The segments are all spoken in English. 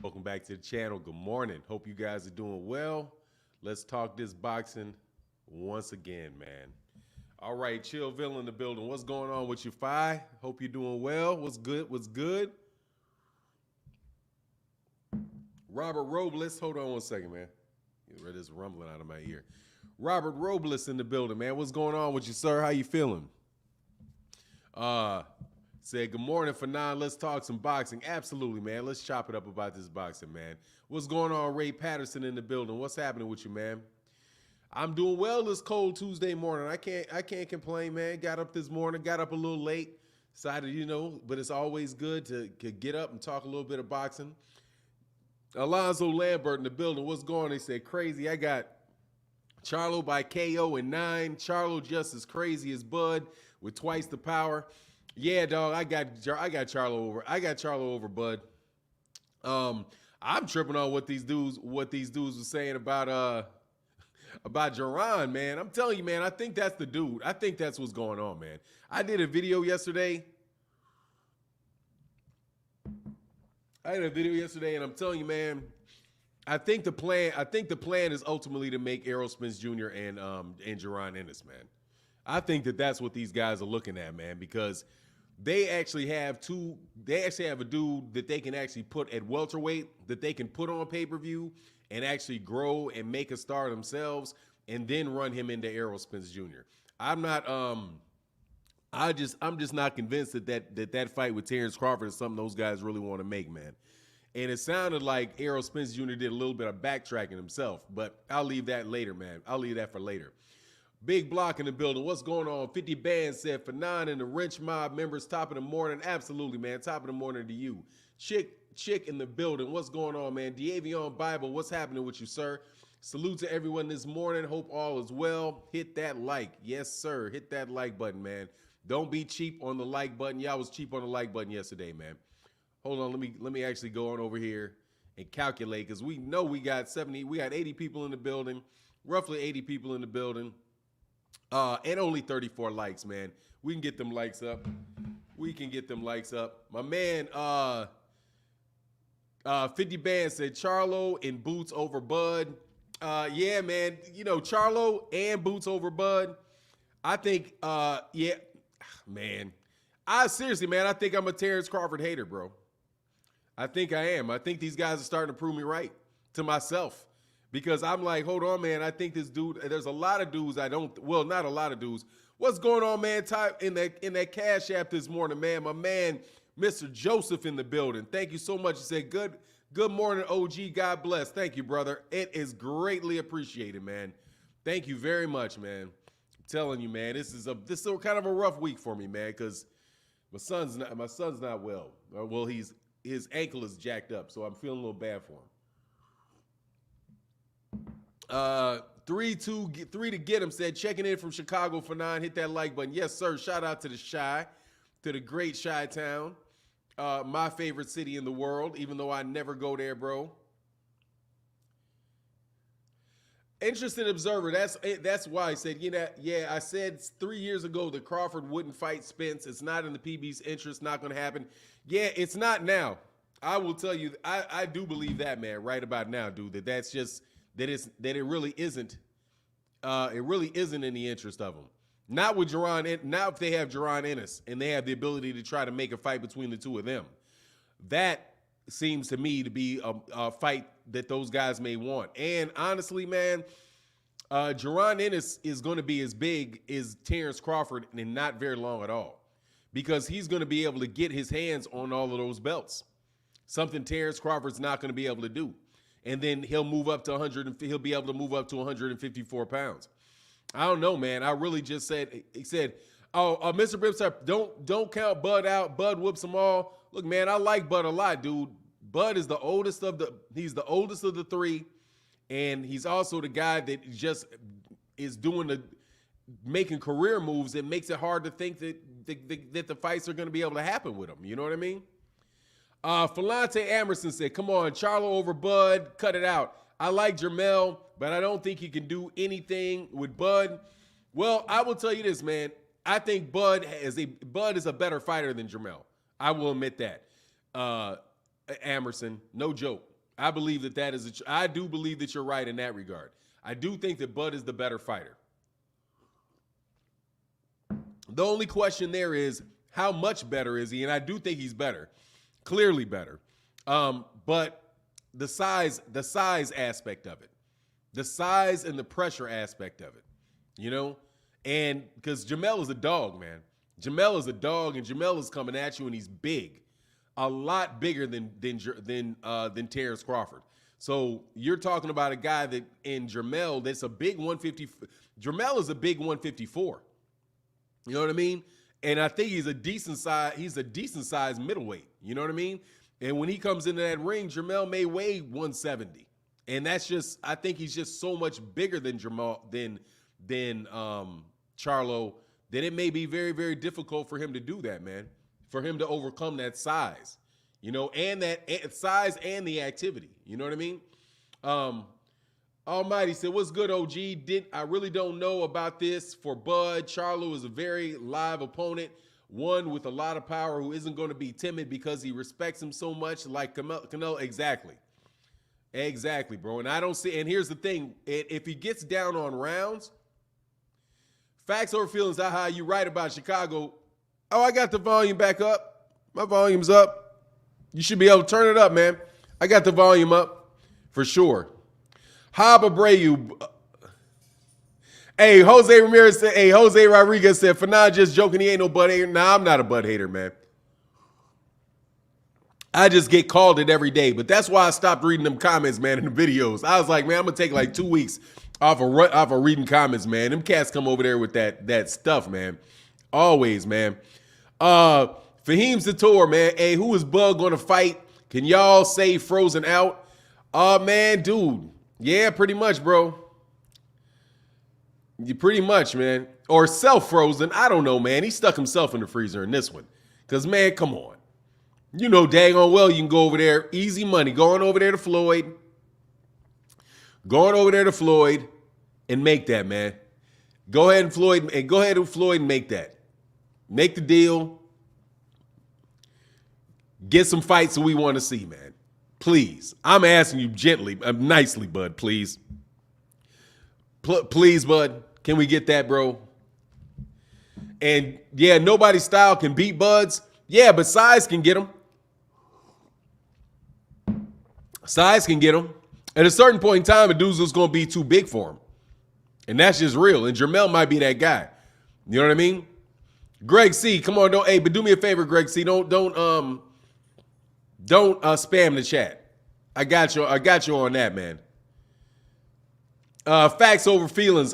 Welcome back to the channel. Good morning. Hope you guys are doing well. Let's talk this boxing once again, man. All right, Chillville in the building. What's going on with you, Fi? Hope you're doing well. What's good? What's good? Robert Robles. Hold on one second, man. Get rid of this rumbling out of my ear. Robert Robles in the building, man. What's going on with you, sir? How you feeling? Said, good morning, Fanon. Let's talk some boxing. Absolutely, man. Let's chop it up about this boxing, man. What's going on, Ray Patterson in the building? What's happening with you, man? I'm doing well this cold Tuesday morning. I can't complain, man. Got up this morning, got up a little late. Decided, but it's always good to get up and talk a little bit of boxing. Alonzo Lambert in the building. What's going on? They said, crazy. I got Charlo by KO in 9. Charlo just as crazy as Bud with twice the power. Yeah, dog. I got Charlo over. I got Charlo over Bud. I'm tripping on what these dudes were saying about Jerron, man. I'm telling you, man. I think that's the dude. I think that's what's going on, man. I did a video yesterday. And I'm telling you, man. I think the plan is ultimately to make Errol Spence Jr. and Jerron Ennis, man. I think that's what these guys are looking at, man, because they actually have a dude that they can actually put at welterweight, that they can put on pay-per-view and actually grow and make a star themselves and then run him into Errol Spence Jr. I'm just not convinced that fight with Terence Crawford is something those guys really want to make, man. And it sounded like Errol Spence Jr. did a little bit of backtracking himself, but I'll leave that later, man. I'll leave that for later. Big Block in the building. What's going on? 50 Bands said, for 9 and the Wrench Mob members, top of the morning. Absolutely, man. Top of the morning to you. Chick in the building. What's going on, man? D'Avion Bible, what's happening with you, sir? Salute to everyone this morning. Hope all is well. Hit that like. Yes, sir. Hit that like button, man. Don't be cheap on the like button. Y'all was cheap on the like button yesterday, man. Hold on. Let me actually go on over here and calculate, because we know we got 80 people in the building. Roughly 80 people in the building. And only 34 likes, man. We can get them likes up. My man, 50 Band said Charlo and Boots over Bud. Yeah, man. Charlo and Boots over Bud. I think, yeah, man. Seriously, man, I think I'm a Terence Crawford hater, bro. I think I am. I think these guys are starting to prove me right to myself. Because I'm like, hold on, man. I think this dude, there's a lot of dudes not a lot of dudes. What's going on, man? Type in that Cash App this morning, man. My man, Mr. Joseph in the building. Thank you so much. He said, good morning, OG. God bless. Thank you, brother. It is greatly appreciated, man. Thank you very much, man. I'm telling you, man, this is kind of a rough week for me, man, because my son's not well. Well, his ankle is jacked up, so I'm feeling a little bad for him. 3 to get him said, checking in from Chicago for 9. Hit that like button. Yes, sir. Shout out to the great Chi-Town. My favorite city in the world, even though I never go there, bro. Interested observer. That's why I said, yeah, I said 3 years ago that Crawford wouldn't fight Spence. It's not in the PB's interest. Not going to happen. Yeah, it's not now. I will tell you, I do believe that, man, right about now, dude, that's just, that it really isn't in the interest of them. Not with Jerron. Now if they have Jerron Ennis and they have the ability to try to make a fight between the two of them, that seems to me to be a fight that those guys may want. And honestly, man, Jerron Ennis is going to be as big as Terence Crawford in not very long at all, because he's going to be able to get his hands on all of those belts, something Terence Crawford's not going to be able to do. And then he'll move up to 100, and he'll be able to move up to 154 pounds. I don't know, man. I really just said, he said, Mr. Brimstone, don't count Bud out. Bud whoops them all. Look, man, I like Bud a lot, dude. Bud is the oldest of the three, and he's also the guy that just is making career moves that makes it hard to think that the fights are going to be able to happen with him. You know what I mean? Falante Amerson said, come on, Charlo over Bud, cut it out. I like Jermell, but I don't think he can do anything with Bud. Well, I will tell you this, man. I think Bud is a better fighter than Jermell. I will admit that. Amerson, no joke. I believe that is I do believe that you're right in that regard. I do think that Bud is the better fighter. The only question there is how much better is he? And I do think he's better, clearly better. But the size aspect of it, the size and the pressure aspect of it, you know, and because Jermell is a dog, man. Jermell is a dog, and Jermell is coming at you, and he's big, a lot bigger than Terence Crawford. So you're talking about a guy that in Jermell that's a big 150. Jermell is a big 154. You know what I mean? And I think he's a decent size. He's a decent size middleweight. You know what I mean? And when he comes into that ring, Jermell may weigh 170, and that's just. I think he's just so much bigger than Charlo that it may be very, very difficult for him to do that, man. For him to overcome that size, you know, and that size and the activity. You know what I mean? Almighty said, "What's good, OG? I really don't know about this for Bud. Charlo is a very live opponent, one with a lot of power who isn't going to be timid because he respects him so much, like Canelo." Exactly, bro. And I don't see. And here's the thing: if he gets down on rounds, facts over feelings. How you right about Chicago? Oh, I got the volume back up. My volume's up. You should be able to turn it up, man. I got the volume up for sure. Hob Abreu. Hey, Jose Ramirez said, hey, Jose Rodriguez said, Fanon just joking, he ain't no Bud hater. Nah, I'm not a Bud hater, man. I just get called it every day. But that's why I stopped reading them comments, man, in the videos. I was like, man, I'm going to take like 2 weeks off of reading comments, man. Them cats come over there with that stuff, man. Always, man. Fahim Sator, man. Hey, who is Bud going to fight? Can y'all say Frozen out? Man, dude. Yeah, pretty much, bro. You pretty much, man. Or self-frozen. I don't know, man. He stuck himself in the freezer in this one. Because, man, come on. You know daggone well you can go over there. Easy money. Going over there to Floyd. Going over there to Floyd and make that, man. Go ahead and Floyd and make that. Make the deal. Get some fights that we want to see, man. Please. I'm asking you gently, nicely, Bud, please. Please, Bud. Can we get that, bro? And, yeah, nobody's style can beat Bud's. Yeah, but size can get him. Size can get him. At a certain point in time, a dude's just going to be too big for him. And that's just real. And Jermell might be that guy. You know what I mean? Greg C, come on, but do me a favor, Greg C. Don't spam the chat. I got you on that, man. Facts over feelings.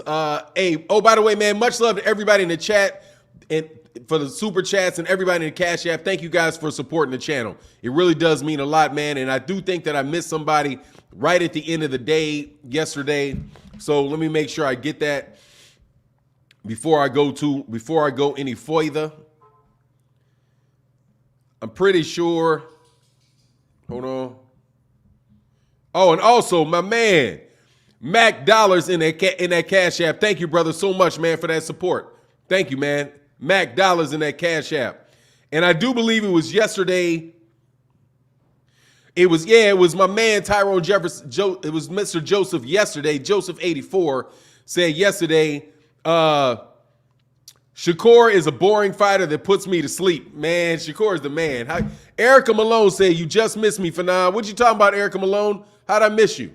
Hey, oh, by the way, man, much love to everybody in the chat and for the super chats and everybody in the Cash App. Thank you guys for supporting the channel. It really does mean a lot, man. And I do think that I missed somebody right at the end of the day yesterday. So let me make sure I get that before I go any further. I'm pretty sure. Hold on. Oh, and also my man, Mac Dollars in that Cash App. Thank you, brother, so much, man, for that support. Thank you, man. Mac Dollars in that Cash App. And I do believe it was yesterday. It was my man Tyrone Jefferson. It was Mr. Joseph yesterday. Joseph 84 said yesterday, Shakur is a boring fighter that puts me to sleep. Man, Shakur is the man. Erica Malone said, you just missed me, Fanon. What you talking about, Erica Malone? How'd I miss you?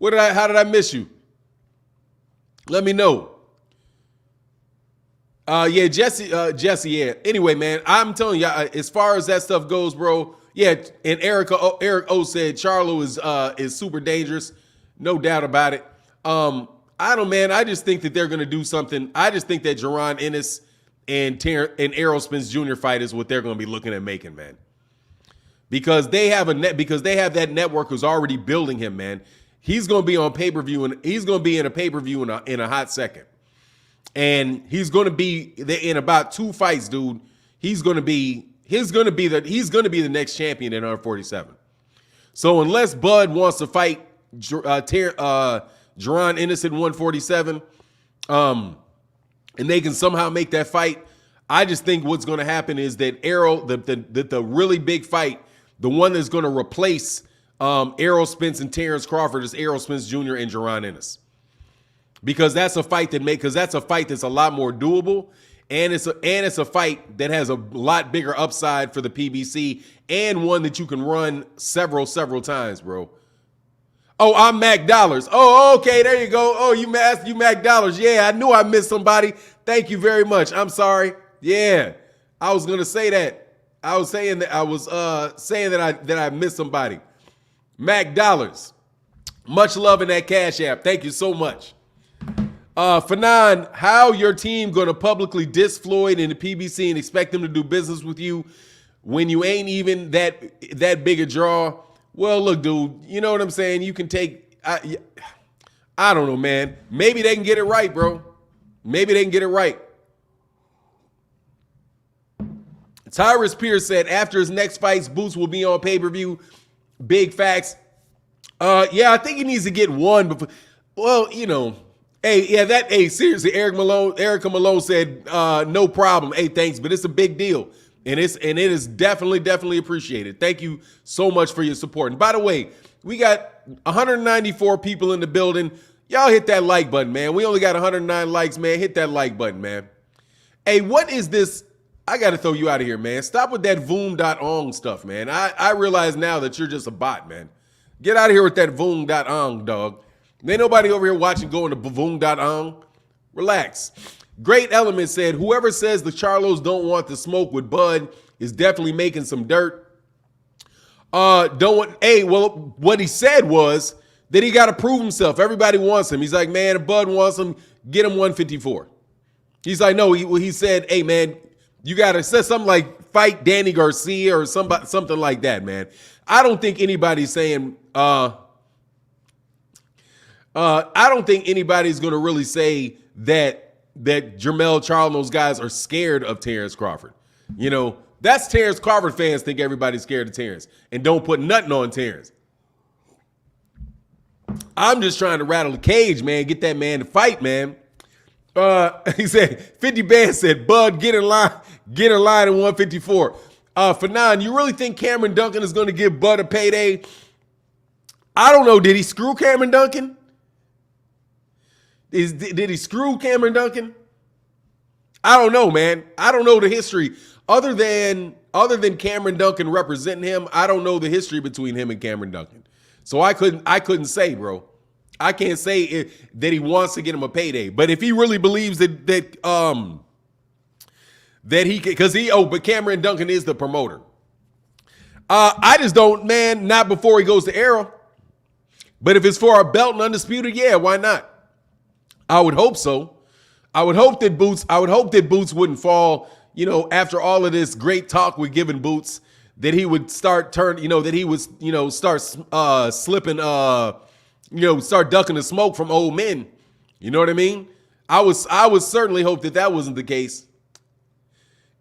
How did I miss you? Let me know. Yeah, Jesse, yeah. Anyway, man, I'm telling you, as far as that stuff goes, bro, yeah, and Eric O said Charlo is super dangerous. No doubt about it. I don't, man. I just think that they're going to do something. I just think that Jaron Ennis and Errol Spence Jr. fight is what they're going to be looking at making, man. Because they have that network who's already building him, man. He's going to be on pay-per-view, and he's going to be in a pay-per-view in a hot second. And he's going to be in about 2 fights, dude. He's going to be the next champion at 147. So unless Bud wants to fight Jaron Ennis at 147, and they can somehow make that fight, I just think what's going to happen is that Errol, the really big fight The one that's going to replace Errol Spence and Terence Crawford is Errol Spence Jr. and Jerron Ennis. Because that's a fight that's a lot more doable, and it's a fight that has a lot bigger upside for the PBC, and one that you can run several times, bro. Oh, I'm Mac Dollars. Oh, okay, there you go. Oh, you Mac Dollars. Yeah, I knew I missed somebody. Thank you very much. I'm sorry. Yeah, I was gonna say that. I was saying that I missed somebody. Mac Dollars. Much love in that Cash App. Thank you so much. Fanon, how your team gonna publicly diss Floyd in the PBC and expect them to do business with you when you ain't even that big a draw? Well, look, dude, you know what I'm saying? You can take, I don't know, man. Maybe they can get it right, bro. Maybe they can get it right. Tyrus Pierce said after his next fights, Boots will be on pay-per-view. Big facts. Yeah, I think he needs to get one before. Well, you know, seriously, Erica Malone said, no problem. Hey, thanks, but it's a big deal. And it is definitely appreciated. Thank you so much for your support. And by the way, we got 194 people in the building. Y'all hit that like button, man. We only got 109 likes, man. Hit that like button, man. Hey, what is this? I got to throw you out of here, man. Stop with that voom.ong stuff, man. I realize now that you're just a bot, man. Get out of here with that voom.ong, dog. Ain't nobody over here watching going to voom.ong. Relax. Great Element said, whoever says the Charlos don't want to smoke with Bud is definitely making some dirt. What he said was that he got to prove himself. Everybody wants him. He's like, man, if Bud wants him, get him 154. He's like, no, he said, hey, man, you got to say something like fight Danny Garcia or something like that, man. I don't think anybody's saying, I don't think anybody's going to really say that Jermell, Charlo, and those guys are scared of Terence Crawford. You know, that's Terence Crawford fans think everybody's scared of Terence and don't put nothing on Terence. I'm just trying to rattle the cage, man. Get that man to fight, man. He said, 50 Band said, Bud, get in line at 154. Fanon, you really think Cameron Duncan is going to give Bud a payday? I don't know. Did he screw Cameron Duncan? Did he screw Cameron Duncan? I don't know, man. I don't know the history. Other than Cameron Duncan representing him, I don't know the history between him and Cameron Duncan. So I couldn't say, bro. I can't say that he wants to get him a payday. But if he really believes that he can, but Cameron Duncan is the promoter. I just don't, man, not before he goes to Errol. But if it's for a belt and undisputed, yeah, why not? I would hope so. I would hope that Boots wouldn't fall, you know, after all of this great talk we're giving Boots, that he would start start slipping, start ducking the smoke from old men. You know what I mean? I would certainly hope that wasn't the case.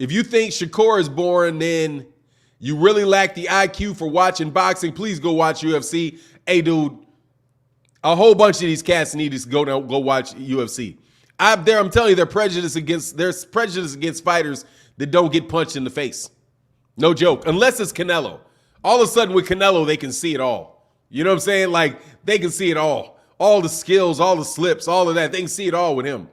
If you think Shakur is boring, then you really lack the IQ for watching boxing. Please go watch UFC. Hey, dude. A whole bunch of these cats need to go watch UFC. I'm telling you, there's prejudice against fighters that don't get punched in the face. No joke. Unless it's Canelo. All of a sudden with Canelo, they can see it all. You know what I'm saying? Like, they can see it all. All the skills, all the slips, all of that. They can see it all with him.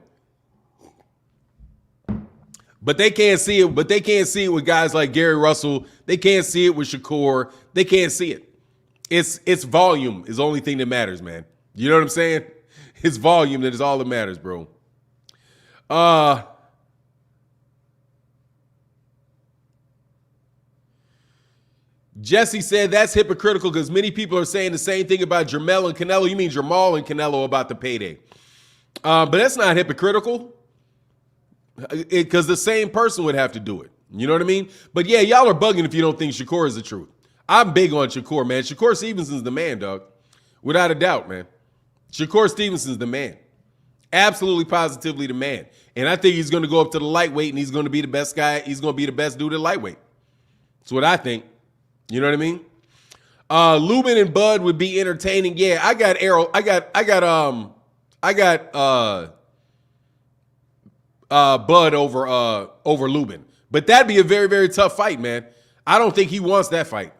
But they can't see it. But they can't see it with guys like Gary Russell. They can't see it with Shakur. They can't see it. It's volume is the only thing that matters, man. You know what I'm saying? It's volume that is all that matters, bro. Jesse said that's hypocritical because many people are saying the same thing about Jermell and Canelo. You mean Jermell and Canelo about the payday. But that's not hypocritical because the same person would have to do it. You know what I mean? But yeah, y'all are bugging if you don't think Shakur is the truth. I'm big on Shakur, man. Shakur Stevenson's the man, dog. Without a doubt, man. Shakur Stevenson's the man. Absolutely, positively the man. And I think he's going to go up to the lightweight and he's going to be the best guy. He's going to be the best dude at lightweight. That's what I think. You know what I mean? Lubin and Bud would be entertaining. Yeah, I got Errol. I got Bud over Lubin. But that'd be a very, very tough fight, man. I don't think he wants that fight.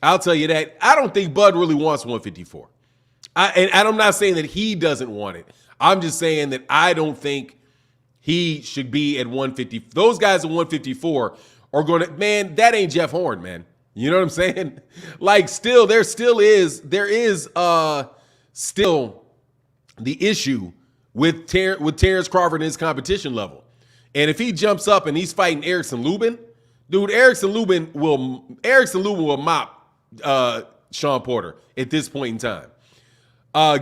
I'll tell you that. I don't think Bud really wants 154. And I'm not saying that he doesn't want it. I'm just saying that I don't think he should be at 150. Those guys at 154 are going to, man, that ain't Jeff Horn, man. You know what I'm saying? Like, still, there is still the issue with Terence Crawford and his competition level. And if he jumps up and he's fighting Erickson Lubin, dude, Erickson Lubin will mop Sean Porter at this point in time.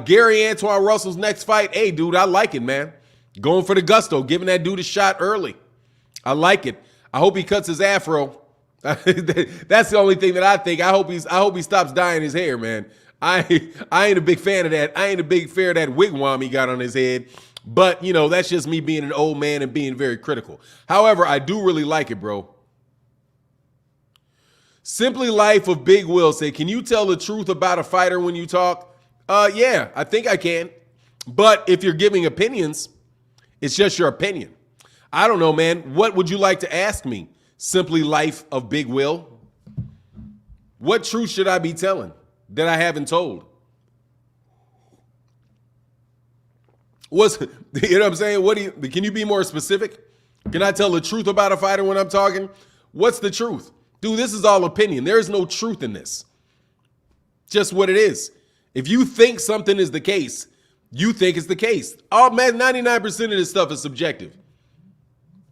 Gary Antoine Russell's next fight, hey, dude, I like it, man. Going for the gusto, giving that dude a shot early. I like it. I hope he cuts his afro. That's the only thing that I think. I hope he stops dyeing his hair, man. I ain't a big fan of that. I ain't a big fan of that wigwam he got on his head. But, you know, that's just me being an old man and being very critical. However, I do really like it, bro. Simply Life of Big Will said, can you tell the truth about a fighter when you talk? Yeah, I think I can. But if you're giving opinions, it's just your opinion. I don't know, man. What would you like to ask me? Simply Life of Big Will. What truth should I be telling that I haven't told? You know what I'm saying? Can you be more specific? Can I tell the truth about a fighter when I'm talking? What's the truth? Dude, this is all opinion. There is no truth in this. Just what it is. If you think something is the case, you think it's the case. Oh man, 99% of this stuff is subjective.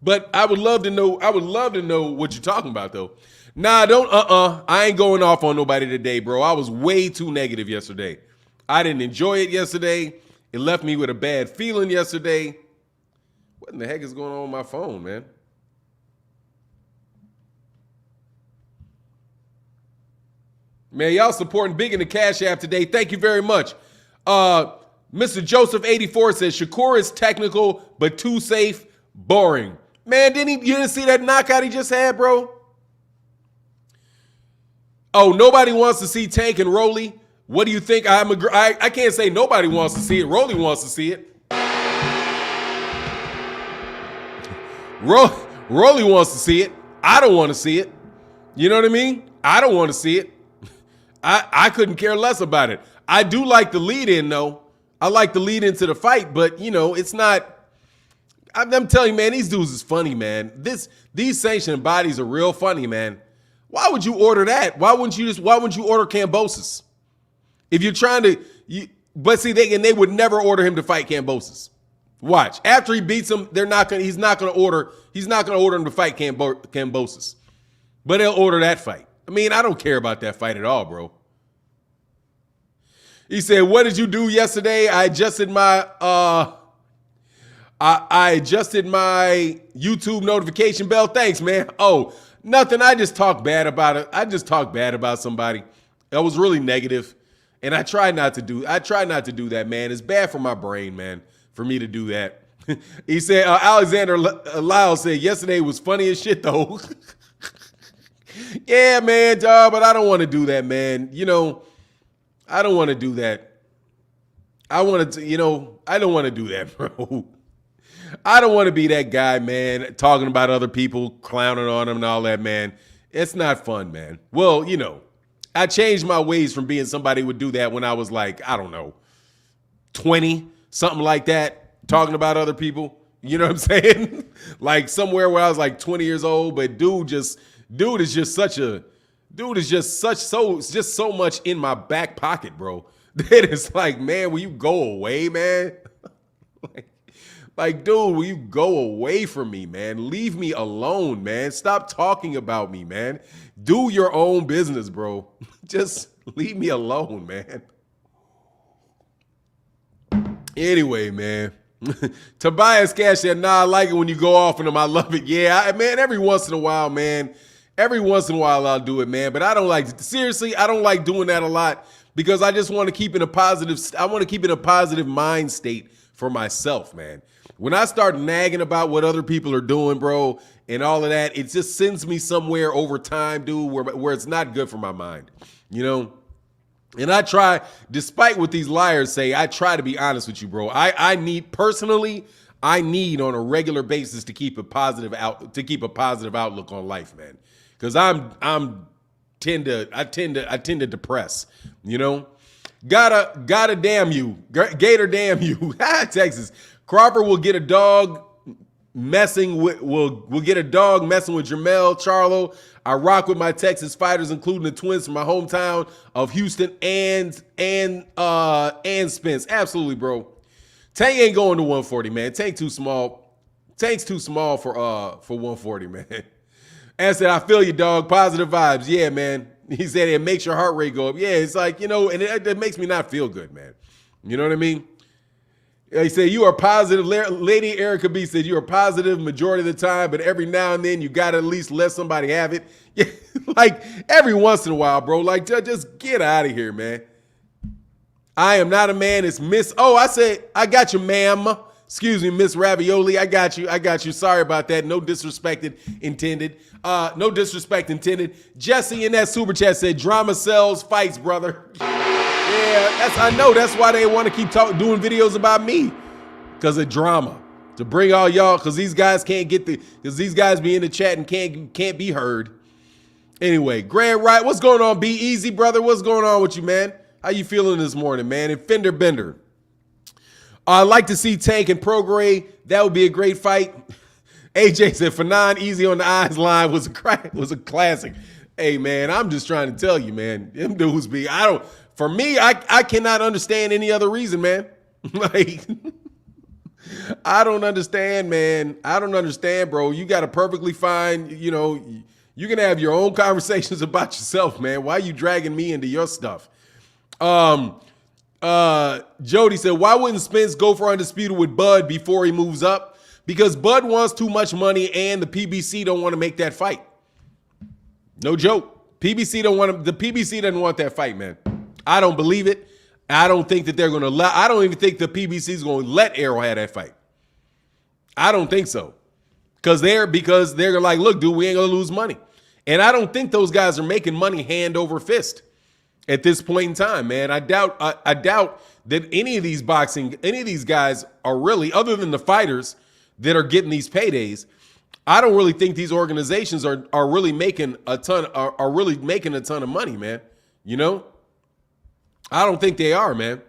But I would love to know what you're talking about though. Nah, I ain't going off on nobody today, bro. I was way too negative yesterday. I didn't enjoy it yesterday. It left me with a bad feeling yesterday. What in the heck is going on with my phone, man? Man, y'all supporting big in the Cash App today. Thank you very much. Mr. Joseph 84 says Shakur is technical, but too safe, boring. Man, you didn't see that knockout he just had, bro? Oh, nobody wants to see Tank and Rolly. What do you think? I can't say nobody wants to see it. Rolly wants to see it. Rolly wants to see it. I don't want to see it. You know what I mean? I don't want to see it. I couldn't care less about it. I do like the lead in, though. I like the lead into the fight, but, you know, it's not. I'm telling you, man, these dudes is funny, man. These sanctioned bodies are real funny, man. Why would you order that? Why wouldn't you order Kambosos? If you're trying to, but see, they would never order him to fight Kambosos. Watch. After he beats him, he's not gonna order him to fight Kambosos. But they'll order that fight. I mean, I don't care about that fight at all, bro. He said, what did you do yesterday? I adjusted my YouTube notification bell. Thanks, man. Oh, nothing. I just talked bad about it. I just talked bad about somebody. I was really negative. And I try not to do that, man. It's bad for my brain, man, for me to do that. He said, Alexander Lyle said, yesterday was funny as shit, though. Yeah, man, dog, but I don't want to do that, man. You know, I don't want to do that. I don't want to do that, bro. I don't want to be that guy, man, talking about other people, clowning on them and all that, man. It's not fun, man. Well, you know, I changed my ways from being somebody who would do that when I was like, I don't know, 20, something like that, talking about other people. You know what I'm saying? Like somewhere where I was like 20 years old, but dude is just so much in my back pocket, bro. That it's like, man, will you go away, man? Like, dude, will you go away from me, man? Leave me alone, man. Stop talking about me, man. Do your own business, bro. Just leave me alone, man. Anyway, man. Tobias Cash said, nah, I like it when you go off on them. I love it. Yeah, man, every once in a while, man. Every once in a while I'll do it, man. But I don't like doing that a lot because I just want to keep in a positive mind state for myself, man. When I start nagging about what other people are doing, bro, and all of that, it just sends me somewhere over time, dude, where it's not good for my mind, you know? And I try, despite what these liars say, I try to be honest with you, bro. I need on a regular basis to keep a positive outlook on life, man. Because I'm tend to depress, you know. Gotta damn you, Gator damn you. Texas. Crawford will get a dog messing with Jermell, Charlo. I rock with my Texas fighters, including the twins from my hometown of Houston and Spence. Absolutely, bro. Tank ain't going to 140, man. Tank too small. Tank's too small for 140, man. And said, I feel you, dog. Positive vibes. Yeah, man. He said it makes your heart rate go up. Yeah, it's like, you know, and it makes me not feel good, man. You know what I mean? He said, you are positive. Lady Erica B said, you are positive majority of the time, but every now and then you got to at least let somebody have it. Yeah, like every once in a while, bro. Like, just get out of here, man. I am not a man. It's Miss. Oh, I said, I got you, ma'am. Excuse me, Miss Ravioli. I got you. Sorry about that. No disrespect intended. No disrespect intended. Jesse in that super chat said, drama sells fights, brother. Yeah, I know. That's why they want to keep doing videos about me. Because of drama. To bring all y'all, because these guys because these guys be in the chat and can't be heard. Anyway, Grand Right, what's going on? Be easy, brother. What's going on with you, man? How you feeling this morning, man? And Fender Bender. I'd like to see Tank and Prograde. That would be a great fight. AJ said, Fanon easy on the eyes line was a classic. Hey, man, I'm just trying to tell you, man. Them dudes be, for me, I cannot understand any other reason, man. Like, I don't understand, man. I don't understand, bro. You got to perfectly fine, you know, you can have your own conversations about yourself, man. Why are you dragging me into your stuff? Jody said, why wouldn't Spence go for undisputed with Bud before he moves up? Because Bud wants too much money and the PBC don't want to make that fight. No joke. The PBC doesn't want that fight, man. I don't believe it. I don't think that they're going to I don't even think the PBC is going to let Errol have that fight. I don't think so. Because they're like, look, dude, we ain't going to lose money. And I don't think those guys are making money hand over fist at this point in time, man. I doubt that any of these guys are really, other than the fighters that are getting these paydays, I don't really think these organizations are really making a ton of money, man. You know? I don't think they are, man.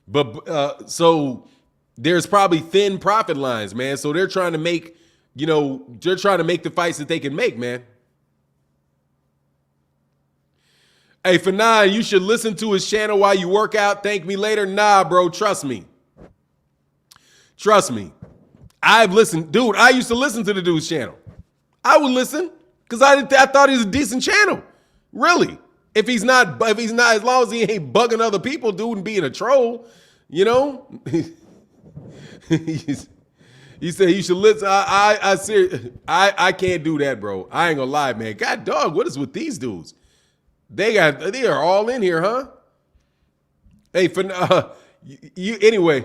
But so there's probably thin profit lines, man. So they're trying to make, the fights that they can make, man. Hey, Fanon, you should listen to his channel while you work out. Thank me later. Nah, bro, trust me. Trust me. I've listened. Dude, I used to listen to the dude's channel. I would listen because I thought he was a decent channel. Really. If he's not, as long as he ain't bugging other people, dude, and being a troll, you know? He said you should listen. I can't do that, bro. I ain't gonna lie, man. God dog, what is with these dudes? They are all in here, huh? Hey, anyway.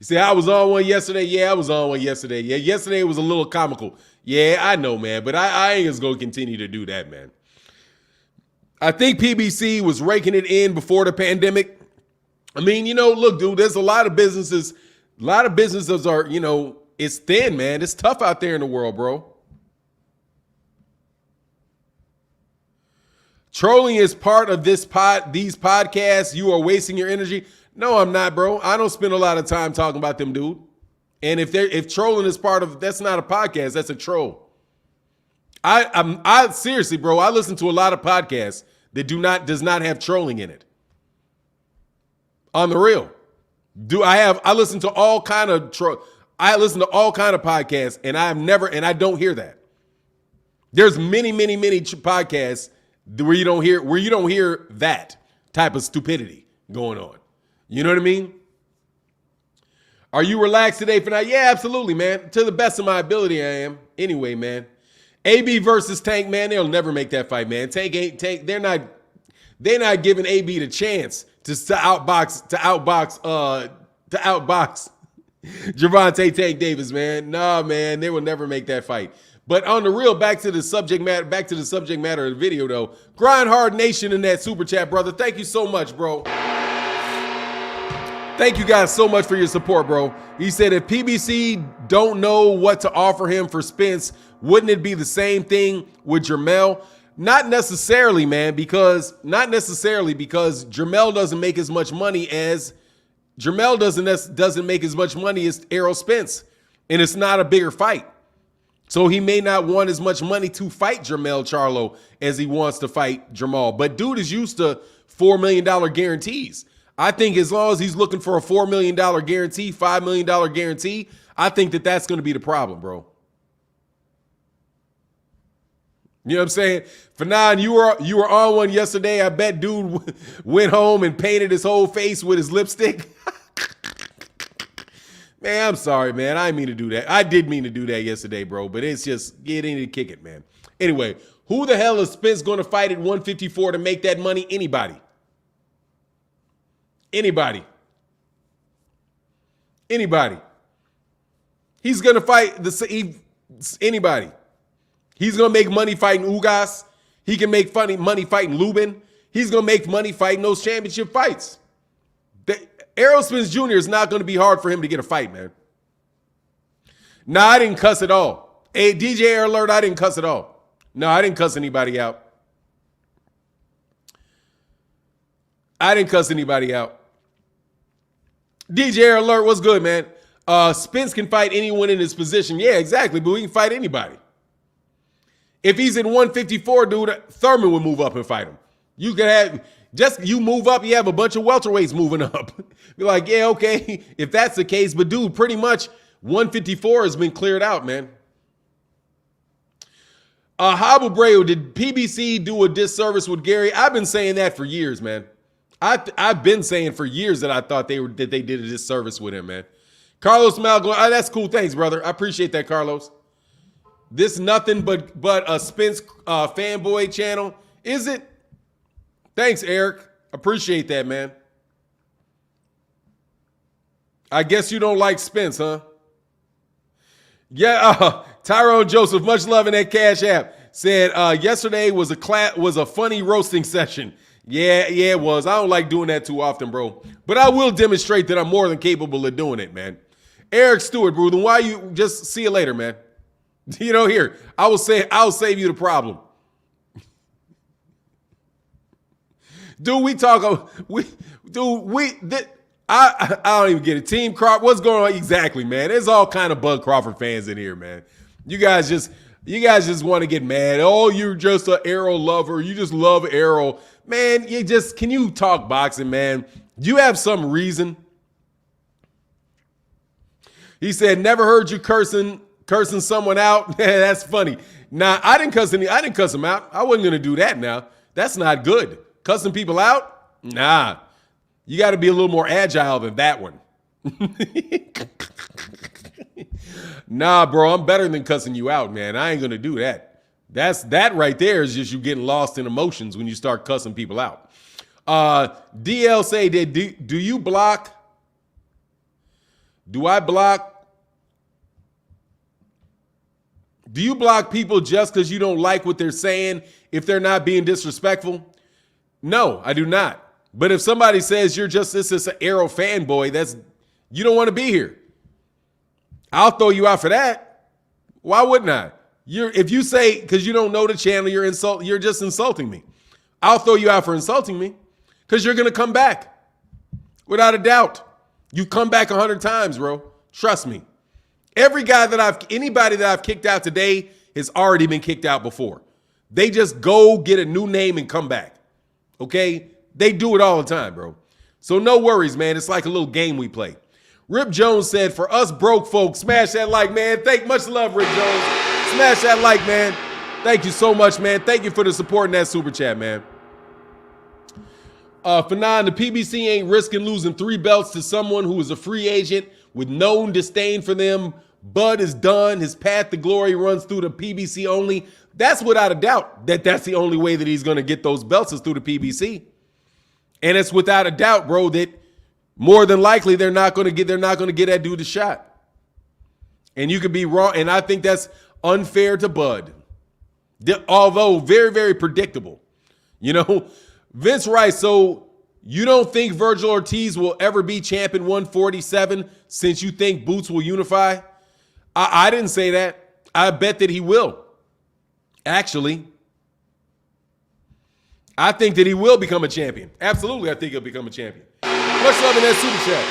You see, I was on one yesterday. Yeah, I was on one yesterday. Yeah, yesterday was a little comical. Yeah, I know, man, but I ain't just gonna continue to do that, man. I think PBC was raking it in before the pandemic. I mean, look, dude, there's a lot of businesses. A lot of businesses are, it's thin, man. It's tough out there in the world, bro. Trolling is part of these podcasts. You are wasting your energy. No, I'm not, bro. I don't spend a lot of time talking about them, dude. And if trolling is part of, that's not a podcast. That's a troll. I seriously, bro. I listen to a lot of podcasts that does not have trolling in it. On the real, I listen to all kind of podcasts, and I don't hear that. There's many podcasts where you don't hear that type of stupidity going on. You know what I mean? Are you relaxed today for now? Yeah, absolutely, man. To the best of my ability, I am. Anyway, man. AB versus Tank, man. They'll never make that fight, man. Tank. They're not giving AB the chance to outbox Gervonta Tank Davis, man. Nah, man. They will never make that fight. But on the real, back to the subject matter of the video, though. Grind Hard Nation in that super chat, brother. Thank you so much, bro. Thank you guys so much for your support, bro. He said if PBC don't know what to offer him for Spence, wouldn't it be the same thing with Jermell? Not necessarily, man, because Jermell doesn't make as much money as doesn't make as much money as Errol Spence, and it's not a bigger fight. So he may not want as much money to fight Jermell Charlo as he wants to fight Jermell. But dude is used to $4 million guarantees. I think as long as he's looking for a $4 million guarantee, $5 million guarantee, I think that's going to be the problem, bro. You know what I'm saying? Fanon, you were on one yesterday. I bet dude went home and painted his whole face with his lipstick. Man, I'm sorry, man. I didn't mean to do that. I did mean to do that yesterday, bro, but it's just, get in and kick it, man. Anyway, who the hell is Spence going to fight at 154 to make that money? Anybody. Anybody. He's going to fight anybody. He's going to make money fighting Ugas. He can make money fighting Lubin. He's going to make money fighting those championship fights. Errol Spence Jr. is not going to be hard for him to get a fight, man. Nah, I didn't cuss at all. Hey, DJ Alert, I didn't cuss at all. No, I didn't cuss anybody out. DJ Alert, what's good, man? Spence can fight anyone in his position. Yeah, exactly, but he can fight anybody. If he's in 154, dude, Thurman would move up and fight him. You could have, you move up, you have a bunch of welterweights moving up. You're like, yeah, okay, if that's the case. But, dude, pretty much 154 has been cleared out, man. Habu did PBC do a disservice with Gary? I've been saying that for years, man. I've been saying for years that I thought they did a disservice with him, man. Carlos Malgo, that's cool. Thanks, brother. I appreciate that, Carlos. This nothing but a Spence fanboy channel, is it? Thanks, Eric. Appreciate that, man. I guess you don't like Spence, huh? Yeah, Tyrone Joseph, much love in that Cash App. Said yesterday was a funny roasting session. Yeah, it was. I don't like doing that too often, bro. But I will demonstrate that I'm more than capable of doing it, man. Eric Stewart, bro, then why you just see you later, man. You know, here, I'll save you the problem. Dude, I don't even get it. Team Crawford, what's going on? Exactly, man. There's all kind of Bud Crawford fans in here, man. You guys just want to get mad. Oh, you're just an Errol lover. You just love Errol. Man, can you talk boxing, man? Do you have some reason? He said, never heard you cursing someone out. That's funny. Nah, I didn't cuss him out. I wasn't going to do that now. That's not good. Cussing people out? Nah. You got to be a little more agile than that one. Nah, bro, I'm better than cussing you out, man. I ain't going to do that. That right there is just you getting lost in emotions when you start cussing people out. DL say that do you block? Do I block? Do you block people just because you don't like what they're saying if they're not being disrespectful? No, I do not. But if somebody says this is an Errol fanboy, you don't want to be here. I'll throw you out for that. Why wouldn't I? If you say because you don't know the channel, you're just insulting me. I'll throw you out for insulting me because you're gonna come back. Without a doubt. You've come back 100 times, bro. Trust me. Anybody that I've kicked out today has already been kicked out before. They just go get a new name and come back. Okay? They do it all the time, bro. So no worries, man. It's like a little game we play. Rip Jones said, for us broke folks, smash that like, man. Much love, Rip Jones. Smash that like, man. Thank you so much, man. Thank you for the support in that super chat, man. Fanon, the PBC ain't risking losing 3 belts to someone who is a free agent with known disdain for them. Bud is done. His path to glory runs through the PBC only. That's without a doubt that's the only way that he's going to get those belts is through the PBC. And it's without a doubt, bro, that more than likely they're not going to get that dude a shot. And you could be wrong. And I think that's unfair to Bud. Although very, very predictable. You know, Vince Rice. So You don't think Virgil Ortiz will ever be champion 147 since you think Boots will unify? I didn't say that. I bet that he will. Actually, I think that he will become a champion. Absolutely, I think he'll become a champion. Much love in that super chat.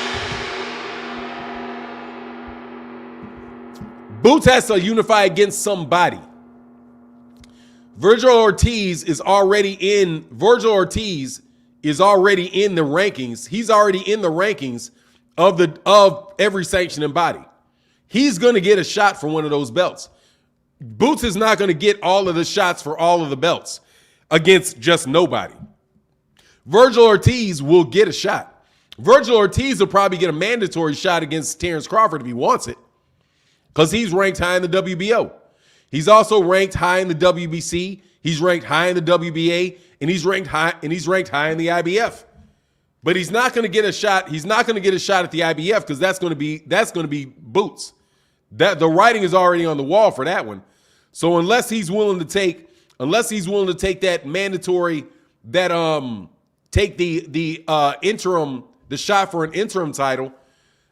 Boots has to unify against somebody. Virgil Ortiz is already in the rankings. He's already in the rankings of every sanctioning body. He's going to get a shot for one of those belts. Boots is not going to get all of the shots for all of the belts against just nobody. Virgil Ortiz will get a shot. Virgil Ortiz will probably get a mandatory shot against Terence Crawford if he wants it, because he's ranked high in the WBO. He's also ranked high in the WBC. He's ranked high in the WBA, and he's ranked high in the IBF. But he's not going to get a shot. He's not going to get a shot at the IBF because that's going to be Boots. That the writing is already on the wall for that one. So unless he's willing to take that mandatory, take the shot for an interim title,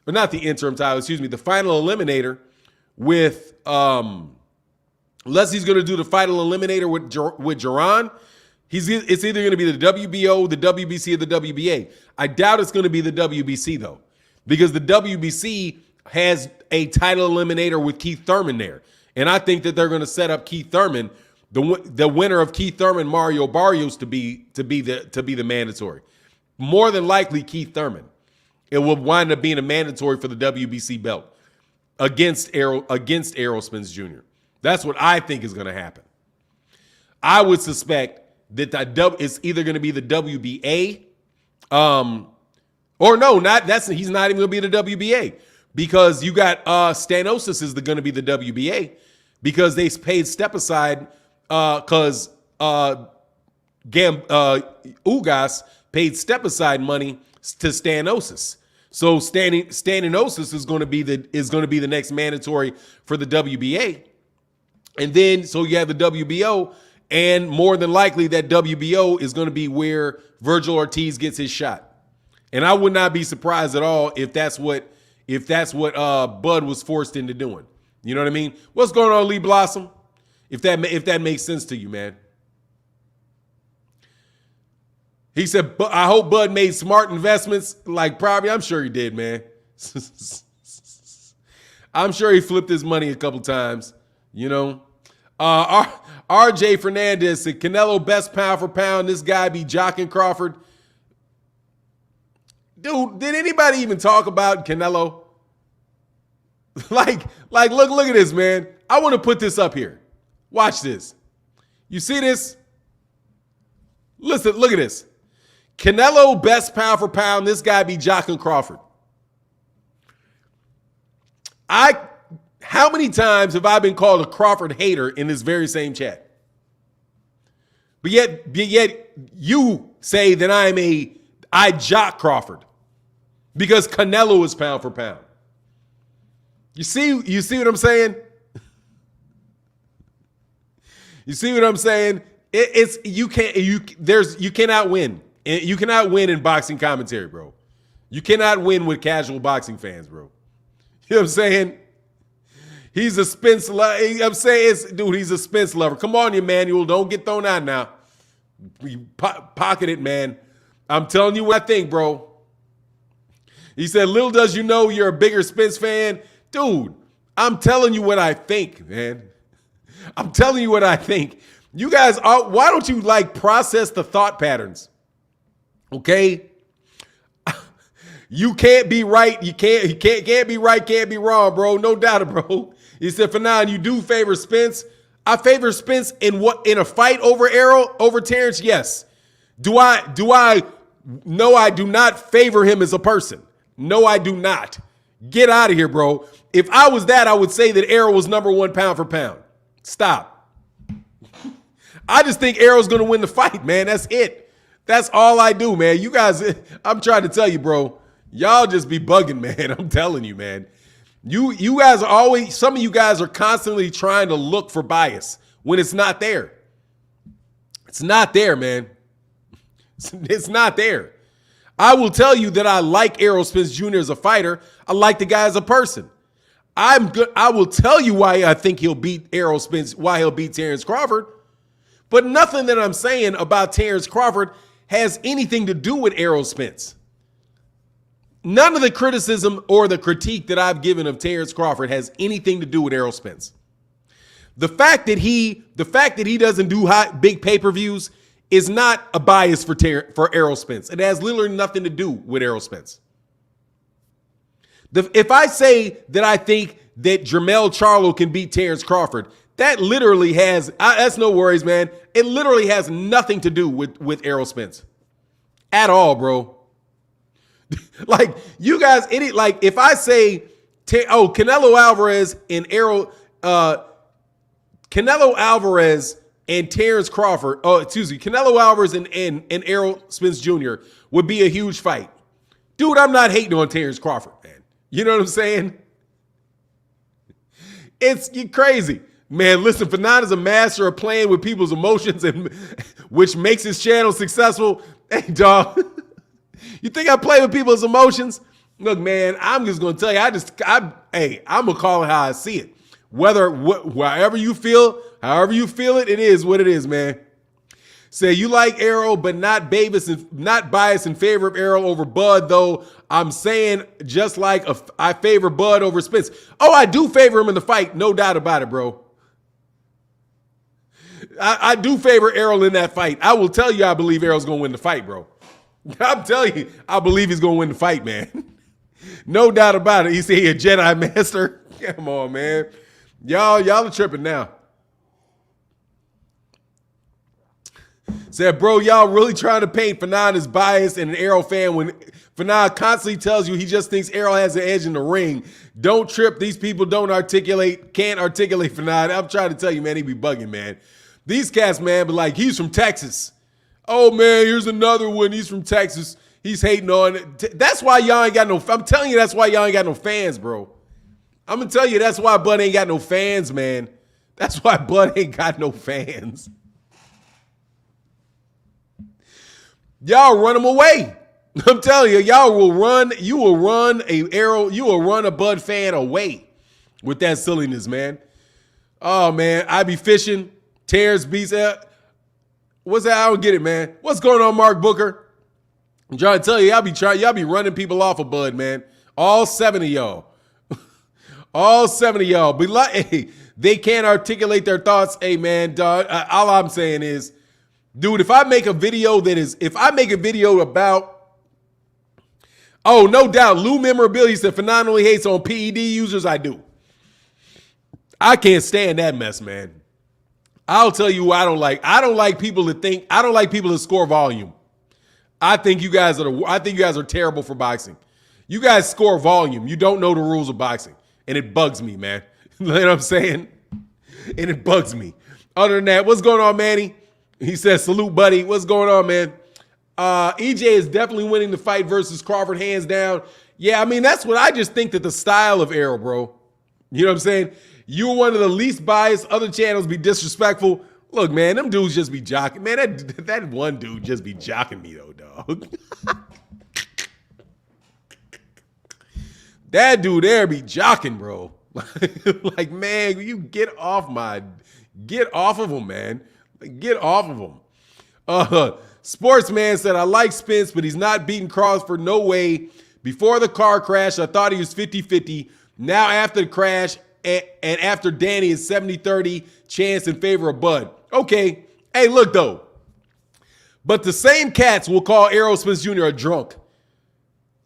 or not the interim title, excuse me, the final eliminator with unless he's going to do the final eliminator with Jermell, it's either going to be the WBO, the WBC, or the WBA. I doubt it's going to be the WBC though, because the WBC has a title eliminator with Keith Thurman there. And I think that they're going to set up Keith Thurman, the winner of Keith Thurman, Mario Barrios, to be the mandatory. More than likely Keith Thurman. It will wind up being a mandatory for the WBC belt against Errol Spence Jr. That's what I think is going to happen. I would suspect that it's either going to be the WBA, or no, he's not even going to be the WBA, because you got Stanosis is going to be the WBA, because they paid step aside because Ugas paid step aside money to Stanosis. So Stanosis is going to be the next mandatory for the WBA. And then so you have the WBO, and more than likely that WBO is going to be where Virgil Ortiz gets his shot. And I would not be surprised at all if that's what Bud was forced into doing. You know what I mean? What's going on, Lee Blossom? If that makes sense to you, man. He said, I hope Bud made smart investments. Like, probably, I'm sure he did, man. I'm sure he flipped his money a couple times, you know. RJ Fernandez said, Canelo best pound for pound. This guy be jocking Crawford. Dude, did anybody even talk about Canelo? Like, look at this, man. I want to put this up here. Watch this. You see this? Listen, look at this. Canelo best pound for pound. This guy be jocking Crawford. How many times have I been called a Crawford hater in this very same chat? But yet you say that I jock Crawford because Canelo is pound for pound. You see what I'm saying? You see what I'm saying? You cannot win. You cannot win in boxing commentary, bro. You cannot win with casual boxing fans, bro. You know what I'm saying? He's a Spence lover. I'm saying, dude, he's a Spence lover. Come on, Emmanuel. Don't get thrown out now. You pocket it, man. I'm telling you what I think, bro. He said, little does you know you're a bigger Spence fan. Dude, I'm telling you what I think, man. I'm telling you what I think. You guys, why don't you process the thought patterns? Okay? You can't be right. You can't be right, can't be wrong, bro. No doubt, bro. He said, for now, you do favor Spence. I favor Spence in a fight over Errol, over Terence? Yes. Do I? No, I do not favor him as a person. No, I do not. Get out of here, bro. If I was that, I would say that Errol was number one pound for pound. Stop. I just think Errol's going to win the fight, man. That's it. That's all I do, man. You guys, I'm trying to tell you, bro. Y'all just be bugging, man. I'm telling you, man. You guys are always, some of you guys are constantly trying to look for bias when it's not there. It's not there, man. It's not there. I will tell you that I like Errol Spence Jr. as a fighter. I like the guy as a person. I'm good. I will tell you why I think he'll beat Errol Spence, why he'll beat Terence Crawford. But nothing that I'm saying about Terence Crawford has anything to do with Errol Spence. None of the criticism or the critique that I've given of Terence Crawford has anything to do with Errol Spence. The fact that he doesn't do big pay-per-views is not a bias for Errol Spence. It has literally nothing to do with Errol Spence. If I say that I think that Jermell Charlo can beat Terence Crawford, that literally that's no worries, man. It literally has nothing to do with Errol Spence at all, bro. Like, you guys, if I say, Canelo Alvarez and Canelo Alvarez and Terence Crawford, Canelo Alvarez and Errol Spence Jr. would be a huge fight. Dude, I'm not hating on Terence Crawford, man. You know what I'm saying? It's crazy. Man, listen, Fanon is a master of playing with people's emotions, and which makes his channel successful. Hey, dog. You think I play with people's emotions? Look, man, I'm just going to tell you, I'm going to call it how I see it. However you feel it, it is what it is, man. Say you like Errol, but not biased in favor of Errol over Bud, though. I'm saying just like I favor Bud over Spence. Oh, I do favor him in the fight, no doubt about it, bro. I do favor Errol in that fight. I will tell you I believe Errol's going to win the fight, bro. I'm telling you, I believe he's going to win the fight, man. No doubt about it. He said he a Jedi master. Come on, man. Y'all are tripping now. Said, bro, y'all really trying to paint Fanon as biased and an Errol fan when Fanon constantly tells you he just thinks Errol has an edge in the ring. Don't trip. These people can't articulate Fanon. I'm trying to tell you, man, he be bugging, man. These cats, man, but like, he's from Texas. Oh, man, here's another one. He's from Texas. He's hating on it. That's why y'all ain't got no, I'm telling you, that's why y'all ain't got no fans, bro. I'm going to tell you, that's why Bud ain't got no fans, man. That's why Bud ain't got no fans. Y'all run them away. I'm telling you, you will run a Bud fan away with that silliness, man. Oh, man, I be fishing. Terence beats out. What's that? I don't get it, man. What's going on, Mark Booker? I'm trying to tell you, y'all be running people off of Bud, man. All 7 of y'all. All 7 of y'all. Be like, hey, they can't articulate their thoughts. Hey, man, dog. All I'm saying is, dude, if I make a video about, oh, no doubt, Lou Memorabilia said Fanon only hates on PED users. I do. I can't stand that mess, man. I'll tell you who I don't like. I don't like people that score volume. I think you guys are terrible for boxing. You guys score volume. You don't know the rules of boxing. And it bugs me, man. You know what I'm saying? And it bugs me. Other than that, what's going on, Manny? He says, salute, buddy. What's going on, man? EJ is definitely winning the fight versus Crawford, hands down. Yeah, I mean, that's what I just think that the style of Errol, bro. You know what I'm saying? You're one of the least biased. Other channels be disrespectful. Look, man, them dudes just be jocking. Man, that one dude just be jocking me, though, dog. That dude there be jocking, bro. Like, man, you get off of him, man. Get off of him. Sportsman said, I like Spence, but he's not beating Crawford. No way. Before the car crash, I thought he was 50-50. Now after the crash and after Danny is 70-30 chance in favor of Bud. Okay. Hey, look, though. But the same cats will call Errol Spence Jr. a drunk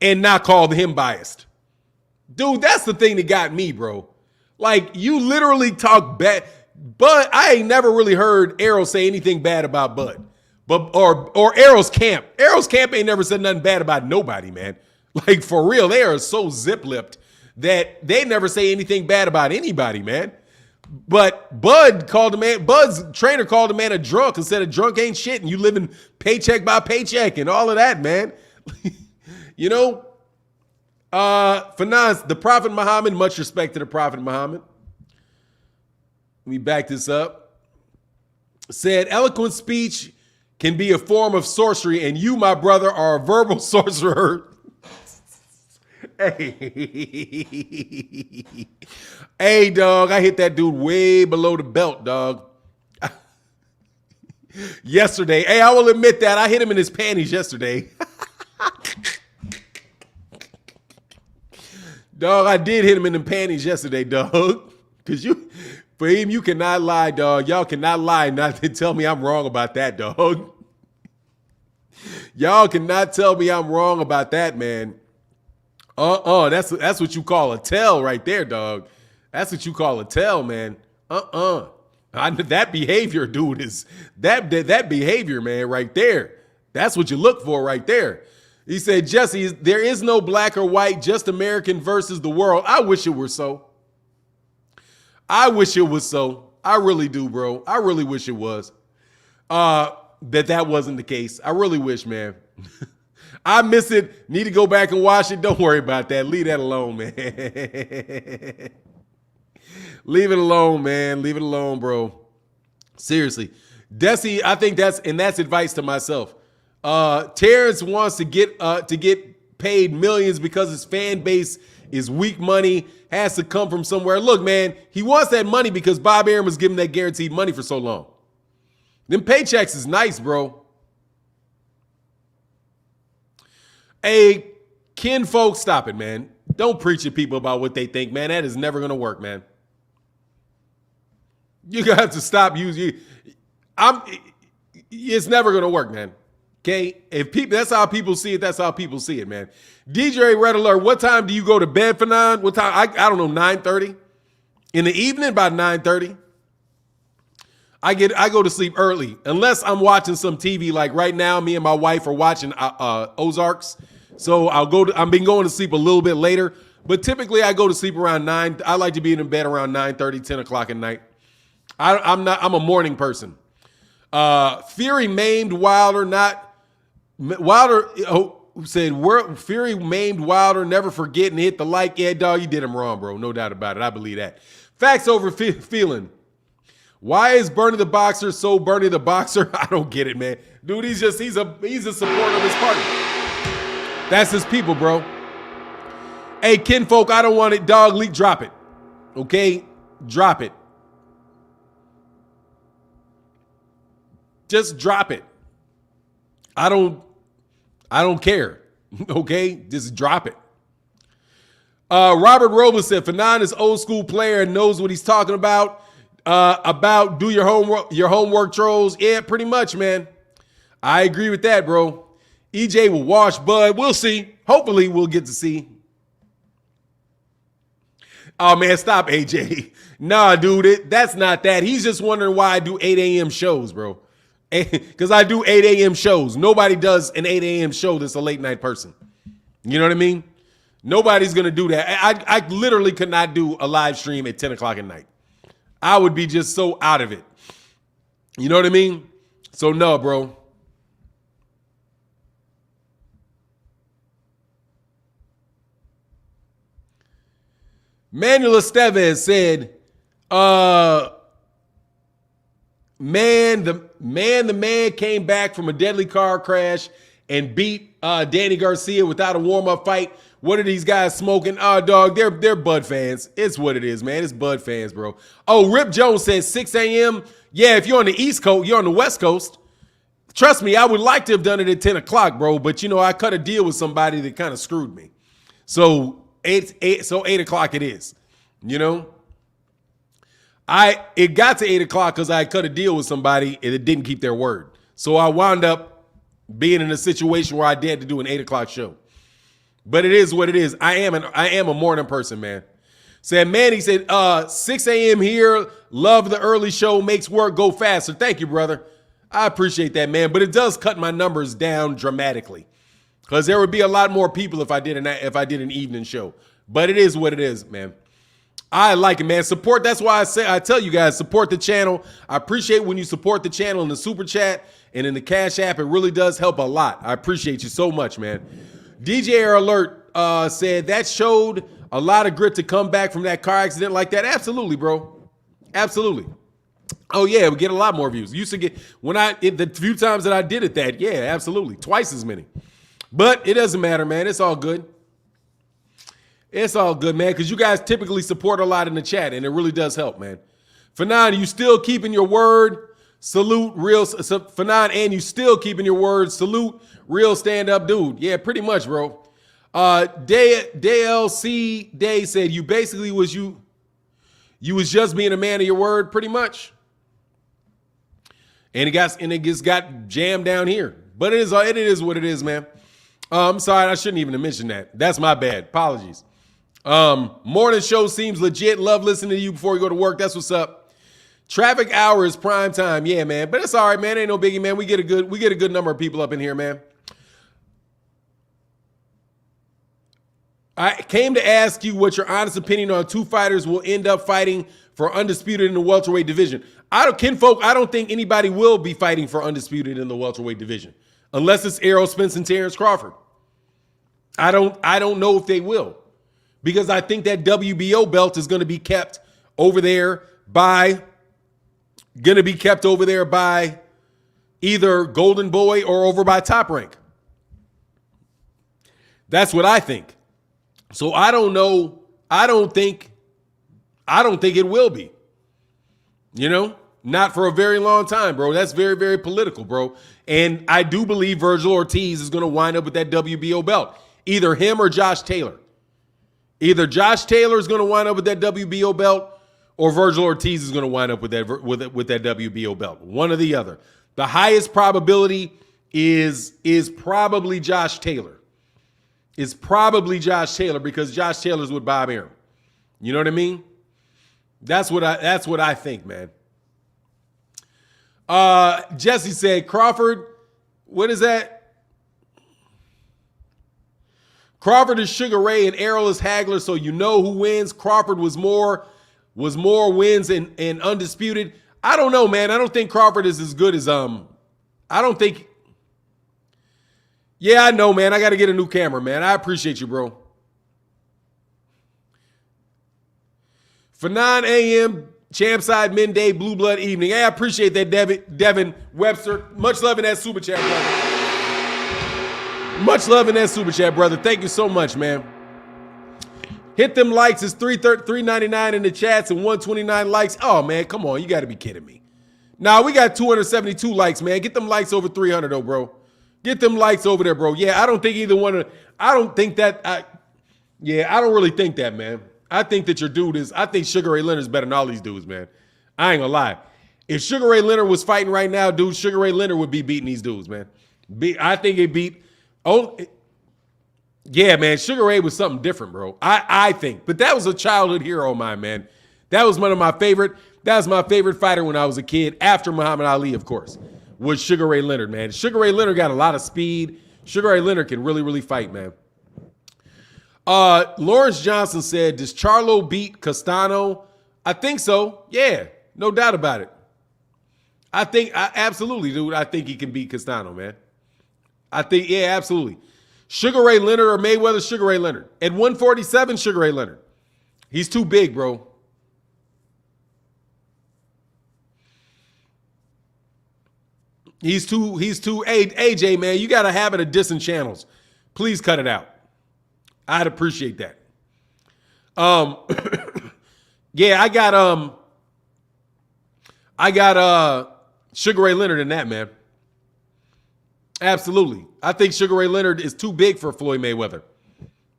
and not call him biased. Dude, that's the thing that got me, bro. Like, you literally talk bad. Bud, I ain't never really heard Errol say anything bad about Bud. Or Errol's camp. Errol's camp ain't never said nothing bad about nobody, man. Like, for real, they are so zip-lipped that they never say anything bad about anybody, man. But Bud's trainer called the man a drunk and said a drunk ain't shit and you living paycheck by paycheck and all of that, man. You know? Fanon, the Prophet Muhammad, much respect to the Prophet Muhammad. Let me back this up. Said, eloquent speech can be a form of sorcery, and you, my brother, are a verbal sorcerer. Hey. Hey, dog, I hit that dude way below the belt, dog. Yesterday. Hey, I will admit that. I hit him in his panties yesterday. Dog, I did hit him in the panties yesterday, dog. Because for him, you cannot lie, dog. Y'all cannot lie and not tell me I'm wrong about that, dog. Y'all cannot tell me I'm wrong about that, man. That's what you call a tell right there, dog. That's what you call a tell, man. That behavior, dude, is that behavior, man, right there. That's what you look for right there. He said, Jesse, there is no black or white, just American versus the world. I wish it were so. I wish it was so. I really do, bro. I really wish it was. That wasn't the case. I really wish, man. I miss it. Need to go back and watch it. Don't worry about that. Leave that alone, man. Leave it alone, man. Leave it alone, bro. Seriously. Desi, I think that's advice to myself. Terence wants to get paid millions because his fan base is weak money, has to come from somewhere. Look, man, he wants that money because Bob Arum was giving that guaranteed money for so long. Them paychecks is nice, bro. Hey, kin folks, stop it, man. Don't preach to people about what they think, man. That is never going to work, man. You got to stop using it's never going to work, man. Okay? That's how people see it, that's how people see it, man. DJ Red Alert, what time do you go to bed for 9? What time? I don't know, 9:30? In the evening, about 9:30. I go to sleep early, unless I'm watching some TV. Like right now, me and my wife are watching Ozarks. So I've been going to sleep a little bit later, but typically I go to sleep around 9. I like to be in bed around 9:30, 10 o'clock at night. I'm a morning person. Fury maimed Wilder, said Fury maimed Wilder, never forget and hit the like. Yeah, dog, you did him wrong, bro. No doubt about it. I believe that. Facts over feeling. Why is Bernie the Boxer so Bernie the Boxer? I don't get it, man. Dude, he's a supporter of his party. That's his people, bro. Hey, kinfolk, I don't want it. Dog, leak, drop it. Okay? Drop it. Just drop it. I don't care. Okay? Just drop it. Robert Robles said, Fanon is old school player and knows what he's talking about. Do your homework, trolls. Yeah, pretty much, man. I agree with that, bro. EJ will wash Bud. We'll see. Hopefully we'll get to see. Oh, man, stop, AJ. Nah, dude, that's not that. He's just wondering why I do 8 a.m. shows, bro. Because I do 8 a.m. shows. Nobody does an 8 a.m. show that's a late night person. You know what I mean? Nobody's going to do that. I literally could not do a live stream at 10 o'clock at night. I would be just so out of it. You know what I mean? So no, bro. Manuel Estevez said, the man came back from a deadly car crash and beat Danny Garcia without a warm-up fight. What are these guys smoking? Dog, they're Bud fans. It's what it is, man. It's Bud fans, bro. Oh, Rip Jones says 6 a.m. Yeah, if you're on the East Coast, you're on the West Coast. Trust me, I would like to have done it at 10 o'clock, bro. But, I cut a deal with somebody that kind of screwed me. So 8 o'clock it is, It got to 8 o'clock because I cut a deal with somebody and it didn't keep their word. So I wound up being in a situation where I had to do an 8 o'clock show. But it is what it is. I am a morning person, man. Said Manny said, 6 a.m. here. Love the early show. Makes work go faster. Thank you, brother. I appreciate that, man. But it does cut my numbers down dramatically. Because there would be a lot more people if I did an evening show. But it is what it is, man. I like it, man. Support. That's why I tell you guys, support the channel. I appreciate when you support the channel in the super chat and in the Cash App. It really does help a lot. I appreciate you so much, man. DJ Alert said that showed a lot of grit to come back from that car accident like that. Absolutely, bro. Absolutely. Oh yeah, we get a lot more views. Used to get the few times that I did it that, yeah, absolutely. Twice as many. But it doesn't matter, man. It's all good. It's all good, man, because you guys typically support a lot in the chat, and it really does help, man. Fanon, you still keeping your word. Salute real Fanon, and you still keeping your word. Salute real stand-up dude. Yeah, pretty much, bro. DLC Day said you basically was you was just being a man of your word, pretty much. And it just got jammed down here. But it is what it is, man. I'm sorry, I shouldn't even have mentioned that. That's my bad. Apologies. Morning show seems legit. Love listening to you before you go to work. That's what's up. Traffic hour is prime time. Yeah, man. But it's all right, man. Ain't no biggie, man. We get a good number of people up in here, man. I came to ask you what your honest opinion on two fighters will end up fighting for undisputed in the welterweight division. I don't think anybody will be fighting for undisputed in the welterweight division unless it's Errol Spence and Terence Crawford. I don't know if they will, because I think that WBO belt is going to be kept over there by either Golden Boy or over by Top Rank. That's what I think. So I don't know. I don't think it will be. You know, not for a very long time, bro. That's very, very political, bro. And I do believe Virgil Ortiz is going to wind up with that WBO belt. Either him or Josh Taylor. Either Josh Taylor is going to wind up with that WBO belt, or Virgil Ortiz is going to wind up with that WBO belt. One or the other. The highest probability is probably Josh Taylor. Is probably Josh Taylor, because Josh Taylor's with Bob Arum. You know what I mean? That's what I think, man. Jesse said Crawford. What is that? Crawford is Sugar Ray and Errol is Hagler, so you know who wins. Crawford was more wins and undisputed. I don't know, man. I don't think Crawford is as good as I don't think. Yeah, I know, man. I got to get a new camera, man. I appreciate you, bro. For 9 a.m. Champside Midday Blue Blood Evening. Hey, I appreciate that, Devin Webster. Much love in that super chat, brother. Much love in that super chat, brother. Thank you so much, man. Hit them likes. It's $3.99 in the chats and 129 likes. Oh, man, come on. You got to be kidding me. Nah, we got 272 likes, man. Get them likes over 300, though, bro. Get them likes over there, bro. Yeah, I don't think either one of I don't think that I don't really think that, man. I think that your dude is I think Sugar Ray Leonard's better than all these dudes, man. I ain't gonna lie. If Sugar Ray Leonard was fighting right now, dude, Sugar Ray Leonard would be beating these dudes, man. I think it beat yeah, man. Sugar Ray was something different, bro. I think. But that was a childhood hero of mine, man. That was one of my favorite. That was my favorite fighter when I was a kid, after Muhammad Ali, of course. Was Sugar Ray Leonard, man. Sugar Ray Leonard got a lot of speed. Sugar Ray Leonard can really, really fight, man. Lawrence Johnson said, does Charlo beat Castano? I think so. Yeah, no doubt about it. Absolutely, dude. I think he can beat Castano, man. I think, yeah, absolutely. Sugar Ray Leonard or Mayweather, Sugar Ray Leonard. At 147, Sugar Ray Leonard. He's too big, bro. He's too, AJ, man, you got a habit of dissing channels. Please cut it out. I'd appreciate that. Yeah, I got Sugar Ray Leonard in that, man. Absolutely. I think Sugar Ray Leonard is too big for Floyd Mayweather.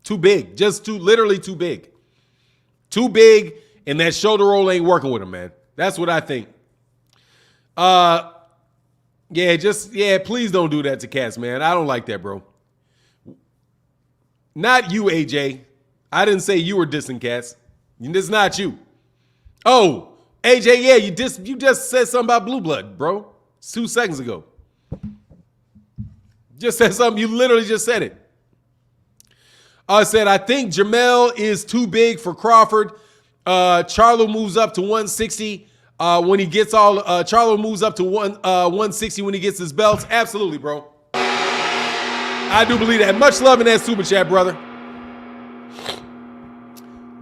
Too big. Literally too big. Too big, and that shoulder roll ain't working with him, man. That's what I think. Yeah, please don't do that to cats, man. I don't like that, bro. Not you, AJ. I didn't say you were dissing cats. It's not you. Oh, AJ, yeah, you just said something about Blue Blood, bro. 2 seconds ago. Just said something. You literally just said it. I said, I think Jermell is too big for Crawford. Charlo moves up to 160 when he gets Charlo moves up to 160 when he gets his belts. Absolutely, bro. I do believe that. Much love in that super chat, brother.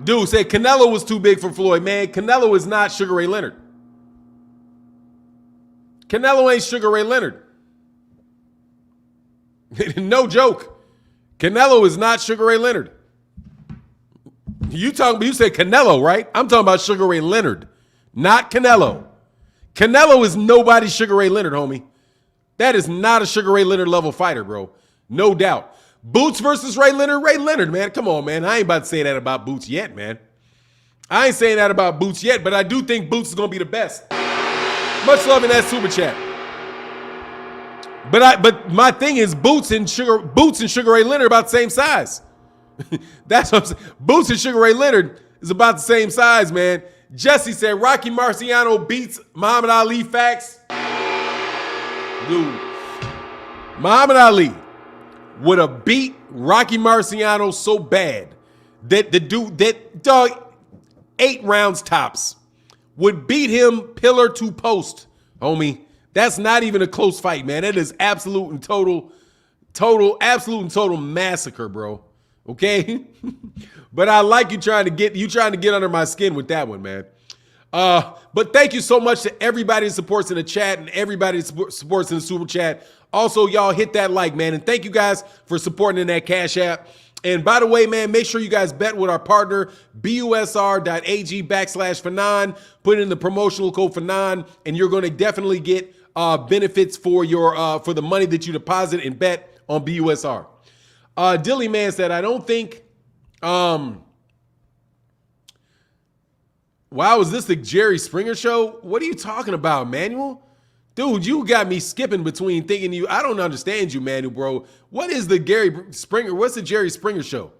Dude said Canelo was too big for Floyd. Man, Canelo is not Sugar Ray Leonard. Canelo ain't Sugar Ray Leonard. No joke. Canelo is not Sugar Ray Leonard. You said Canelo, right? I'm talking about Sugar Ray Leonard, not Canelo. Canelo is nobody's Sugar Ray Leonard, homie. That is not a Sugar Ray Leonard level fighter, bro. No doubt. Boots versus Ray Leonard, man. Come on, man. I ain't about to say that about Boots yet, man. I ain't saying that about Boots yet, but I do think Boots is going to be the best. Much love in that super chat. But my thing is Boots and Sugar Ray Leonard are about the same size. That's what I'm saying. Boots and Sugar Ray Leonard is about the same size, man. Jesse said Rocky Marciano beats Muhammad Ali. Facts. Dude, Muhammad Ali would have beat Rocky Marciano so bad that that dog 8 rounds tops would beat him pillar to post, homie. That's not even a close fight, man. That is absolute and total massacre, bro. Okay? But I like you trying to get under my skin with that one, man. But thank you so much to everybody that supports in the chat and everybody that supports in the super chat. Also, y'all hit that like, man. And thank you guys for supporting in that Cash App. And by the way, man, make sure you guys bet with our partner, busr.ag/Fanon. Put in the promotional code Fanon, and you're going to definitely get benefits for your for the money that you deposit and bet on BUSR. Dilly Man said, I don't think wow, is this the Jerry Springer show? What are you talking about, Manuel? Dude, you got me skipping between thinking you. I don't understand you, Manuel, bro. What is the what's the Jerry Springer show?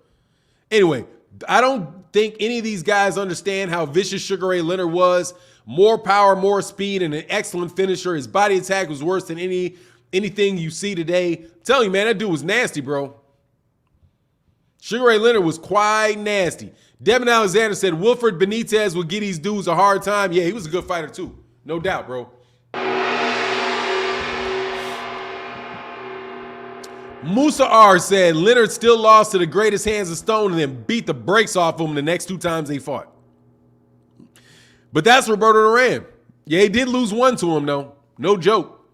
Anyway, I don't think any of these guys understand how vicious Sugar Ray Leonard was. More power, more speed, and an excellent finisher. His body attack was worse than anything you see today. I'm telling you, man, that dude was nasty, bro. Sugar Ray Leonard was quite nasty. Devin Alexander said Wilfred Benitez would give these dudes a hard time. Yeah, he was a good fighter too. No doubt, bro. Musa R said Leonard still lost to the greatest hands of stone and then beat the brakes off him the next 2 times they fought. But that's Roberto Duran. Yeah, he did lose one to him, though. No joke.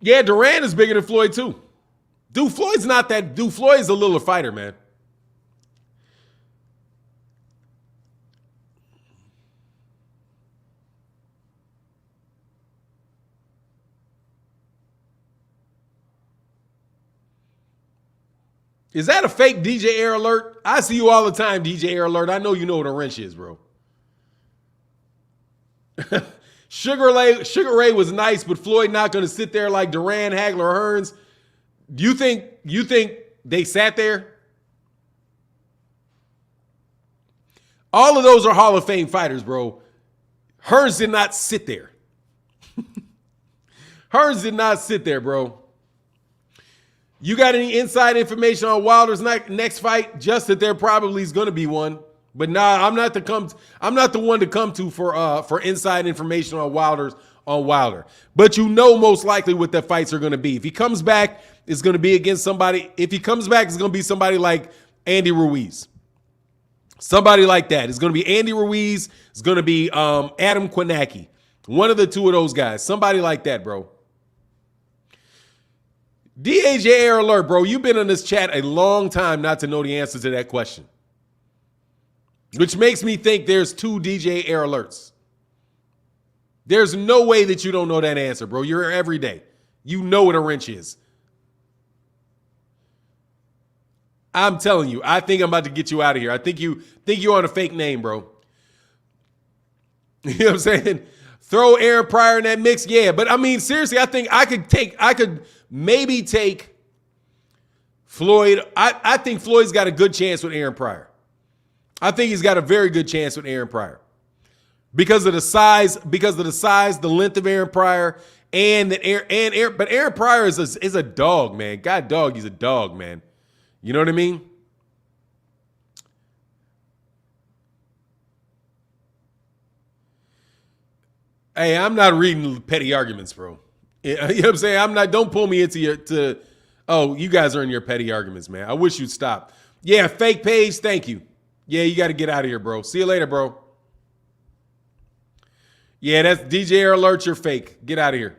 Yeah, Duran is bigger than Floyd, too. Dude, Floyd's not that. Dude, Floyd's a littler fighter, man. Is that a fake DJ Air Alert? I see you all the time, DJ Air Alert. I know you know what a wrench is, bro. Sugar Ray was nice, but Floyd not going to sit there like Duran, Hagler, or Hearns. Do you think they sat there? All of those are Hall of Fame fighters, bro. Hearns did not sit there. Hearns did not sit there, bro. You got any inside information on Wilder's next fight? Just that there probably is going to be one. But nah, I'm not the one to come to for inside information on Wilder. But you know most likely what the fights are going to be. If he comes back, it's going to be against somebody. If he comes back, it's going to be somebody like Andy Ruiz. Somebody like that. It's going to be Andy Ruiz. It's going to be Adam Kwanacki. One of the two of those guys. Somebody like that, bro. DJ Air Alert, bro. You've been in this chat a long time not to know the answer to that question. Which makes me think there's 2 DJ Air Alerts. There's no way that you don't know that answer, bro. You're here every day. You know what a wrench is. I'm telling you, I think I'm about to get you out of here. I think you're on a fake name, bro. You know what I'm saying? Throw Aaron Pryor in that mix, yeah. But I mean, seriously, I think I could maybe take Floyd. I think Floyd's got a good chance with Aaron Pryor. I think he's got a very good chance with Aaron Pryor. Because of the size, the length of Aaron Pryor, but Aaron Pryor is a dog, man. God dog, he's a dog, man. You know what I mean? Hey, I'm not reading petty arguments, bro. You know what I'm saying? Don't pull me into oh, you guys are in your petty arguments, man. I wish you'd stop. Yeah, fake page, thank you. Yeah, you got to get out of here, bro. See you later, bro. Yeah, that's DJ Alert. You're fake. Get out of here.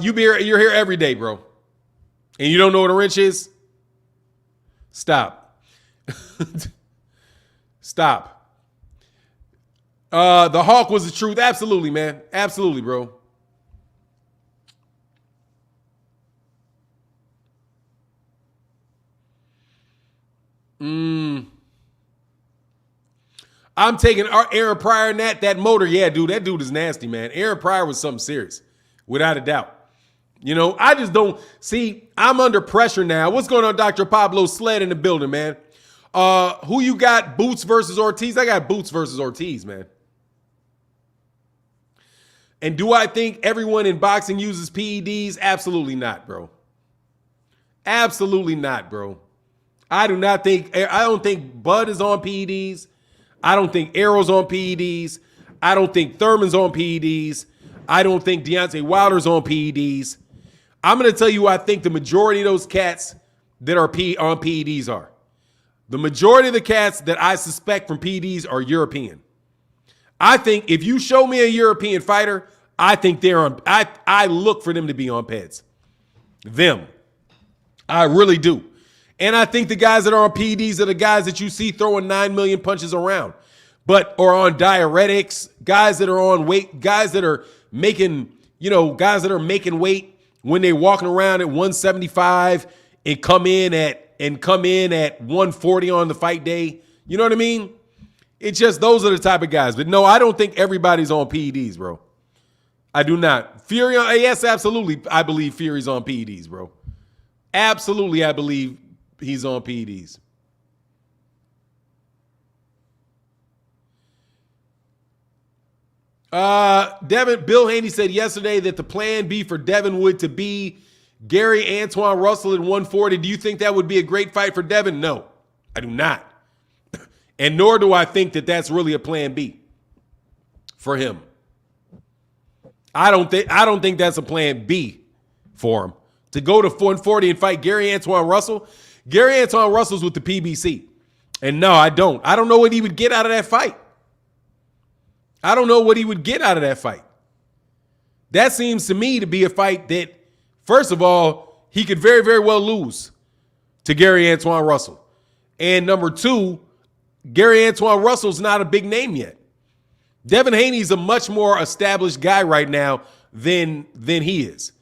You're here every day, bro. And you don't know what a wrench is? Stop. Stop. The Hawk was the truth. Absolutely, man. Absolutely, bro. I'm taking Aaron Pryor and that motor. Yeah, dude, that dude is nasty, man. Aaron Pryor was something serious, without a doubt. You know, I just don't see. I'm under pressure now. What's going on, Dr. Pablo Sled in the building, man? Who you got? Boots versus Ortiz? I got Boots versus Ortiz, man. And do I think everyone in boxing uses PEDs? Absolutely not, bro. Absolutely not, bro. I don't think Bud is on PEDs. I don't think Errol's on PEDs. I don't think Thurman's on PEDs. I don't think Deontay Wilder's on PEDs. I'm going to tell you who I think the majority of those cats that are on PEDs are. The majority of the cats that I suspect from PEDs are European. I think if you show me a European fighter, I think they're on. I look for them to be on PEDs. Them. I really do. And I think the guys that are on PEDs are the guys that you see throwing 9 million punches around, or on diuretics, guys that are on weight, guys that are making weight when they're walking around at 175 and come in at 140 on the fight day. You know what I mean? It's just those are the type of guys. But no, I don't think everybody's on PEDs, bro. I do not. Fury, yes, absolutely. I believe Fury's on PEDs, bro. Absolutely, I believe he's on PEDs. Bill Haney said yesterday that the plan B for Devin would to be Gary Antoine Russell at 140. Do you think that would be a great fight for Devin? No, I do not. And nor do I think that that's really a plan B for him. I don't think that's a plan B for him. To go to 140 and fight Gary Antoine Russell. Gary Antoine Russell's with the PBC. And no, I don't. I don't know what he would get out of that fight. I don't know what he would get out of that fight. That seems to me to be a fight that, first of all, he could very, very well lose to Gary Antoine Russell. And number two, Gary Antoine Russell's not a big name yet. Devin Haney's a much more established guy right now than he is.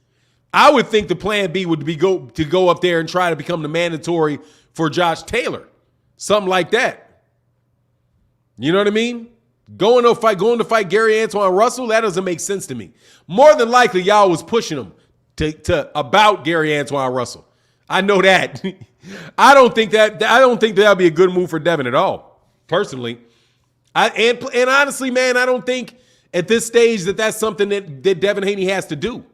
I would think the plan B would be to go up there and try to become the mandatory for Josh Taylor. Something like that. You know what I mean? Going to fight Gary Antoine Russell, that doesn't make sense to me. More than likely, y'all was pushing him to about Gary Antoine Russell. I know that. I don't think that'll be a good move for Devin at all, personally. And honestly, man, I don't think at this stage that's something that Devin Haney has to do.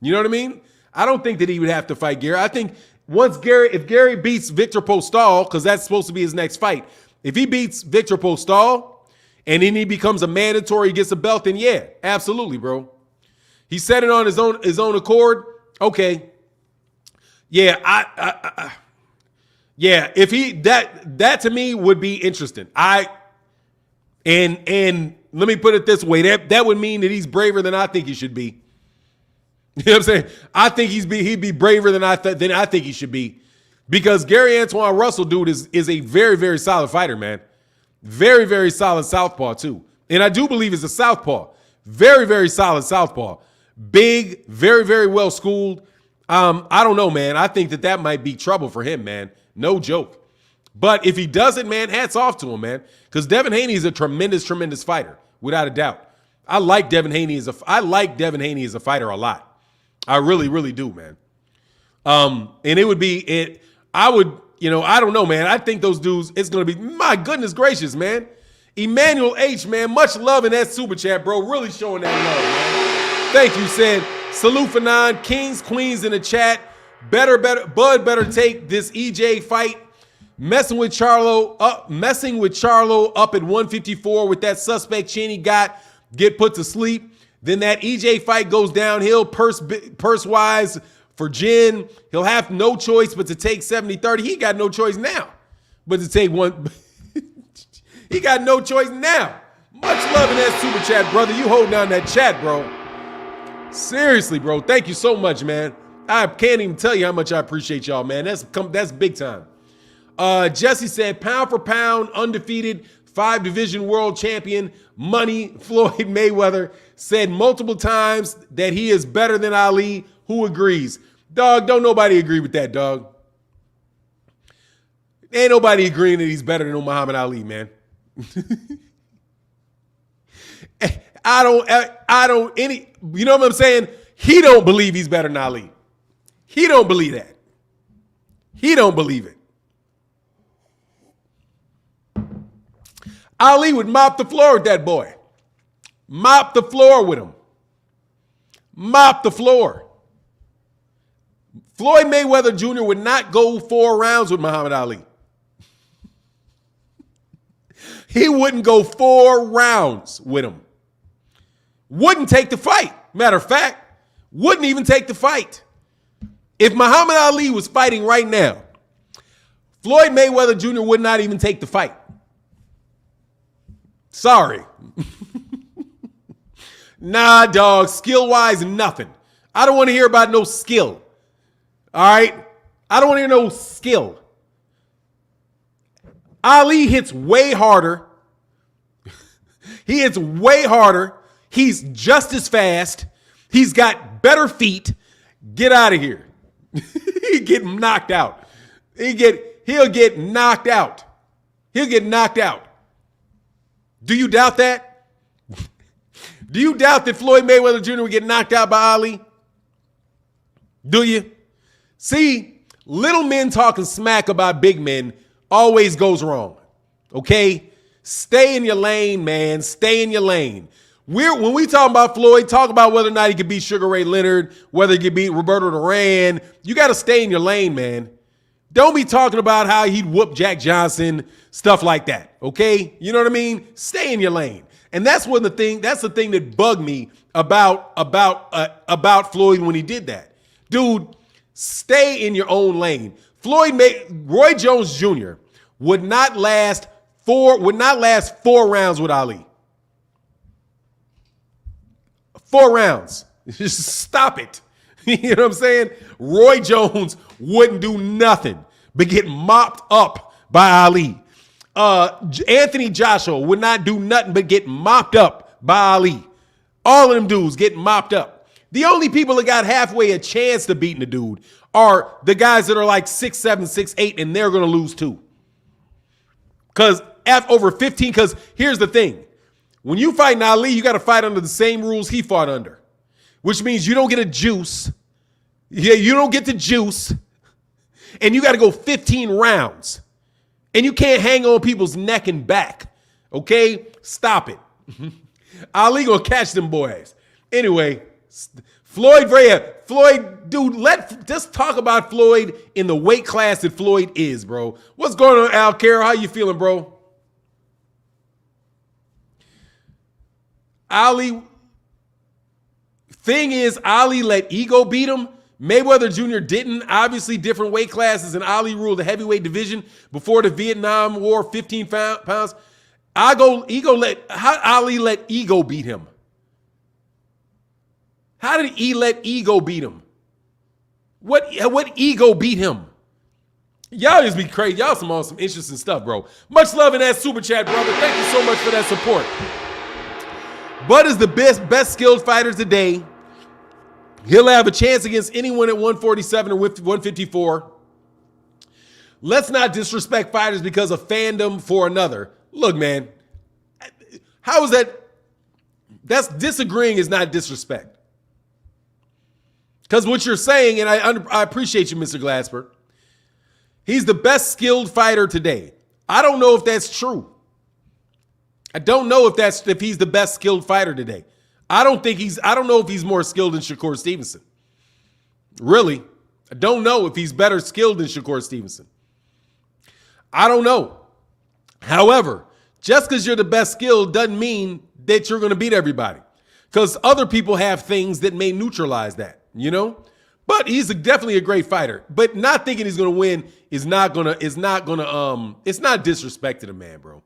You know what I mean? I don't think that he would have to fight Gary. I think if Gary beats Victor Postal, because that's supposed to be his next fight, if he beats Victor Postal and then he becomes a mandatory, he gets a belt, then yeah, absolutely, bro. He said it on his own accord. Okay. Yeah, yeah, if he that to me would be interesting. And let me put it this way, that would mean that he's braver than I think he should be. You know what I'm saying? I think he'd be braver than I think he should be, because Gary Antoine Russell, dude, is a very, very solid fighter, man. Very, very solid southpaw too, and I do believe he's a southpaw. Very, very solid southpaw. Big, very, very well schooled. I don't know, man. I think that might be trouble for him, man. No joke. But if he doesn't, man, hats off to him, man, because Devin Haney is a tremendous, tremendous fighter, without a doubt. I like Devin Haney as a fighter a lot. I really, really do, man. And I don't know, man. I think those dudes, it's going to be, my goodness gracious, man. Emmanuel H, man, much love in that super chat, bro. Really showing that love, man. Thank you, said. Salute for 9. Kings, queens in the chat. Bud better take this EJ fight. Messing with Charlo up at 154 with that suspect chin he got, get put to sleep. Then that EJ fight goes downhill purse-wise for Jin. He'll have no choice but to take 70-30. He got no choice now but to take one. He got no choice now Much love in that super chat, brother. You hold down that chat, bro. Seriously, bro. Thank you so much, man. I can't even tell you how much I appreciate y'all, man. That's big time. Jesse said, pound for pound, undefeated, 5-division world champion, money. Floyd Mayweather said multiple times that he is better than Ali. Who agrees? Dog, don't nobody agree with that, dog. Ain't nobody agreeing that he's better than Muhammad Ali, man. You know what I'm saying? He don't believe he's better than Ali. He don't believe that. He don't believe it. Ali would mop the floor with that boy. Mop the floor with him. Mop the floor. Floyd Mayweather Jr. would not go 4 rounds with Muhammad Ali. He wouldn't go 4 rounds with him. Wouldn't take the fight. Matter of fact, wouldn't even take the fight. If Muhammad Ali was fighting right now, Floyd Mayweather Jr. would not even take the fight. Sorry. Nah, dog. Skill-wise, nothing. I don't want to hear about no skill. All right? I don't want to hear no skill. Ali hits way harder. He hits way harder. He's just as fast. He's got better feet. Get out of here. He'll get knocked out. He'll get knocked out. He'll get knocked out. Do you doubt that? Do you doubt that Floyd Mayweather Jr. would get knocked out by Ali? Do you? See, little men talking smack about big men always goes wrong. Okay? Stay in your lane, man. Stay in your lane. When we talk about Floyd, talk about whether or not he could beat Sugar Ray Leonard, whether he could beat Roberto Duran. You got to stay in your lane, man. Don't be talking about how he'd whoop Jack Johnson, stuff like that. Okay? You know what I mean? Stay in your lane. And that's the thing that bugged me about Floyd when he did that. Dude, stay in your own lane. Roy Jones Jr. would not last 4 rounds with Ali. 4 rounds. Just stop it. You know what I'm saying? Roy Jones wouldn't do nothing but get mopped up by Ali. Anthony Joshua would not do nothing but get mopped up by Ali. All of them dudes get mopped up. The only people that got halfway a chance to beating the dude are the guys that are like 6'7", 6'8", and they're going to lose too. Because over 15, because here's the thing. When you fight Ali, you got to fight under the same rules he fought under, which means you don't get a juice. Yeah, you don't get the juice, and you got to go 15 rounds, and you can't hang on people's neck and back. Okay, stop it. Ali gonna catch them boys. Anyway, Floyd, dude, just talk about Floyd in the weight class that Floyd is, bro. What's going on, Al Carroll? How you feeling, bro? Ali, thing is, Ali let ego beat him. Mayweather Jr. didn't. Obviously, different weight classes, and Ali ruled the heavyweight division before the Vietnam War, 15 pounds. How Ali let ego beat him? How did he let ego beat him? What ego beat him? Y'all just be crazy. Y'all on some interesting stuff, bro. Much love in that super chat, brother. Thank you so much for that support. Bud is the best skilled fighter today. He'll have a chance against anyone at 147 or 154. Let's not disrespect fighters because of fandom for another. Look, man, how is that? That's disagreeing is not disrespect. Because what you're saying, and I appreciate you, Mr. Glassberg, he's the best skilled fighter today. I don't know if that's true. I don't know if he's the best skilled fighter today. I don't know if he's more skilled than Shakur Stevenson. Really. I don't know if he's better skilled than Shakur Stevenson. I don't know. However, just because you're the best skilled doesn't mean that you're going to beat everybody. Because other people have things that may neutralize that, you know? But he's definitely a great fighter. But not thinking he's going to win it's not disrespect to the man, bro.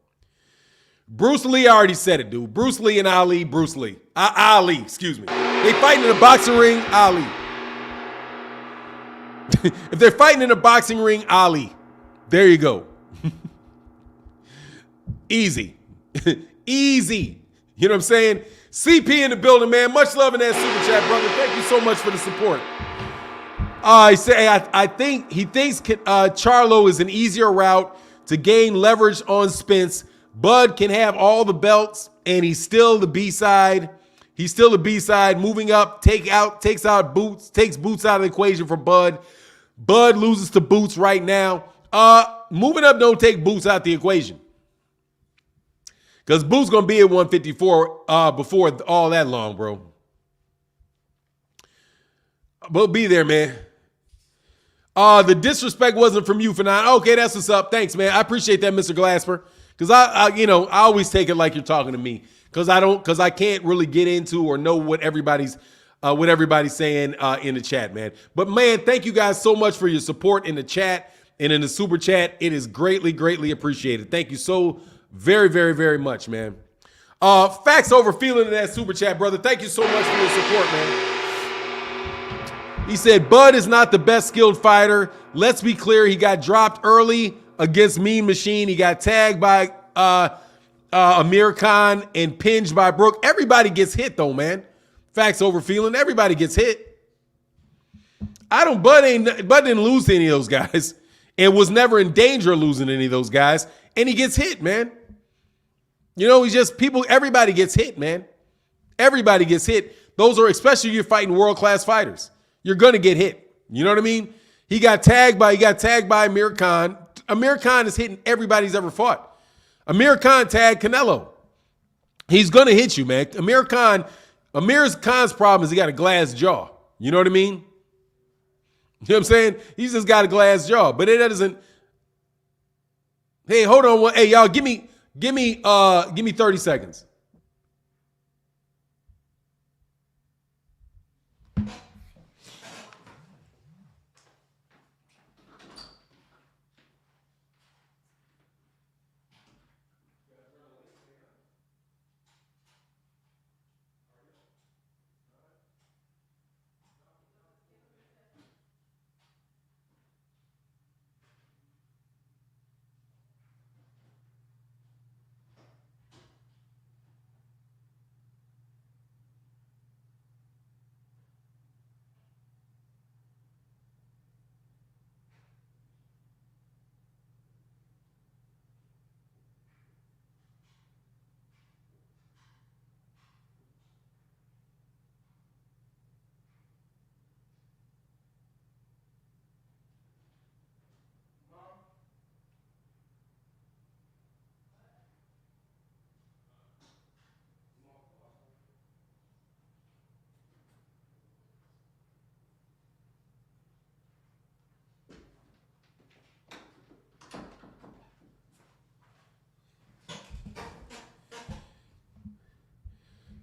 Bruce Lee, I already said it, dude. Bruce Lee and Ali, Bruce Lee. Ali, excuse me. They fighting in a boxing ring, Ali. If they're fighting in a boxing ring, Ali. There you go. Easy. Easy. You know what I'm saying? CP in the building, man. Much love in that super chat, brother. Thank you so much for the support. I think he thinks Charlo is an easier route to gain leverage on Spence. Bud can have all the belts, and he's still the B-side. He's still the B-side. Moving up, takes Boots out of the equation for Bud. Bud loses to Boots right now. Moving up don't take Boots out the equation. Because Boots going to be at 154 before all that long, bro. But be there, man. The disrespect wasn't from you, Fanon. Okay, that's what's up. Thanks, man. I appreciate that, Mr. Glasper. Because I always take it like you're talking to me. Because I can't really get into or know what everybody's saying in the chat, man. But man, thank you guys so much for your support in the chat and in the super chat. It is greatly, greatly appreciated. Thank you so very, very, very much, man. Facts over feeling in that super chat, brother. Thank you so much for your support, man. He said, Bud is not the best skilled fighter. Let's be clear. He got dropped early against Mean Machine. He got tagged by Amir Khan and pinned by Brooke. Everybody gets hit, though, man. Facts over feeling. Everybody gets hit. Bud didn't lose to any of those guys and was never in danger of losing any of those guys. And he gets hit, man. You know, everybody gets hit, man. Everybody gets hit. Those are, especially if you're fighting world-class fighters. You're going to get hit. You know what I mean? He got tagged by Amir Khan. Amir Khan is hitting everybody he's ever fought. Amir Khan tagged Canelo. He's going to hit you, man. Amir Khan's problem is he got a glass jaw. You know what I mean? You know what I'm saying? He's just got a glass jaw, but it doesn't. Hey, hold on. Hey, y'all, give me 30 seconds.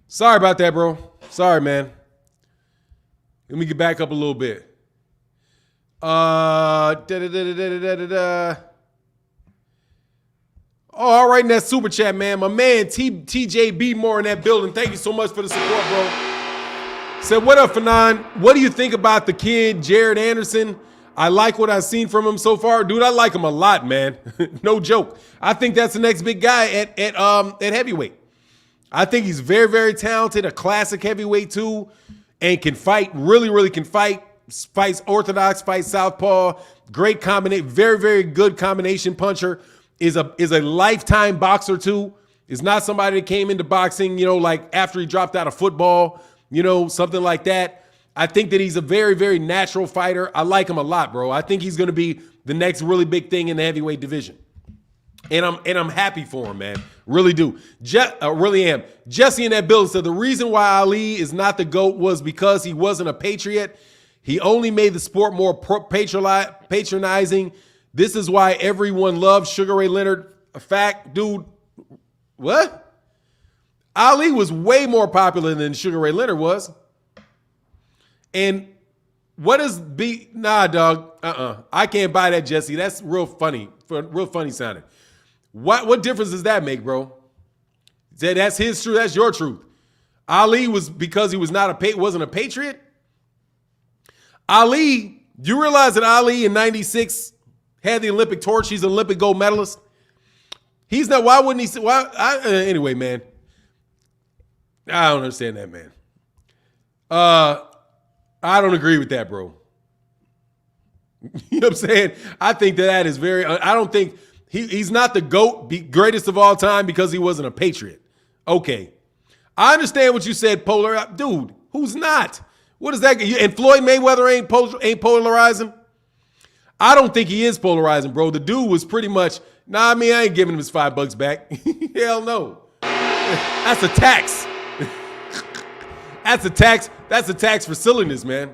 Sorry about that, bro. Sorry, man. Let me get back up a little bit. Oh, all right in that super chat, man. My man TJB Moore in that building. Thank you so much for the support, bro. Said, what up, Fanon? What do you think about the kid, Jared Anderson? I like what I've seen from him so far. Dude, I like him a lot, man. No joke. I think that's the next big guy at heavyweight. I think he's very, very talented, a classic heavyweight too, and can fight, really, really can fight. Fights orthodox, fights southpaw, great combination, very, very good combination puncher. Is a lifetime boxer too. Is not somebody that came into boxing, like after he dropped out of football, something like that. I think that he's a very, very natural fighter. I like him a lot, bro. I think he's going to be the next really big thing in the heavyweight division. And I'm happy for him, man. Really do. Really am. Jesse in that building said the reason why Ali is not the GOAT was because he wasn't a patriot. He only made the sport more patronizing. This is why everyone loves Sugar Ray Leonard. A fact, dude. What? Ali was way more popular than Sugar Ray Leonard was. And what is nah, dog. I can't buy that, Jesse. That's real funny. Real funny sounding. What difference does that make, bro? Said that's his truth. That's your truth. Ali was because he was wasn't a patriot. Ali, you realize that Ali in '96 had the Olympic torch? He's an Olympic gold medalist. He's not. Why wouldn't he say? Anyway, man. I don't understand that, man. I don't agree with that, bro. You know what I'm saying? I think that is very. I don't think he's not the GOAT, greatest of all time, because he wasn't a patriot. Okay, I understand what you said, polar dude. Who's not? What is that? And Floyd Mayweather ain't polarizing. I don't think he is polarizing, bro. The dude was pretty much. Nah, I ain't giving him his $5 back. Hell no. That's a tax. That's a tax. That's a tax for silliness, man.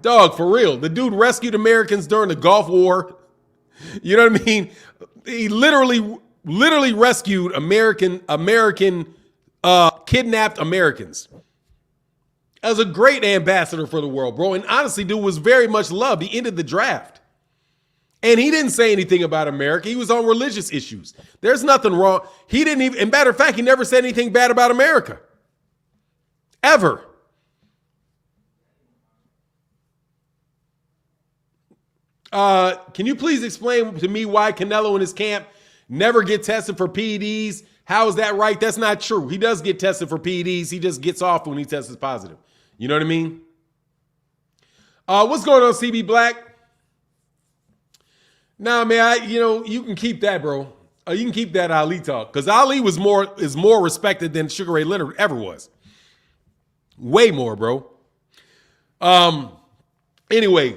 Dog, for real. The dude rescued Americans during the Gulf War. You know what I mean? He literally rescued kidnapped Americans. As a great ambassador for the world, bro. And honestly, dude was very much loved. He ended the draft. And he didn't say anything about America. He was on religious issues. There's nothing wrong. He didn't even, and matter of fact, he never said anything bad about America. Ever. Can you please explain to me why Canelo and his camp never get tested for PEDs? How is that right? That's not true. He does get tested for PEDs. He just gets off when he tests positive. You know what I mean? What's going on, CB Black? Nah, man, you can keep that, bro. You can keep that Ali talk, because Ali is more respected than Sugar Ray Leonard ever was. Way more, bro. Anyway,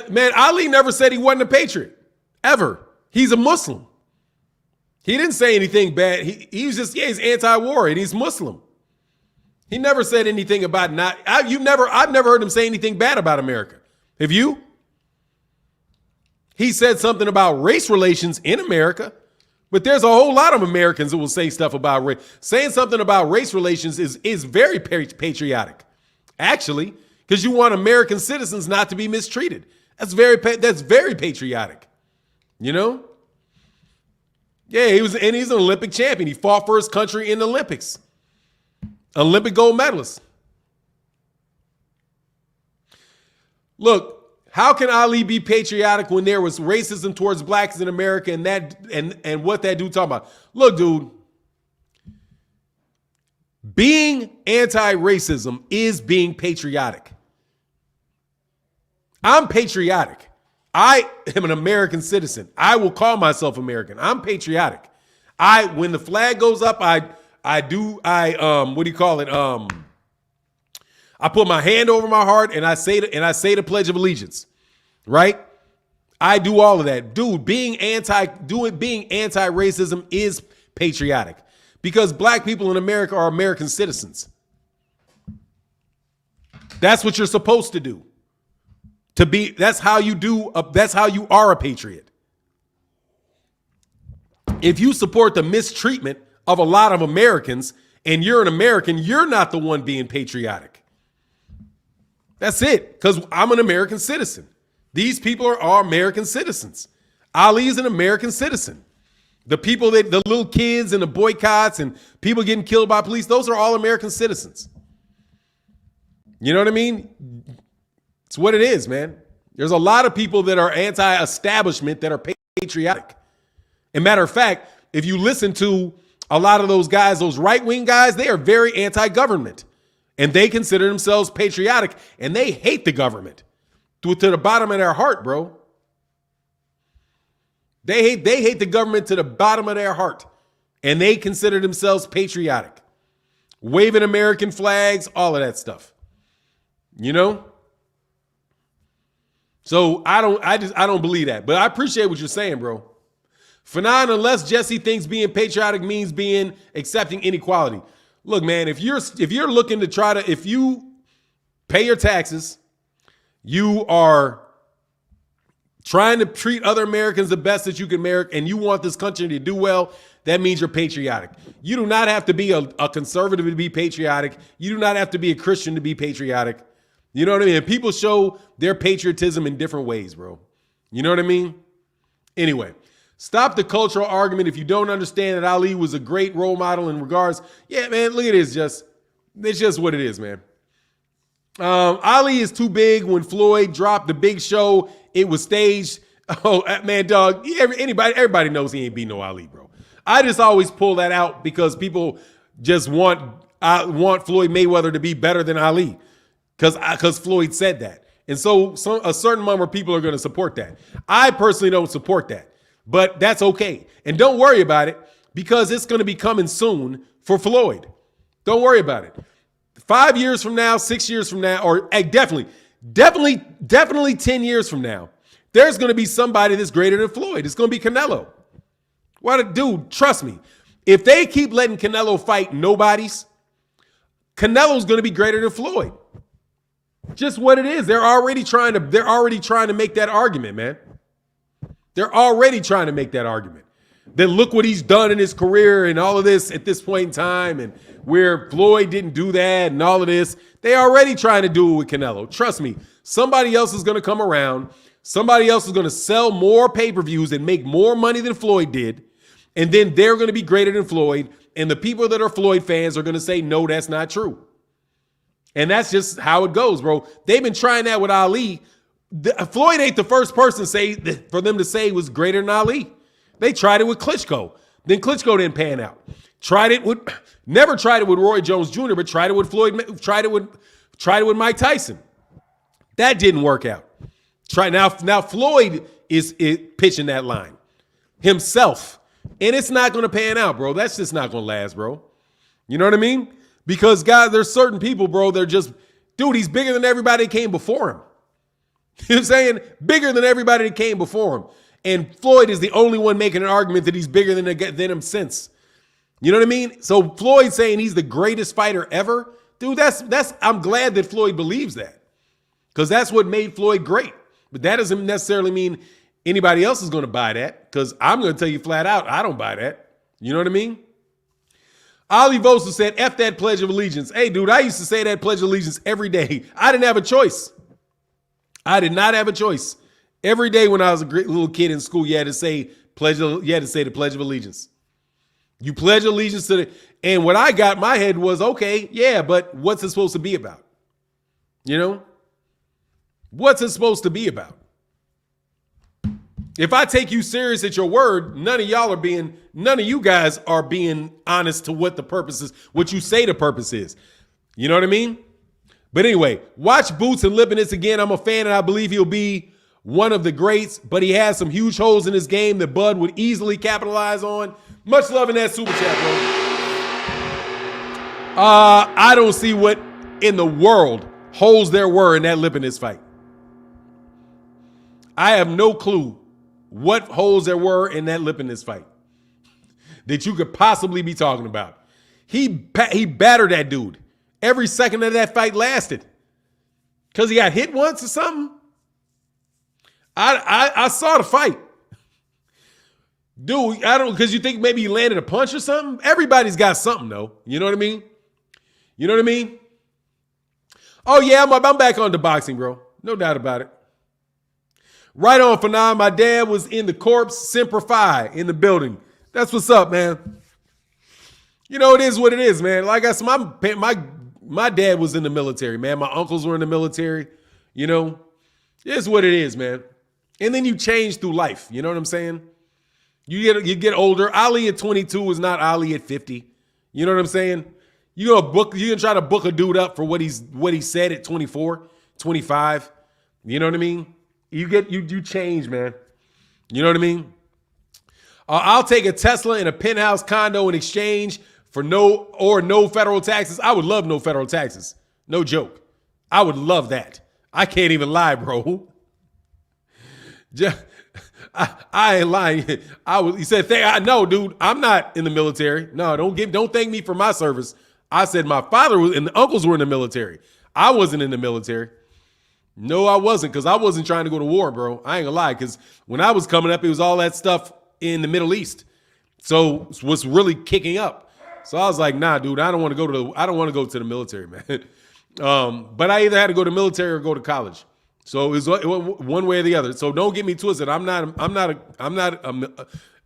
man, Ali never said he wasn't a patriot, ever. He's a Muslim. He didn't say anything bad. He was just, he's anti-war and he's Muslim. He never said anything about I've never heard him say anything bad about America. Have you? He said something about race relations in America, but there's a whole lot of Americans that will say stuff about race. Saying something about race relations is very patriotic, actually, because you want American citizens not to be mistreated. That's very patriotic, you know? Yeah, he's an Olympic champion. He fought for his country in the Olympics. Olympic gold medalist. Look, how can Ali be patriotic when there was racism towards blacks in America and what that dude talking about? Look, dude, being anti-racism is being patriotic. I'm patriotic. I am an American citizen. I will call myself American. I'm patriotic. When the flag goes up, I put my hand over my heart and I say the Pledge of Allegiance, right? I do all of that. Dude, being anti-racism is patriotic, because black people in America are American citizens. That's what you're supposed to do. That's how you are a patriot. If you support the mistreatment of a lot of Americans and you're an American, you're not the one being patriotic. That's it, because I'm an American citizen. These people are American citizens. Ali is an American citizen. The little kids and the boycotts and people getting killed by police, those are all American citizens. You know what I mean? It's what it is, man. There's a lot of people that are anti-establishment that are patriotic. And matter of fact, if you listen to a lot of those guys, those right-wing guys, they are very anti-government. And they consider themselves patriotic, and they hate the government to the bottom of their heart, bro. They hate the government to the bottom of their heart, and they consider themselves patriotic. Waving American flags, all of that stuff. You know? So I don't believe that. But I appreciate what you're saying, bro. Fanon, unless Jesse thinks being patriotic means accepting inequality. Look, man, if you're looking to if you pay your taxes, you are trying to treat other Americans the best that you can, and you want this country to do well, that means you're patriotic. You do not have to be a conservative to be patriotic. You do not have to be a Christian to be patriotic. You know what I mean? And people show their patriotism in different ways, bro. You know what I mean? Anyway, Stop the cultural argument if you don't understand that Ali was a great role model in regards. Yeah, man, look at this. It's just what it is, man. Ali is too big. When Floyd dropped the big show, it was staged. Oh, man, dog, everybody knows he ain't beat no Ali, bro. I just always pull that out because people just want Floyd Mayweather to be better than Ali because Floyd said that. And so a certain number of people are going to support that. I personally don't support that. But that's okay. And don't worry about it because it's going to be coming soon for Floyd. Don't worry about it. 5 years from now, 6 years from now, or definitely 10 years from now, there's going to be somebody that's greater than Floyd. It's going to be Canelo. Dude, trust me. If they keep letting Canelo fight nobodies, Canelo's going to be greater than Floyd. Just what it is. They're already trying to make that argument, man. They're already trying to make that argument. Then look what he's done in his career and all of this at this point in time and where Floyd didn't do that and all of this. They already trying to do it with Canelo. Trust me, somebody else is going to come around. Somebody else is going to sell more pay-per-views and make more money than Floyd did. And then they're going to be greater than Floyd. And the people that are Floyd fans are going to say, no, that's not true. And that's just how it goes, bro. They've been trying that with Ali. Floyd ain't the first person for them to say he was greater than Ali. They tried it with Klitschko. Then Klitschko didn't pan out. Never tried it with Roy Jones Jr., but tried it with Floyd. Tried it with Mike Tyson. That didn't work out. Now Floyd is pitching that line himself, and it's not going to pan out, bro. That's just not going to last, bro. You know what I mean? Because guys, there's certain people, bro. They're just, dude. He's bigger than everybody that came before him. You know what I'm saying? Bigger than everybody that came before him. And Floyd is the only one making an argument that he's bigger than him since. You know what I mean? So Floyd saying he's the greatest fighter ever, dude, I'm glad that Floyd believes that. Because that's what made Floyd great. But that doesn't necessarily mean anybody else is going to buy that. Because I'm going to tell you flat out, I don't buy that. You know what I mean? Ali Vosa said, F that Pledge of Allegiance. Hey, dude, I used to say that Pledge of Allegiance every day. I didn't have a choice. I did not have a choice. Every day when I was a great little kid in school, you had to say the Pledge of Allegiance. You pledge allegiance to and what I got in my head was, okay, yeah, but what's it supposed to be about? You know? What's it supposed to be about? If I take you serious at your word, none of you guys are being honest to what the purpose is, what you say the purpose is. You know what I mean? But anyway, watch Boots and Lipinets again. I'm a fan, and I believe he'll be one of the greats, but he has some huge holes in his game that Bud would easily capitalize on. Much love in that super chat, bro. I don't see what in the world holes there were in that Lipinets fight. I have no clue what holes there were in that Lipinets fight that you could possibly be talking about. He battered that dude. Every second of that fight lasted. Because he got hit once or something? I saw the fight. Dude, because you think maybe he landed a punch or something? Everybody's got something, though. You know what I mean? You know what I mean? Oh, yeah, I'm back on the boxing, bro. No doubt about it. Right on, Fanon. My dad was in the corpse, Semper Fi, in the building. That's what's up, man. You know, it is what it is, man. Like I said, my dad was in the military, man. My uncles were in the military. You know, it's what it is, man. And then you change through life. You know what I'm saying? You get older. Ali at 22 is not Ali at 50. You know what I'm saying? You gonna try to book a dude up for what he said at 24, 25. You know what I mean? You change, man. You know what I mean? I'll take a Tesla and a penthouse condo in exchange for no federal taxes. I would love no federal taxes. No joke. I would love that. I can't even lie, bro. I ain't lying. He said, no, dude, I'm not in the military. No, don't thank me for my service. I said my father and the uncles were in the military. I wasn't in the military. No, I wasn't, because I wasn't trying to go to war, bro. I ain't gonna lie, because when I was coming up, it was all that stuff in the Middle East. So what's really kicking up. So I was like, nah, dude, I don't want to go to the military, man. But I either had to go to military or go to college. So it was one way or the other. So don't get me twisted. I'm not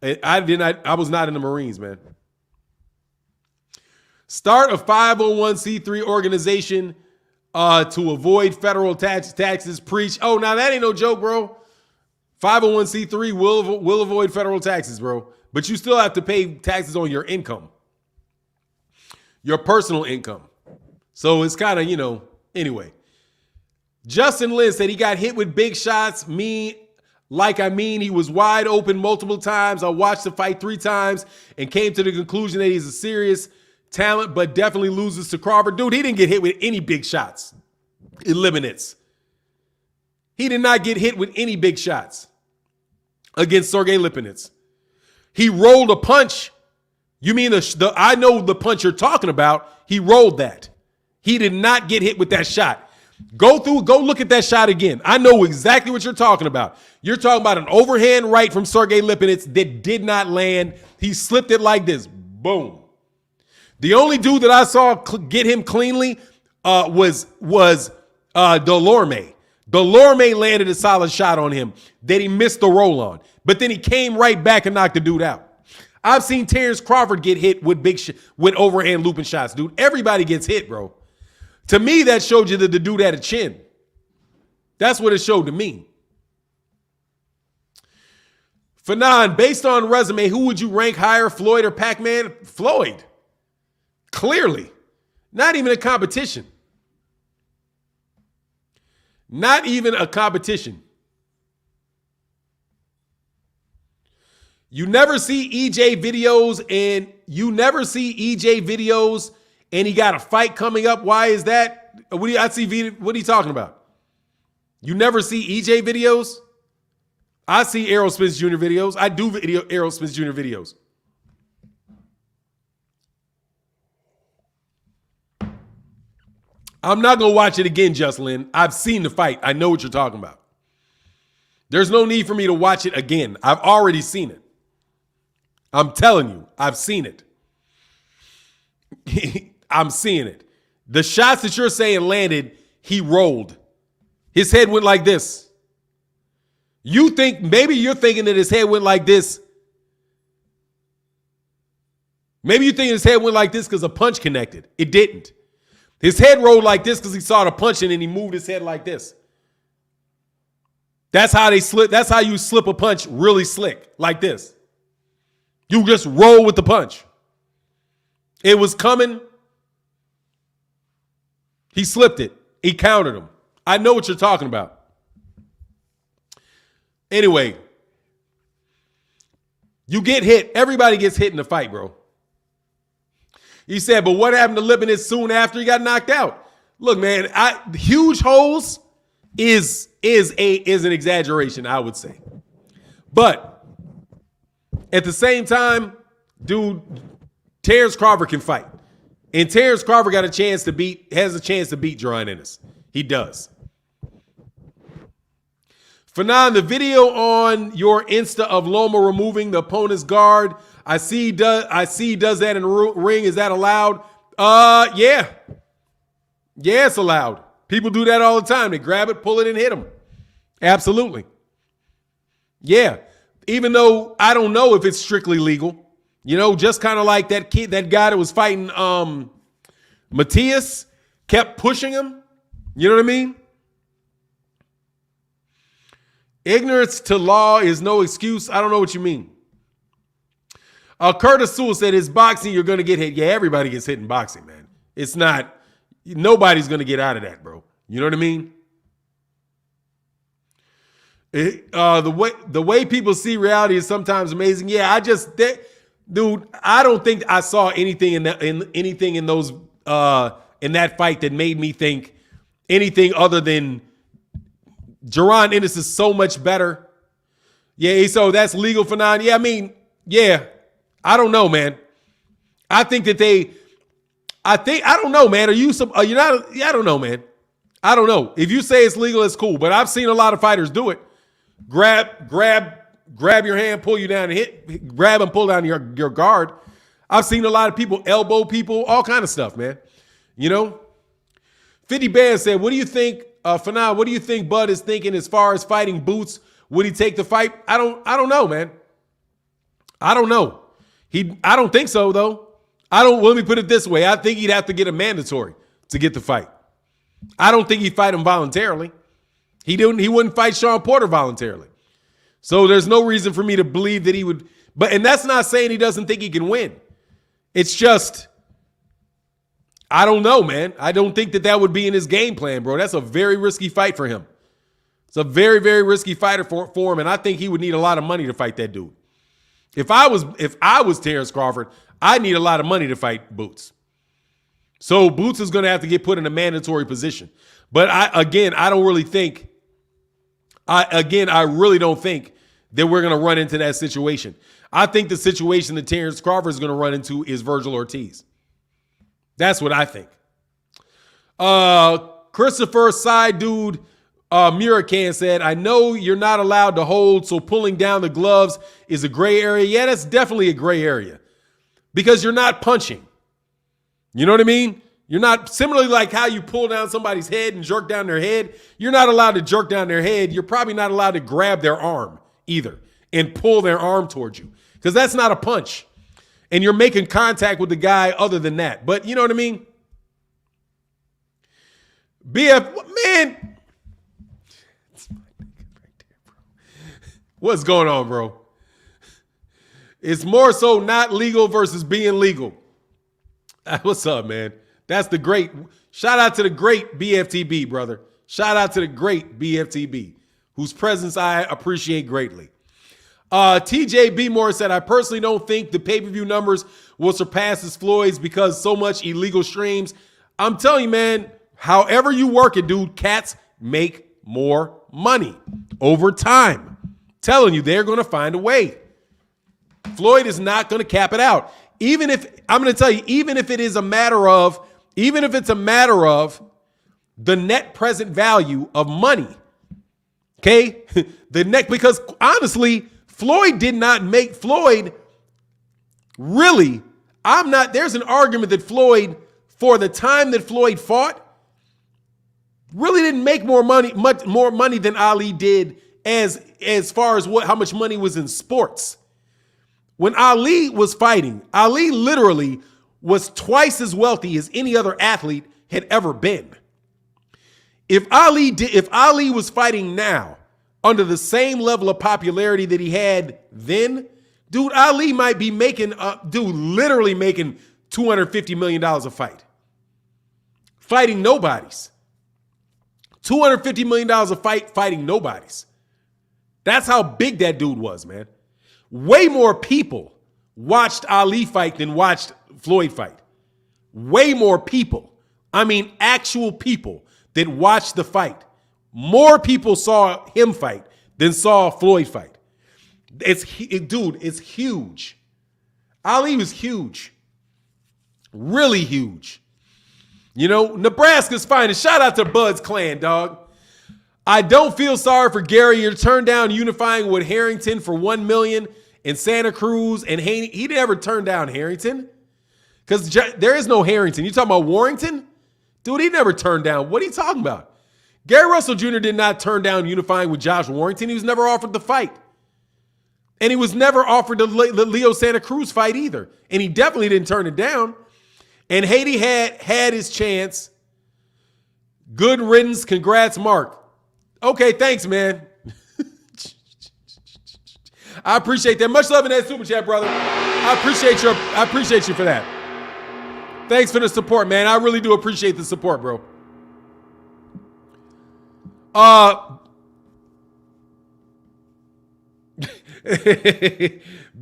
I was not in the Marines, man. Start a 501c3 organization to avoid federal taxes. Preach. Oh, now that ain't no joke, bro. 501c3 will avoid federal taxes, bro. But you still have to pay taxes on your income, your personal income. So it's kind of, anyway. Justin Lin said he got hit with big shots. He was wide open multiple times. I watched the fight 3 times and came to the conclusion that he's a serious talent, but definitely loses to Crawford. Dude, he didn't get hit with any big shots. Eliminates. He did not get hit with any big shots against Sergey Lipinets. He rolled a punch. You mean I know the punch you're talking about. He rolled that. He did not get hit with that shot. Go look at that shot again. I know exactly what you're talking about. You're talking about an overhand right from Sergey Lipinets that did not land. He slipped it like this. Boom. The only dude that I saw get him cleanly was Delorme. Delorme landed a solid shot on him that he missed the roll on. But then he came right back and knocked the dude out. I've seen Terence Crawford get hit with with overhand looping shots, dude. Everybody gets hit, bro. To me, that showed you that the dude had a chin. That's what it showed to me. Fanon, based on resume, who would you rank higher, Floyd or Pac-Man? Floyd. Clearly. Not even a competition. Not even a competition. You never see EJ videos and he got a fight coming up. Why is that? What are you talking about? You never see EJ videos? I see Errol Spence Jr. videos. I do Errol Spence Jr. videos. I'm not going to watch it again, Justin. I've seen the fight. I know what you're talking about. There's no need for me to watch it again. I've already seen it. I'm telling you, I've seen it. I'm seeing it. The shots that you're saying landed, he rolled. His head went like this. Maybe you're thinking that his head went like this. Maybe you think his head went like this because a punch connected. It didn't. His head rolled like this because he saw the punch and he moved his head like this. That's how they slip. That's how you slip a punch really slick, like this. You just roll with the punch. It was coming. He slipped it. He countered him. I know what you're talking about. Anyway, you get hit. Everybody gets hit in the fight, bro. He said, but what happened to Lipinets soon after he got knocked out? Look, man, huge holes is an exaggeration, I would say. But at the same time, dude, Terence Crawford can fight. And Terence Crawford has a chance to beat Jermell Ennis. He does. Fanon, the video on your Insta of Loma removing the opponent's guard, I see does that in the ring. Is that allowed? Yeah. Yeah, it's allowed. People do that all the time. They grab it, pull it, and hit them. Absolutely. Yeah. Even though I don't know if it's strictly legal. Just kind of like that guy that was fighting Matias, kept pushing him. You know what I mean? Ignorance to law is no excuse. I don't know what you mean. Curtis Sewell said, it's boxing, you're going to get hit. Yeah, everybody gets hit in boxing, man. It's not, nobody's going to get out of that, bro. You know what I mean? The way people see reality is sometimes amazing. Yeah, dude, I don't think I saw anything in those in that fight that made me think anything other than Jermell Ennis is so much better. Yeah, so that's legal for nine. Yeah, I mean, yeah. I don't know, man. I think I don't know, man. Are you not? Yeah, I don't know, man. I don't know. If you say it's legal, it's cool. But I've seen a lot of fighters do it. Grab your hand, pull you down and hit, grab and pull down your guard. I've seen a lot of people elbow people, all kind of stuff, man. 50 Band said, what do you think, Fanon, what do you think Bud is thinking as far as fighting Boots? Would he take the fight? I don't know, man. I don't know. I don't think so, though. Let me put it this way. I think he'd have to get a mandatory to get the fight. I don't think he'd fight him voluntarily. He wouldn't fight Sean Porter voluntarily. So there's no reason for me to believe that he would. And that's not saying he doesn't think he can win. It's just, I don't know, man. I don't think that would be in his game plan, bro. That's a very risky fight for him. It's a very, very risky fighter for him, and I think he would need a lot of money to fight that dude. If I was Terence Crawford, I'd need a lot of money to fight Boots. So Boots is going to have to get put in a mandatory position. But I really don't think that we're going to run into that situation. I think the situation that Terence Crawford is going to run into is Virgil Ortiz. That's what I think. Christopher Side Dude Muracan said, I know you're not allowed to hold, so pulling down the gloves is a gray area. Yeah, that's definitely a gray area because you're not punching. You know what I mean? You're not, similarly like how you pull down somebody's head and jerk down their head, you're not allowed to jerk down their head. You're probably not allowed to grab their arm either and pull their arm towards you because that's not a punch. And you're making contact with the guy other than that. But you know what I mean? Man. What's going on, bro? It's more so not legal versus being legal. What's up, man? That's the great. Shout out to the great BFTB, brother. Shout out to the great BFTB, whose presence I appreciate greatly. TJ B. Moore said, I personally don't think the pay-per-view numbers will surpass his Floyd's because so much illegal streams. I'm telling you, man, however you work it, dude, cats make more money over time. Telling you, they're going to find a way. Floyd is not going to cap it out. Even if it's a matter of the net present value of money. Okay? Because honestly, Floyd did not make Floyd really. There's an argument that Floyd, for the time that Floyd fought, really didn't make much more money than Ali did as far as how much money was in sports. When Ali was fighting, Ali literally was twice as wealthy as any other athlete had ever been. If Ali was fighting now under the same level of popularity that he had then, dude, Ali might be literally making $250 million a fight. Fighting nobodies. $250 million a fight fighting nobodies. That's how big that dude was, man. Way more people watched Ali fight than watched Floyd fight. Way more people. I mean, actual people that watched the fight. More people saw him fight than saw Floyd fight. It's huge. Ali was huge. Really huge. You know, Nebraska's finest. Shout out to Bud's Clan, dog. I don't feel sorry for Gary. You turned down unifying with Harrington for $1 million in Santa Cruz and Haney. He never turned down Harrington because there is no Harrington. You talking about Warrington? Dude, he never turned down. What are you talking about? Gary Russell Jr. did not turn down unifying with Josh Warrington. He was never offered the fight. And he was never offered the Leo Santa Cruz fight either. And he definitely didn't turn it down. And Haiti had his chance. Good riddance. Congrats, Mark. Okay, thanks, man. I appreciate that. Much love in that super chat, brother. I appreciate you for that. Thanks for the support, man. I really do appreciate the support, bro.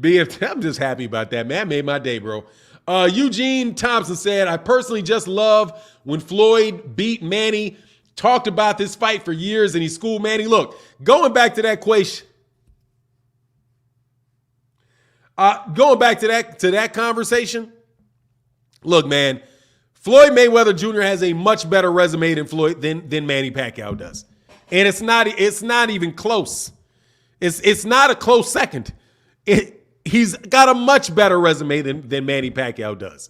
BF, I'm just happy about that, man. That made my day, bro. Eugene Thompson said, I personally just love when Floyd beat Manny. Talked about this fight for years and he schooled Manny. Look, going back to that question. Going back to that conversation. Look, man, Floyd Mayweather Jr. has a much better resume than Manny Pacquiao does. And it's not even close. It's not a close second. He's got a much better resume than Manny Pacquiao does.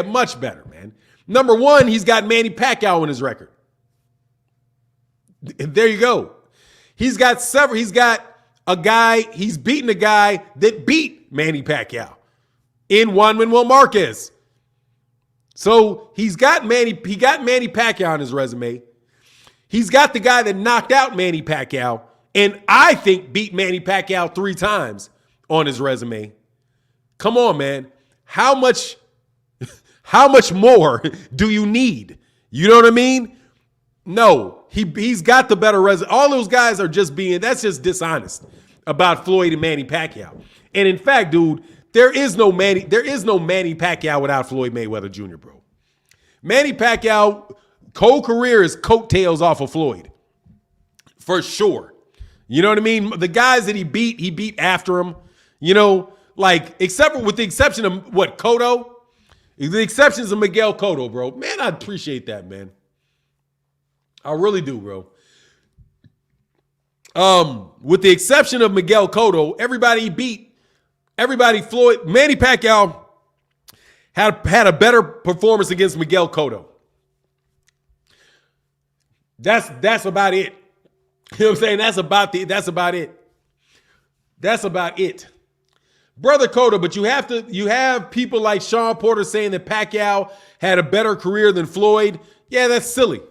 Much better, man. Number one, he's got Manny Pacquiao in his record. There you go. He's got He's beaten a guy that beat Manny Pacquiao in Juan Manuel Marquez. So he got Manny Pacquiao on his resume. He's got the guy that knocked out Manny Pacquiao and I think beat Manny Pacquiao 3 times on his resume. Come on, man. How much more do you need? You know what I mean? No, he's got the better resume. All those guys are that's just dishonest about Floyd and Manny Pacquiao. And in fact, dude, there is no Manny Pacquiao without Floyd Mayweather Jr., bro. Manny Pacquiao, whole career is coattails off of Floyd. For sure. You know what I mean? The guys that he beat after him, you know, like, with the exception of Cotto? The exceptions of Miguel Cotto, bro. Man, I appreciate that, man. I really do, bro. With the exception of Miguel Cotto, everybody Floyd, Manny Pacquiao had a better performance against Miguel Cotto. That's about it. You know what I'm saying? That's about it. That's about it. Brother Cotto, but you have people like Sean Porter saying that Pacquiao had a better career than Floyd. Yeah, that's silly.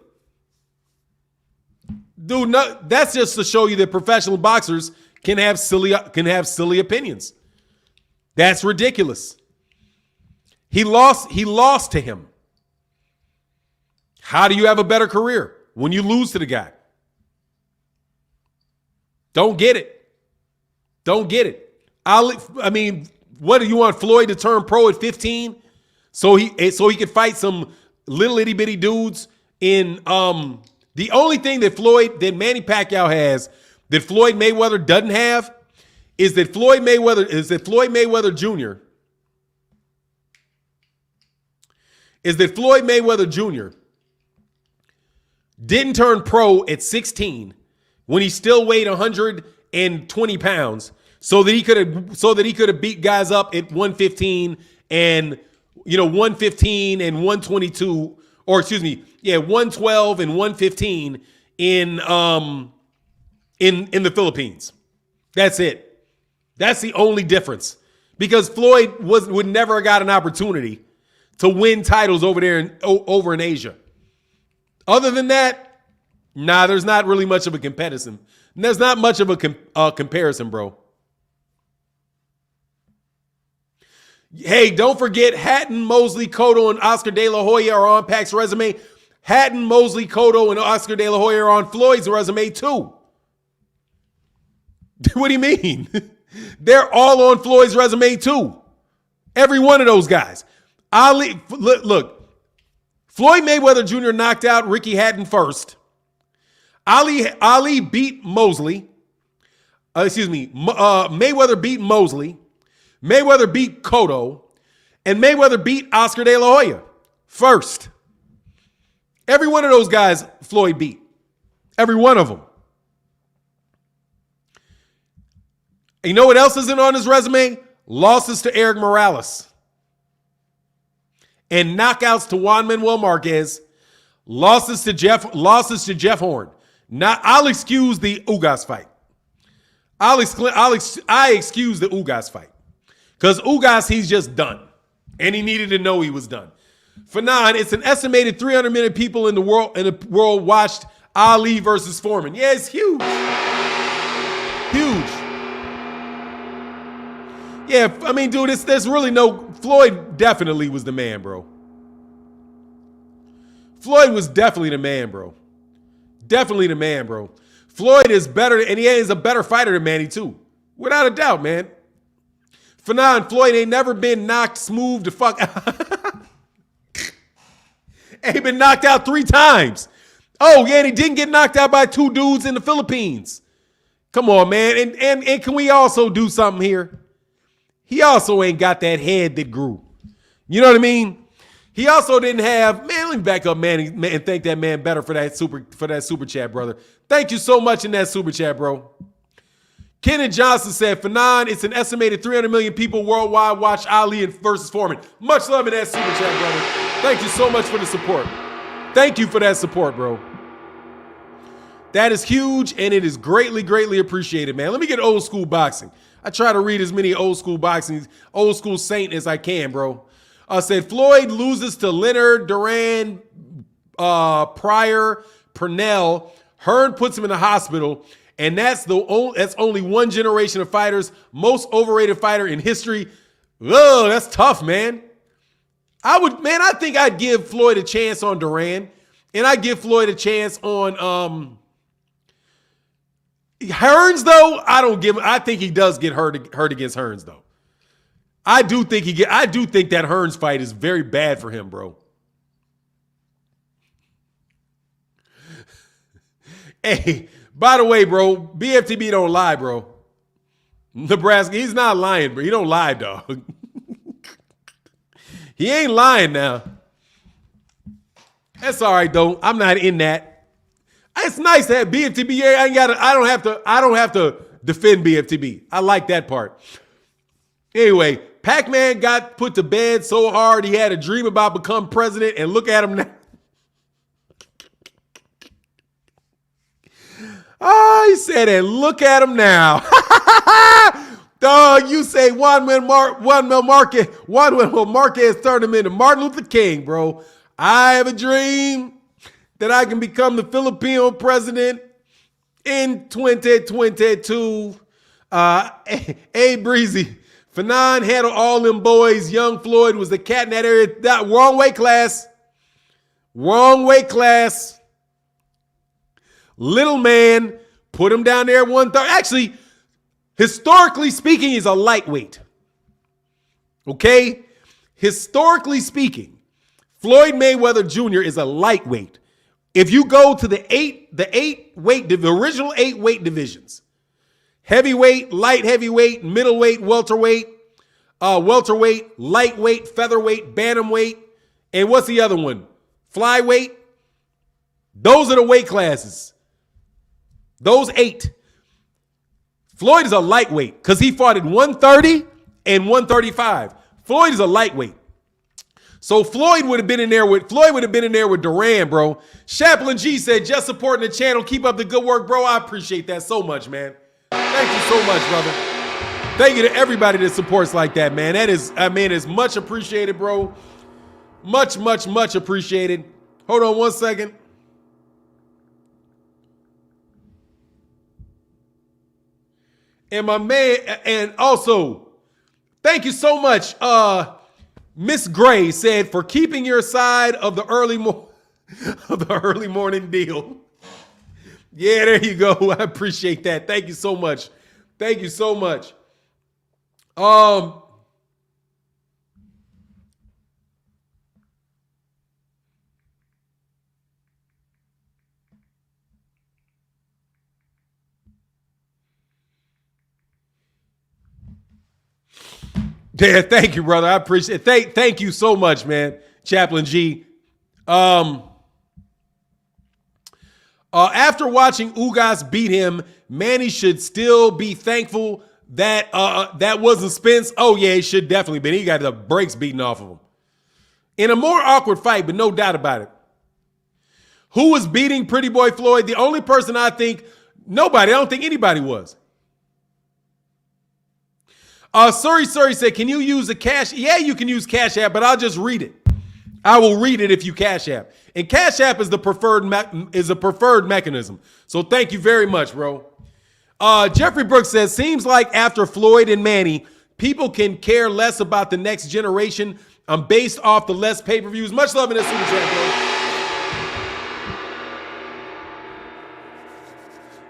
Dude, no, that's just to show you that professional boxers can have silly opinions. That's ridiculous. He lost to him. How do you have a better career when you lose to the guy? Don't get it. I mean, what do you want Floyd to turn pro at 15 so he could fight some little itty bitty dudes in the only thing that Manny Pacquiao has that Floyd Mayweather doesn't have is that Floyd Mayweather Jr. didn't turn pro at 16 when he still weighed 120 pounds. So that he could have beat guys up at 115 and 115 and 122, or excuse me, 112 and 115 in the Philippines. That's it. That's the only difference. Because Floyd would never have got an opportunity to win titles over there over in Asia. Other than that, there's not really much of a comparison. There's not much of a comparison, bro. Hey, don't forget Hatton, Mosley, Cotto, and Oscar De La Hoya are on Pac's resume. Hatton, Mosley, Cotto, and Oscar De La Hoya are on Floyd's resume too. What do you mean? They're all on Floyd's resume too. Every one of those guys. Look, Floyd Mayweather Jr. knocked out Ricky Hatton first. Ali beat Mosley. Mayweather beat Mosley. Mayweather beat Cotto, and Mayweather beat Oscar De La Hoya first. Every one of those guys Floyd beat. Every one of them. And you know what else isn't on his resume? Losses to Eric Morales. And knockouts to Juan Manuel Marquez. Losses to Jeff Horn. I'll excuse the Ugas fight. I excuse the Ugas fight. Because Ugas, he's just done. And he needed to know he was done. Fanon, it's an estimated 300 million people in the world watched Ali versus Foreman. Yeah, it's huge. Huge. Yeah, I mean, dude, there's really Floyd definitely was the man, bro. Floyd was definitely the man, bro. Definitely the man, bro. Floyd is better, and he is a better fighter than Manny, too. Without a doubt, man. Fanon, Floyd ain't never been knocked smooth to fuck. Ain't been knocked out 3 times. Oh, yeah, and he didn't get knocked out by 2 dudes in the Philippines. Come on, man. And can we also do something here? He also ain't got that head that grew. You know what I mean? He also didn't have, let me back up, man, and thank that man better for that super chat, brother. Thank you so much in that super chat, bro. Kenneth Johnson said, Fanon, it's an estimated 300 million people worldwide watch Ali versus Foreman. Much love in that super chat, brother. Thank you so much for the support. Thank you for that support, bro. That is huge, and it is greatly, greatly appreciated, man. Let me get old school boxing. I try to read as many old school Saint as I can, bro. Said Floyd loses to Leonard, Duran, Pryor, Purnell. Hearn puts him in the hospital, and that's only one generation of fighters, most overrated fighter in history. Whoa, that's tough, man. I think I'd give Floyd a chance on Duran, and I'd give Floyd a chance on Hearns, though. I think he does get hurt against Hearns, though. I do think that Hearns fight is very bad for him, bro. Hey, by the way, bro, BFTB don't lie, bro. Nebraska, he's not lying, bro. He don't lie, dog. He ain't lying now. That's all right, though. I'm not in that. It's nice to have BFTB. I don't have to defend BFTB. I like that part. Anyway, Pac-Man got put to bed so hard he had a dream about becoming president, and look at him now. Oh, he said, and look at him now. Dog, you say Juan Manuel Marquez turned him into Martin Luther King, bro. I have a dream that I can become the Filipino president in 2022. Hey, Breezy. Fanon handled all them boys. Young Floyd was the cat in that area. That wrong weight class. Wrong weight class. Little man, put him down there at 130. Actually, historically speaking, he's a lightweight. Okay? Historically speaking, Floyd Mayweather Jr. is a lightweight. If you go to the original 8 weight divisions, heavyweight, light heavyweight, middleweight, welterweight, lightweight, featherweight, bantamweight, and what's the other one? Flyweight. Those are the weight classes. Those 8. Floyd is a lightweight because he fought at 130 and 135. Floyd is a lightweight. So Floyd would have been in there with Duran, bro. Chaplain G said, just supporting the channel. Keep up the good work, bro. I appreciate that so much, man. Thank you so much, brother. Thank you to everybody that supports like that, man. It's much appreciated, bro. Much, much, much appreciated. Hold on one second. And my man, and also, thank you so much. Miss Gray said, for keeping your side of the early morning deal. Yeah, there you go. I appreciate that. Thank you so much. Thank you so much. Yeah, thank you, brother. I appreciate it. Thank you so much, man. Chaplain G. After watching Ugas beat him, Manny should still be thankful that that wasn't Spence. Oh, yeah, he should definitely be. He got the brakes beaten off of him. In a more awkward fight, but no doubt about it. Who was beating Pretty Boy Floyd? The only person I don't think anybody was. Suri said, can you use a Cash? Yeah, you can use Cash App, but I'll just read it. I will read it if you Cash App. And Cash App is the preferred mechanism. So thank you very much, bro. Jeffrey Brooks says, seems like after Floyd and Manny, people can care less about the next generation. I'm based off the less pay-per-views. Much love in this super chat, bro.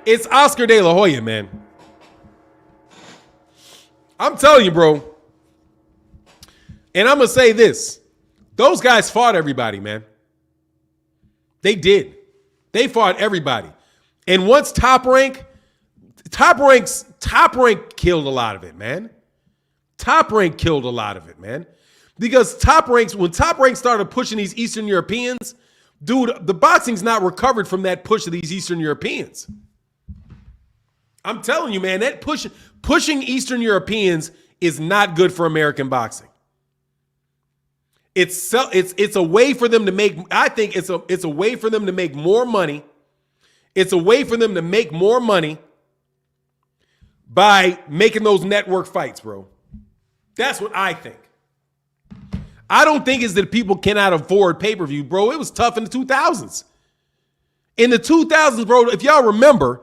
It's Oscar De La Hoya, man. I'm telling you, bro. And I'm going to say this. Those guys fought everybody, man. They did. They fought everybody. And once Top Rank killed a lot of it, man. Top Rank killed a lot of it, man. Because when Top Rank started pushing these Eastern Europeans, dude, the boxing's not recovered from that push of these Eastern Europeans. I'm telling you, man, that pushing Eastern Europeans is not good for American boxing. It's a way for them to make. I think it's a way for them to make more money. It's a way for them to make more money by making those network fights, bro. That's what I think. I don't think it's that people cannot afford pay-per-view, bro. It was tough in the 2000s. In the 2000s, bro, if y'all remember,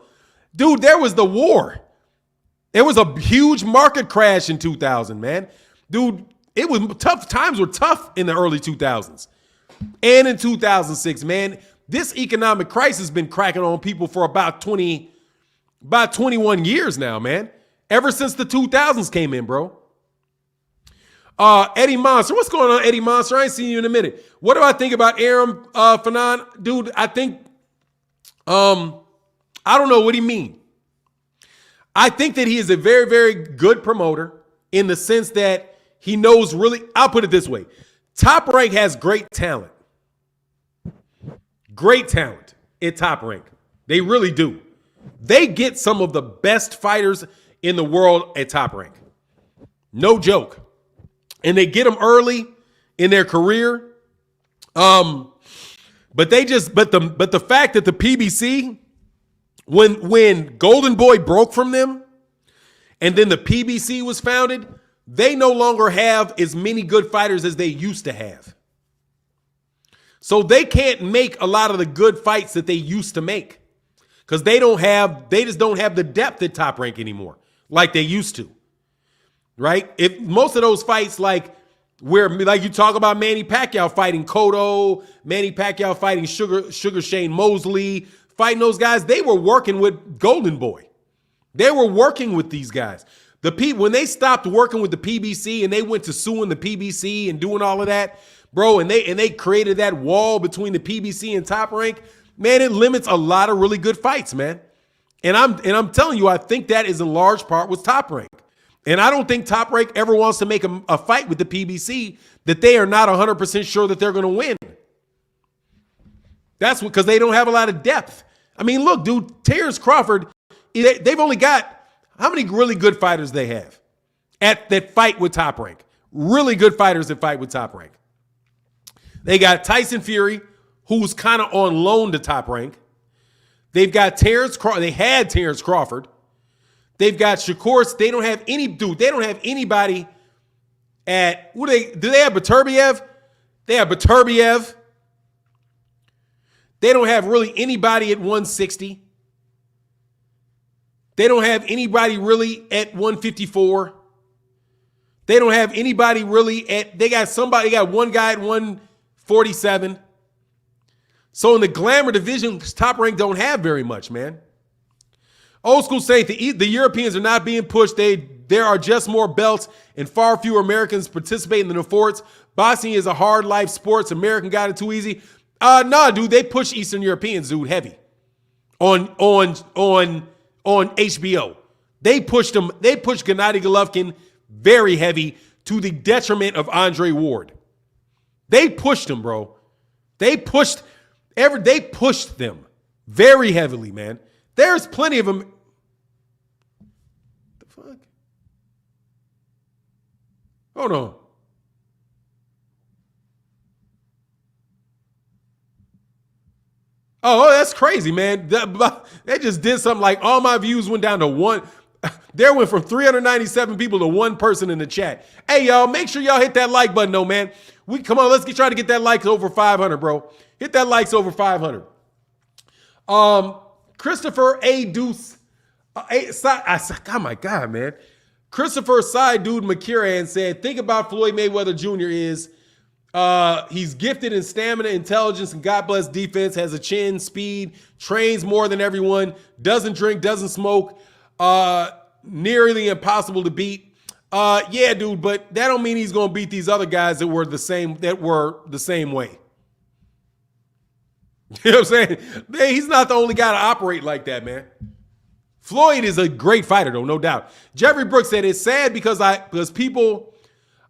dude, there was the war. There was a huge market crash in 2000, man. Dude, it was tough. Times were tough in the early 2000s. And in 2006, man, this economic crisis has been cracking on people for about 21 years now, man. Ever since the 2000s came in, bro. Eddie Monster. What's going on, Eddie Monster? I ain't seen you in a minute. What do I think about Aaron Fanon? Dude, I think, I don't know what do you mean. I think that he is a very, very good promoter in the sense that he knows really, I'll put it this way. Top Rank has great talent. Great talent at Top Rank. They really do. They get some of the best fighters in the world at Top Rank. No joke. And they get them early in their career. But the fact that the PBC, when Golden Boy broke from them, and then the PBC was founded, they no longer have as many good fighters as they used to have. So they can't make a lot of the good fights that they used to make. Because they just don't have the depth at Top Rank anymore, like they used to. Right? If most of those fights, like you talk about Manny Pacquiao fighting Cotto, Manny Pacquiao fighting Sugar Shane Mosley, fighting those guys, they were working with Golden Boy. They were working with these guys. When they stopped working with the PBC and they went to suing the PBC and doing all of that, bro, and they created that wall between the PBC and Top Rank, man, it limits a lot of really good fights, man. And I'm telling you, I think that is in large part with Top Rank. And I don't think Top Rank ever wants to make a fight with the PBC that they are not 100% sure that they're going to win. That's because they don't have a lot of depth. I mean, look, dude, Terence Crawford, they've only got, how many really good fighters they have that fight with Top Rank? Really good fighters that fight with Top Rank. They got Tyson Fury, who's kind of on loan to Top Rank. They've got Terence Crawford. They had Terence Crawford. They've got Shakur. They don't have anybody at, do they have Beterbiev? They have Beterbiev. They don't have really anybody at 160. They don't have anybody really at 154. They don't have anybody really they got one guy at 147. So in the glamour division, Top Rank don't have very much, man. Old School Saint, the Europeans are not being pushed. There are just more belts and far fewer Americans participating in the sports. Boxing is a hard life sport. American got it too easy. Nah, dude, they push Eastern Europeans, dude, heavy on HBO. They pushed Gennady Golovkin very heavy to the detriment of Andre Ward. They pushed him, bro. They pushed them very heavily, man. There's plenty of them. The fuck? Hold on. Oh, that's crazy, man. They just did something like all my views went down to one. There went from 397 people to one person in the chat. Hey, y'all, make sure y'all hit that like button, though, man. Come on, let's try to get that likes over 500, bro. Hit that likes over 500. Christopher A. Deuce. Oh, my God, man. Christopher Side Dude McCurran said, think about Floyd Mayweather Jr. is he's gifted in stamina, intelligence, and God bless defense, has a chin, speed, trains more than everyone, doesn't drink, doesn't smoke, nearly impossible to beat. Yeah, dude, but that don't mean he's going to beat these other guys that were the same way. You know what I'm saying? He's not the only guy to operate like that, man. Floyd is a great fighter, though, no doubt. Jeffrey Brooks said, it's sad because people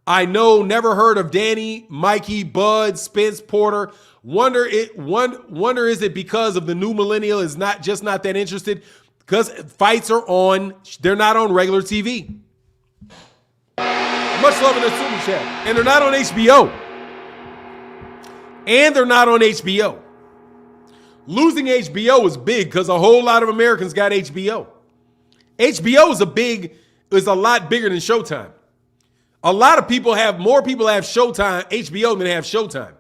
I know never heard of Danny, Mikey, Bud, Spence, Porter. Wonder is it because of the new millennial is not that interested? Because fights are on, they're not on regular TV. Much love in the super chat. And they're not on HBO. losing HBO is big because a whole lot of Americans got HBO. HBO is a lot bigger than Showtime. A lot of people more people have Showtime, HBO than have Showtime.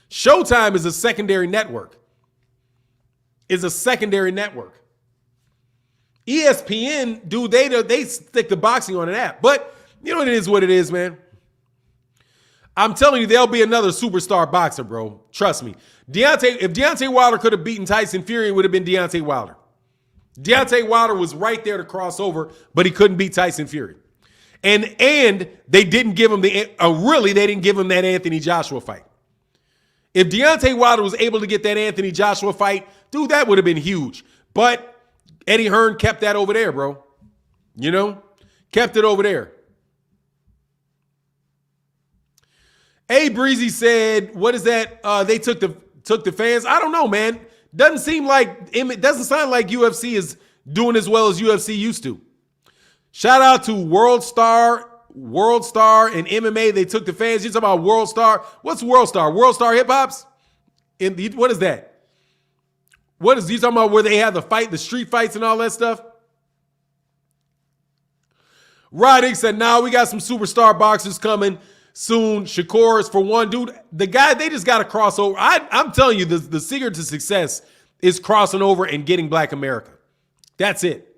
Showtime is a secondary network. ESPN, dude, they stick the boxing on an app. But you know, it is what it is, man. I'm telling you, there'll be another superstar boxer, bro. Trust me. If Deontay Wilder could have beaten Tyson Fury, it would have been Deontay Wilder. Deontay Wilder was right there to cross over, but he couldn't beat Tyson Fury. And they didn't give him they didn't give him that Anthony Joshua fight. If Deontay Wilder was able to get that Anthony Joshua fight, dude, that would have been huge. But Eddie Hearn kept that over there, bro. You know? Kept it over there. A Breezy said, what is that? They took the fans. I don't know, man. Doesn't sound like UFC is doing as well as UFC used to. Shout out to World Star and MMA. They took the fans. You talking about World Star? What's World Star? World Star Hip Hops? What is that? What is you talking about? Where they have the street fights and all that stuff? Roddick said, "Nah, we got some superstar boxers coming soon. Shakur is for one, dude. The guy, they just got to cross over. I'm telling you, the secret to success is crossing over and getting Black America. That's it.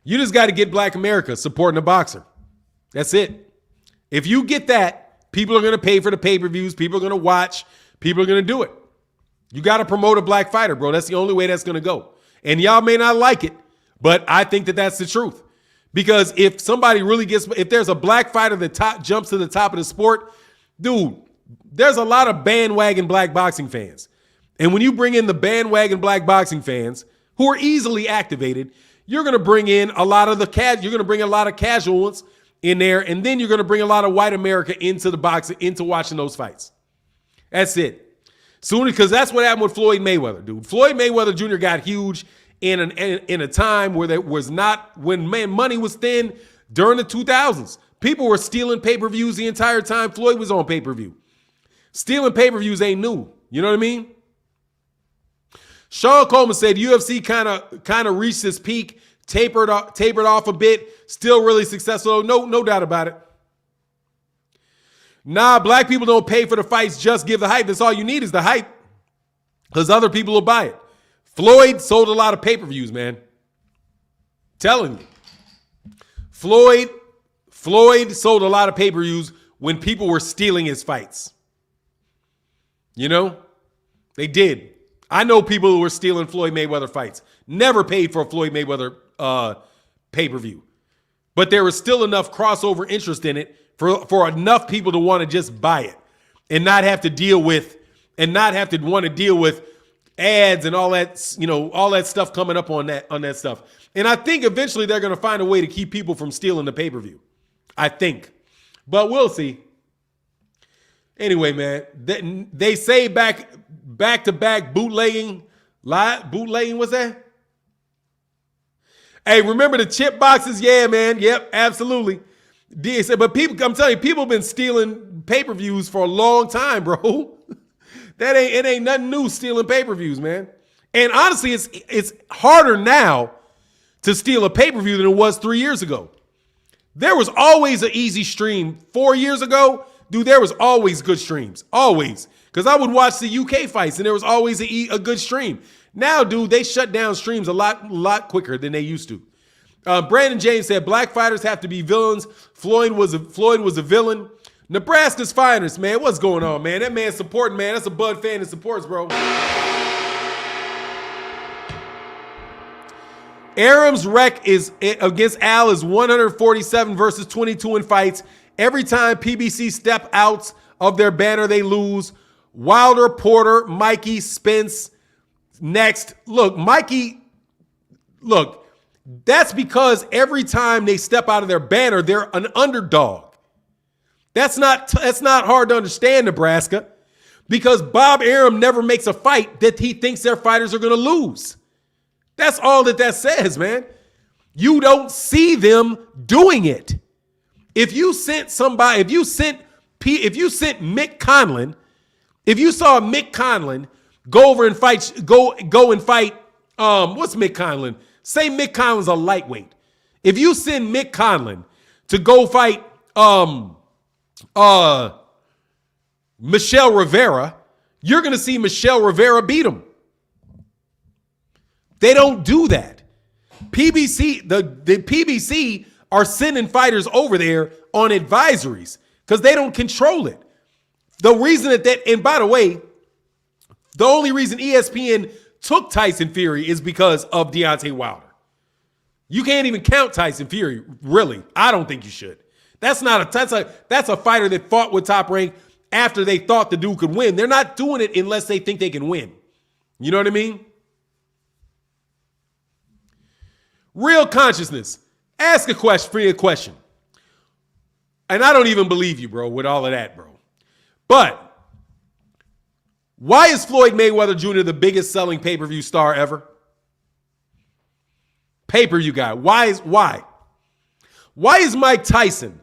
You just got to get Black America supporting a boxer. That's it. If you get that, people are going to pay for the pay-per-views. People are going to watch. People are going to do it. You got to promote a black fighter, bro. That's the only way that's going to go. And y'all may not like it, but I think that that's the truth. Because if somebody really if there's a black fighter that jumps to the top of the sport, dude, there's a lot of bandwagon black boxing fans. And when you bring in the bandwagon black boxing fans who are easily activated, you're going to bring in a lot of casual ones in there, and then you're going to bring a lot of white America into the boxing, into watching those fights. That's it. Soon, because that's what happened with Floyd Mayweather, dude. Floyd Mayweather Jr. got huge in a time where there was not, when money was thin during the 2000s. People were stealing pay-per-views the entire time Floyd was on pay-per-view. Stealing pay-per-views ain't new. You know what I mean? Sean Coleman said UFC kind of reached its peak, tapered off a bit, still really successful. No doubt about it. Nah, black people don't pay for the fights, just give the hype. That's all you need is the hype, because other people will buy it. Floyd sold a lot of pay-per-views, man. Telling you. Floyd sold a lot of pay-per-views when people were stealing his fights. You know? They did. I know people who were stealing Floyd Mayweather fights. Never paid for a Floyd Mayweather pay-per-view. But there was still enough crossover interest in it for enough people to want to just buy it and not have to want to deal with ads and all that, all that stuff coming up on that stuff. And I think eventually they're going to find a way to keep people from stealing the pay-per-view. I think. But we'll see. Anyway, man, they say back-to-back bootlegging. What's that? Hey, remember the chip boxes? Yeah, man. Yep, absolutely. But I'm telling you, people have been stealing pay-per-views for a long time, bro. It ain't nothing new stealing pay-per-views, man. And honestly, it's harder now to steal a pay-per-view than it was 3 years ago. There was always an easy stream 4 years ago. Dude, there was always good streams. Always. Because I would watch the UK fights and there was always a good stream. Now, dude, they shut down streams a lot quicker than they used to. Brandon James said, black fighters have to be villains. Floyd was a villain. Nebraska's finest, man. What's going on, man? That man's supporting, man. That's a Bud fan that supports, bro. Aram's rec is against Al is 147 versus 22 in fights. Every time PBC step out of their banner, they lose. Wilder, Porter, Mikey, Spence. Next. Look, Mikey, that's because every time they step out of their banner, they're an underdog. That's not hard to understand, Nebraska, because Bob Arum never makes a fight that he thinks their fighters are going to lose. That's all that says, man. You don't see them doing it. If you sent somebody, if you sent Mick Conlon, if you saw Mick Conlon Go over and fight. Go and fight. What's Mick Conlan? Say Mick Conlan's a lightweight. If you send Mick Conlan to go fight Michelle Rivera, you're going to see Michelle Rivera beat him. They don't do that. PBC, the PBC are sending fighters over there on advisories because they don't control it. The reason and by the way, the only reason ESPN took Tyson Fury is because of Deontay Wilder. You can't even count Tyson Fury, really. I don't think you should. That's a fighter that fought with Top Rank after they thought the dude could win. They're not doing it unless they think they can win. You know what I mean? Real consciousness. Ask a question. And I don't even believe you, bro, with all of that, bro. But why is Floyd Mayweather Jr. the biggest selling pay-per-view star ever? Pay-per-view guy. Why is Mike Tyson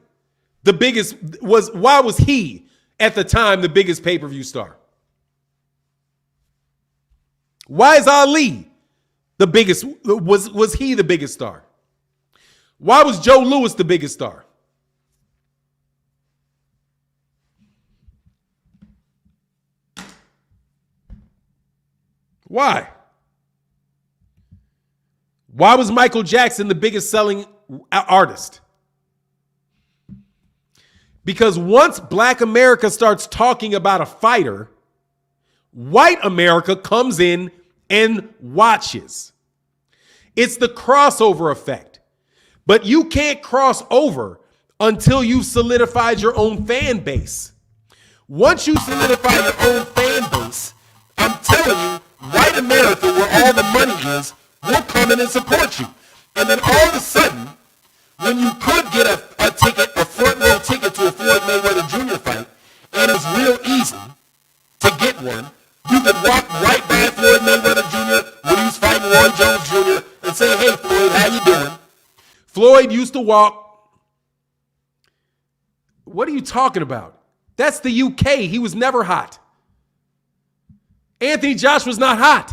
the biggest? Why was he at the time the biggest pay-per-view star? Why is Ali the biggest? Was he the biggest star? Why was Joe Louis the biggest star? Why? Why was Michael Jackson the biggest selling artist? Because once Black America starts talking about a fighter, white America comes in and watches. It's the crossover effect. But you can't cross over until you've solidified your own fan base. Once you solidify your own fan base, I'm telling you, white America, where all the money is, will come in and support you. And then all of a sudden, when you could get a front row ticket to a Floyd Mayweather Jr. fight, and it's real easy to get one, you could walk right by Floyd Mayweather Jr. when he's fighting Roy Jones Jr. and say, hey, Floyd, how you doing? Floyd used to walk. What are you talking about? That's the UK. He was never hot. Anthony Joshua's not hot.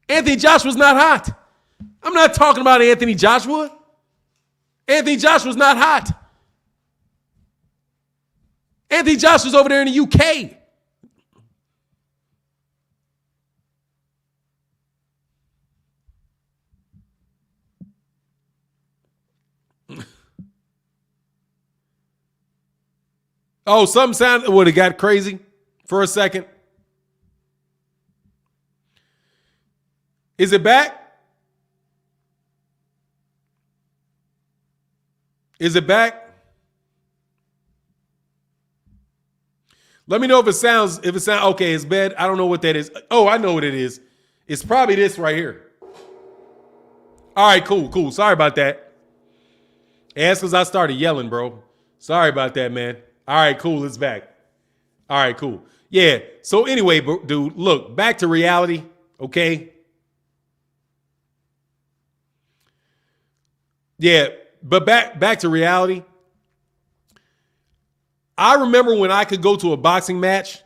Anthony Joshua's not hot. I'm not talking about Anthony Joshua. Anthony Joshua's not hot. Anthony Joshua's over there in the UK. Oh, something sounded, it got crazy for a second. Is it back? Is it back? Let me know if it sounds okay. It's bad. I don't know what that is. Oh, I know what it is. It's probably this right here. All right, cool. Sorry about that. That's because I started yelling, bro. Sorry about that, man. All right, cool. It's back. All right, cool. Yeah. So anyway, dude, look, back to reality, okay? Yeah, but back to reality. I remember when I could go to a boxing match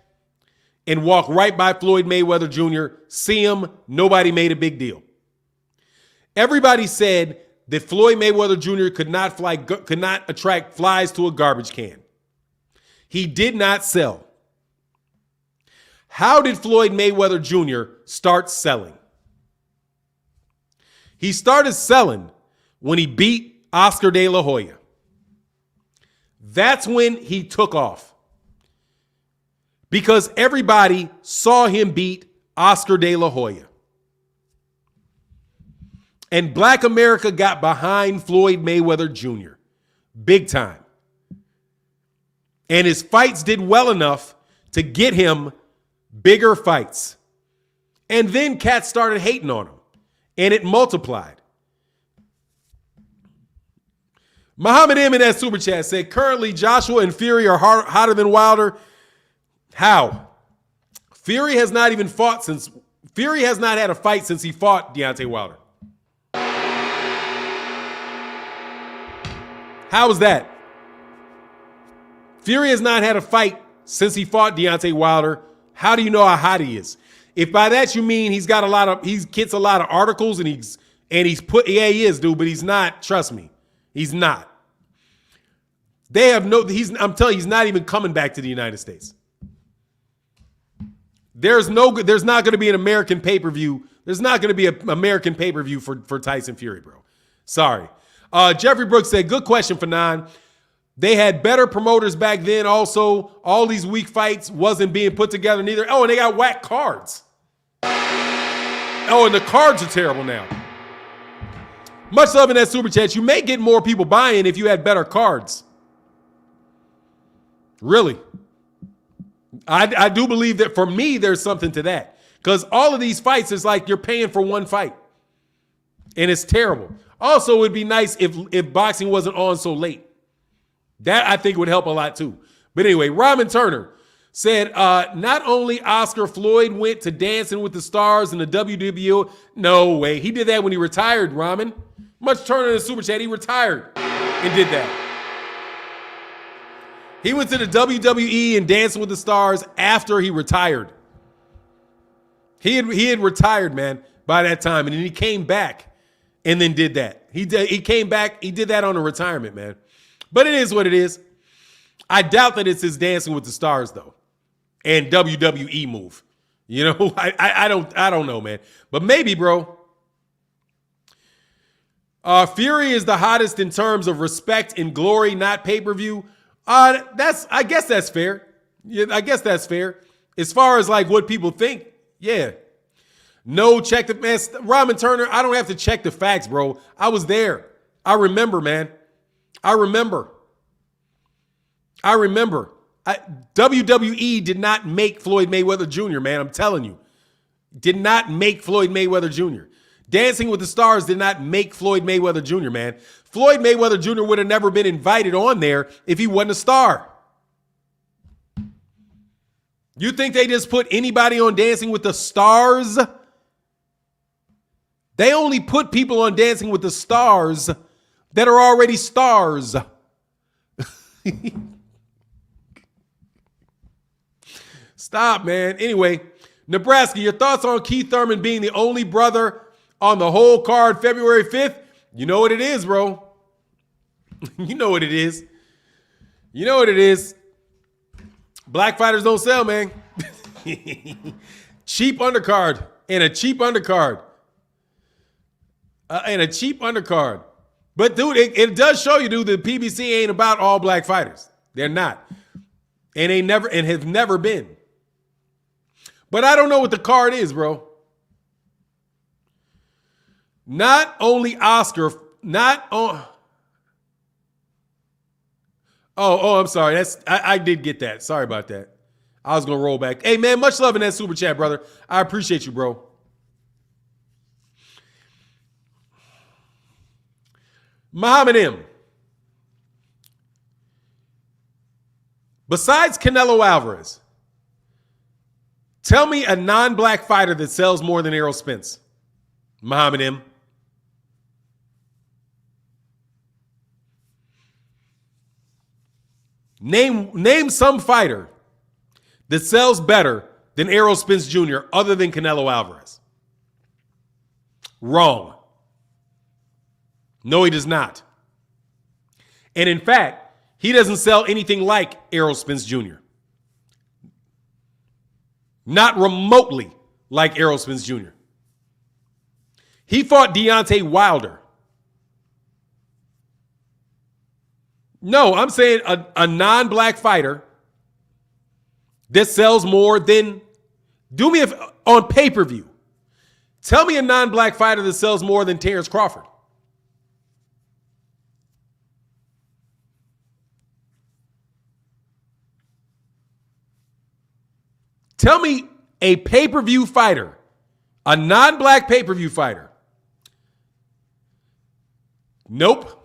and walk right by Floyd Mayweather Jr., see him, nobody made a big deal. Everybody said that Floyd Mayweather Jr. could not attract flies to a garbage can. He did not sell. How did Floyd Mayweather Jr. start selling? He started selling when he beat Oscar De La Hoya. That's when he took off. Because everybody saw him beat Oscar De La Hoya. And Black America got behind Floyd Mayweather Jr. Big time. And his fights did well enough to get him bigger fights. And then cats started hating on him. And it multiplied. Muhammad M in that super chat said, currently Joshua and Fury are hotter than Wilder. How? Fury has not had a fight since he fought Deontay Wilder. How is that? Fury has not had a fight since he fought Deontay Wilder. How do you know how hot he is? If by that you mean he gets a lot of articles and he is, dude, but he's not, trust me. He's not. I'm telling you, he's not even coming back to the United States. There's not going to be an American pay-per-view. There's not going to be an American pay-per-view for Tyson Fury, bro. Sorry. Jeffrey Brooks said, good question for Nine. They had better promoters back then. Also, all these weak fights wasn't being put together neither. Oh, and they got whack cards. Oh, and the cards are terrible now. Much love in that super chat. You may get more people buying if you had better cards. Really. I do believe that for me, there's something to that. Because all of these fights is like you're paying for one fight. And it's terrible. Also, it would be nice if boxing wasn't on so late. That, I think, would help a lot, too. But anyway, Ramen Turner said, not only Oscar Floyd went to Dancing with the Stars in the WWE. No way. He did that when he retired, Ramen. Much Turner in the super chat. He retired and did that. He went to the WWE and Dancing with the Stars after he retired. He had retired, man, by that time. And then he came back and then did that. He came back. He did that on a retirement, man. But it is what it is. I doubt that it's his Dancing with the Stars, though, and WWE move. You know, I don't know, man. But maybe, bro. Fury is the hottest in terms of respect and glory, not pay-per-view. I guess that's fair. Yeah, I guess that's fair. As far as like what people think, yeah. No, check the man. Ramen Turner, I don't have to check the facts, bro. I was there. I remember, man. I remember. WWE did not make Floyd Mayweather Jr., man. I'm telling you. Did not make Floyd Mayweather Jr. Dancing with the Stars did not make Floyd Mayweather Jr., man. Floyd Mayweather Jr. would have never been invited on there if he wasn't a star. You think they just put anybody on Dancing with the Stars? They only put people on Dancing with the Stars that are already stars. Stop, man. Anyway, Nebraska, your thoughts on Keith Thurman being the only brother on the whole card February 5th? You know what it is, bro. You know what it is. You know what it is. Black fighters don't sell, man. Cheap undercard and a cheap undercard. But, dude, it does show you, dude, that PBC ain't about all black fighters. They're not. And have never been. But I don't know what the card is, bro. Not only Oscar, Oh, I'm sorry. I did get that. Sorry about that. I was going to roll back. Hey, man, much love in that super chat, brother. I appreciate you, bro. Muhammad M. Besides Canelo Alvarez, tell me a non-black fighter that sells more than Errol Spence. Muhammad M. Name some fighter that sells better than Errol Spence Jr. other than Canelo Alvarez. Wrong. No, he does not. And in fact, he doesn't sell anything like Errol Spence Jr. Not remotely like Errol Spence Jr. He fought Deontay Wilder. No, I'm saying a non-black fighter that sells more than, on pay-per-view. Tell me a non-black fighter that sells more than Terence Crawford. Tell me a pay-per-view fighter, a non-black pay-per-view fighter. Nope.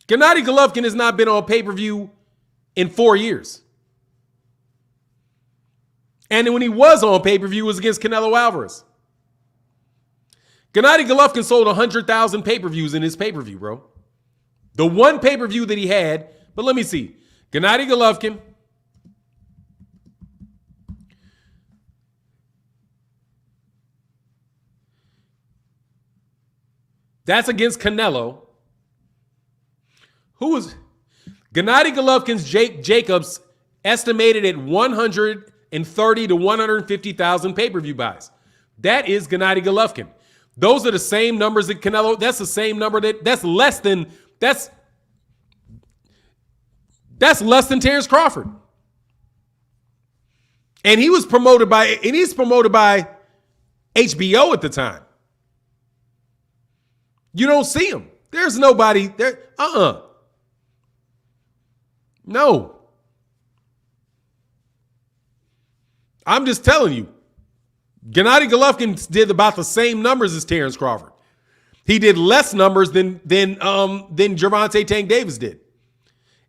Gennady Golovkin has not been on pay-per-view in 4 years. And when he was on pay-per-view, it was against Canelo Alvarez. Gennady Golovkin sold 100,000 pay-per-views in his pay-per-view, bro. The one pay-per-view that he had, but let me see. Gennady Golovkin. That's against Canelo. Who was Gennady Golovkin's Jacobs estimated at 130 to 150,000 pay-per-view buys. That is Gennady Golovkin. Those are the same numbers that Canelo. That's the same number that's less than Terence Crawford. And he's promoted by HBO at the time. You don't see him. There's nobody there. No. I'm just telling you. Gennady Golovkin did about the same numbers as Terence Crawford. He did less numbers than Gervonta Tank Davis did.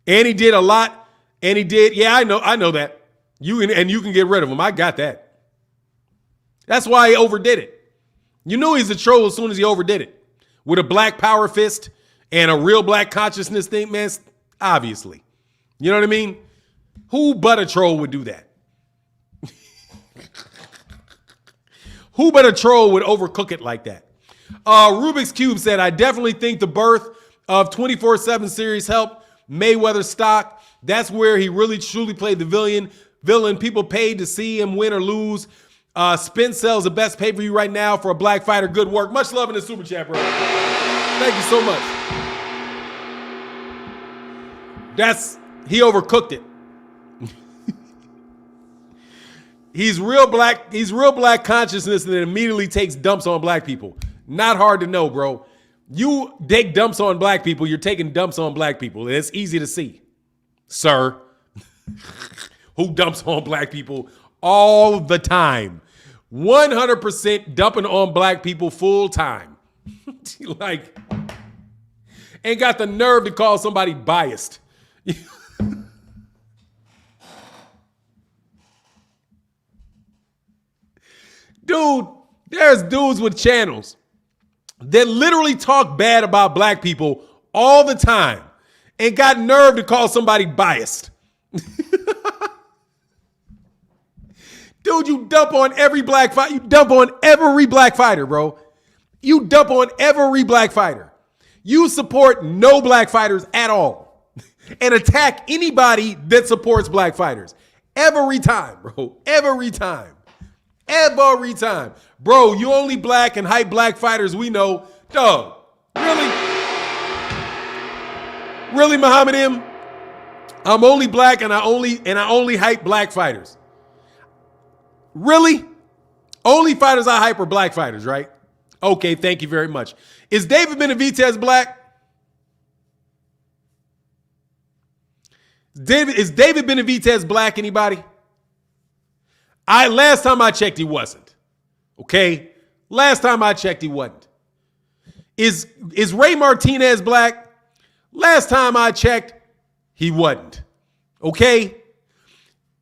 And he did a lot. And he did, yeah, I know that. You can get rid of him. I got that. That's why he overdid it. You knew he's a troll as soon as he overdid it. With a black power fist and a real black consciousness thing, man, obviously. You know what I mean? Who but a troll would do that? Who but a troll would overcook it like that? Rubik's Cube said, I definitely think the birth of 24/7 series helped Mayweather's stock. That's where he really truly played the villain. People paid to see him win or lose. Spence sells the best pay-per-view right now for a black fighter. Good work. Much love in the super chat, bro. Thank you so much. He overcooked it. He's real black consciousness and then immediately takes dumps on black people. Not hard to know, bro. You take dumps on black people, you're taking dumps on black people. It's easy to see, sir. Who dumps on black people all the time. 100% dumping on black people full time. Like, ain't got the nerve to call somebody biased. Dude, there's dudes with channels that literally talk bad about black people all the time and got nerve to call somebody biased. Dude, you dump on every black fighter. You dump on every black fighter, bro. You dump on every black fighter. You support no black fighters at all and attack anybody that supports black fighters. Every time, bro. Every time. Every time. Bro, you only black and hype black fighters we know. Dog, really? Really, Muhammad M? I'm only black and I only hype black fighters. Really? Only fighters I hype are black fighters, right? Okay, thank you very much. Is David Benavidez black? Is David Benavidez black, anybody? Last time I checked, he wasn't. Okay? Last time I checked, he wasn't. Is Ray Martinez black? Last time I checked, he wasn't. Okay?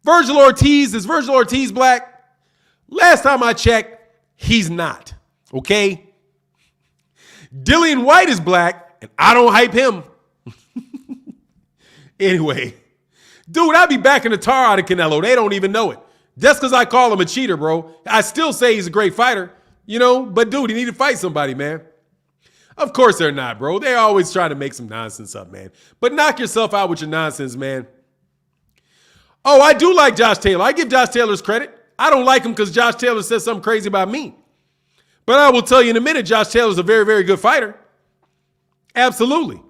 Virgil Ortiz, is Virgil Ortiz black? Last time I checked, he's not. Okay? Dillian White is black, and I don't hype him. Anyway. Dude, I'd be backing the tar out of Canelo. They don't even know it. Just because I call him a cheater, bro. I still say he's a great fighter, you know? But, dude, he need to fight somebody, man. Of course they're not, bro. They always try to make some nonsense up, man. But knock yourself out with your nonsense, man. Oh, I do like Josh Taylor. I give Josh Taylor's credit. I don't like him because Josh Taylor said something crazy about me. But I will tell you in a minute, Josh Taylor's a very, very good fighter. Absolutely.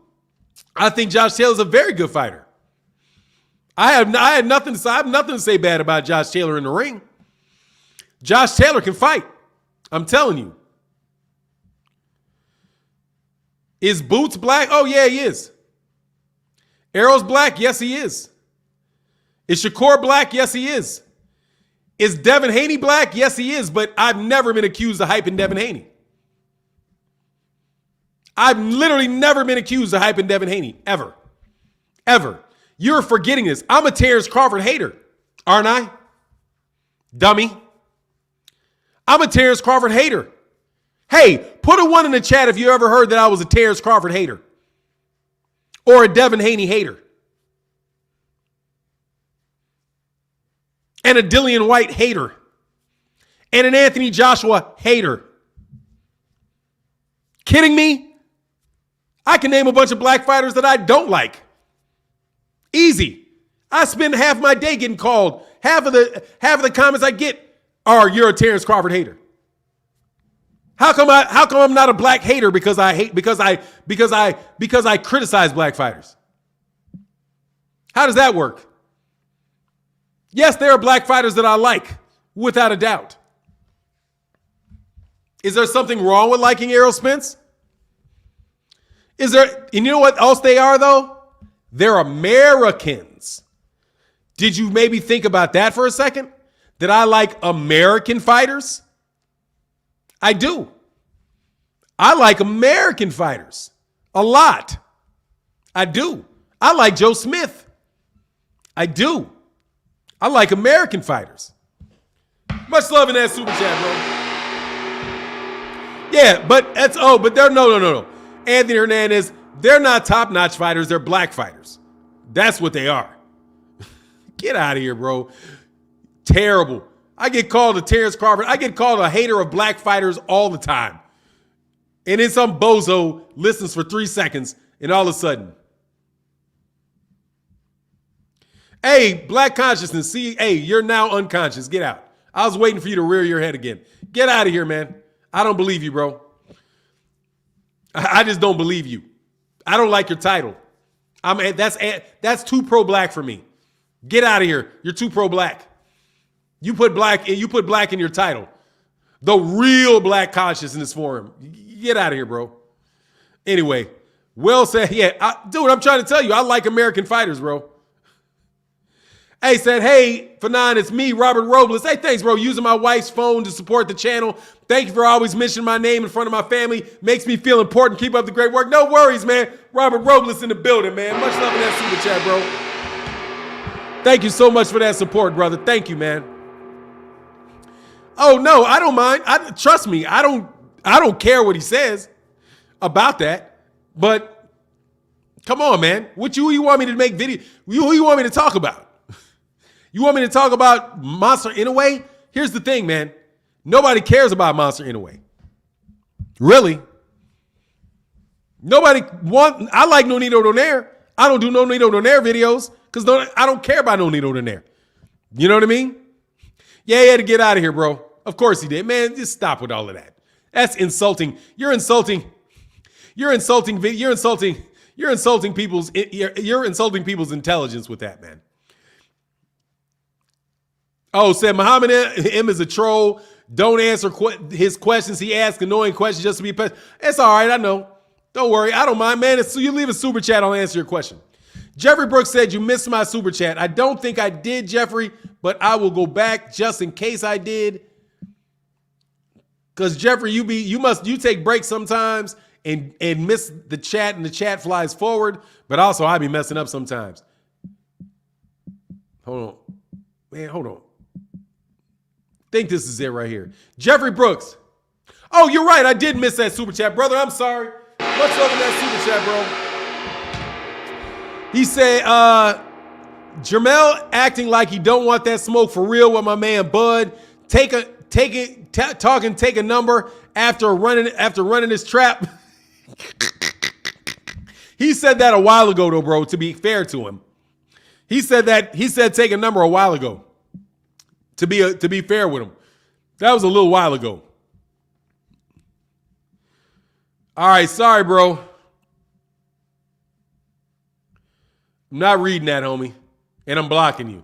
I think Josh Taylor's a very good fighter. I had nothing to say. I have nothing to say bad about Josh Taylor in the ring. Josh Taylor can fight. I'm telling you. Is Boots black? Oh, yeah, he is. Errol's black? Yes, he is. Is Shakur black? Yes, he is. Is Devin Haney black? Yes, he is. But I've never been accused of hyping Devin Haney. I've literally never been accused of hyping Devin Haney. Ever. Ever. You're forgetting this. I'm a Terence Crawford hater, aren't I? Dummy. I'm a Terence Crawford hater. Hey, put a 1 in the chat if you ever heard that I was a Terence Crawford hater or a Devin Haney hater and a Dillian White hater and an Anthony Joshua hater. Kidding me? I can name a bunch of black fighters that I don't like. Easy. I spend half my day getting called. Half of the comments I get are, "You're a Terence Crawford hater." How come I'm not a black hater because I criticize black fighters? How does that work? Yes, there are black fighters that I like, without a doubt. Is there something wrong with liking Errol Spence? And you know what else they are, though? They're Americans. Did you maybe think about that for a second? That I like American fighters? I do. I like American fighters a lot. I do. I like Joe Smith. I do. I like American fighters. Much love in that super chat, bro. Yeah, but they're no. Anthony Hernandez, they're not top-notch fighters, they're black fighters. That's what they are. Get out of here, bro. Terrible. I get called a Terence Crawford. I get called a hater of black fighters all the time. And then some bozo listens for 3 seconds, and all of a sudden. Hey, black consciousness. See, hey, you're now unconscious. Get out. I was waiting for you to rear your head again. Get out of here, man. I don't believe you, bro. I just don't believe you. I don't like your title. That's too pro-black for me. Get out of here. You're too pro-black. You put black in your title. The real black consciousness forum. Get out of here, bro. Anyway, Will said, dude, I'm trying to tell you, I like American fighters, bro. Hey, said, hey, Fanon, it's me, Robert Robles. Hey, thanks, bro. Using my wife's phone to support the channel. Thank you for always mentioning my name in front of my family. Makes me feel important. Keep up the great work. No worries, man. Robert Robles in the building, man. Much love in that super chat, bro. Thank you so much for that support, brother. Thank you, man. Oh, no, I don't mind. Trust me, I don't care what he says about that. But come on, man. Who you want me to make video? Who you want me to talk about? You want me to talk about Monster Inoue? Here's the thing, man. Nobody cares about Monster Inoue. Really? I like Nonito Donaire. I don't do Nonito Donaire videos because I don't care about Nonito Donaire. You know what I mean? Yeah, he had to get out of here, bro. Of course he did. Man, just stop with all of that. That's insulting. You're insulting people's intelligence with that, man. Oh, said Muhammad M is a troll. Don't answer his questions. He asks annoying questions just to be pissed. It's all right. I know. Don't worry. I don't mind, man. You leave a super chat, I'll answer your question. Jeffrey Brooks said you missed my super chat. I don't think I did, Jeffrey, but I will go back just in case I did. Because Jeffrey, you take breaks sometimes and miss the chat, and the chat flies forward. But also, I be messing up sometimes. Hold on, man. Hold on. Think this is it right here. Jeffrey Brooks. Oh, you're right. I did miss that super chat, brother. I'm sorry. Much love in that super chat, bro. He said, Jermell acting like he don't want that smoke for real with my man Bud. Take a number after running his trap. He said that a while ago, though, bro. To be fair to him, he said take a number a while ago. To be fair with him, that was a little while ago. All right, sorry, bro. I'm not reading that, homie, and I'm blocking you.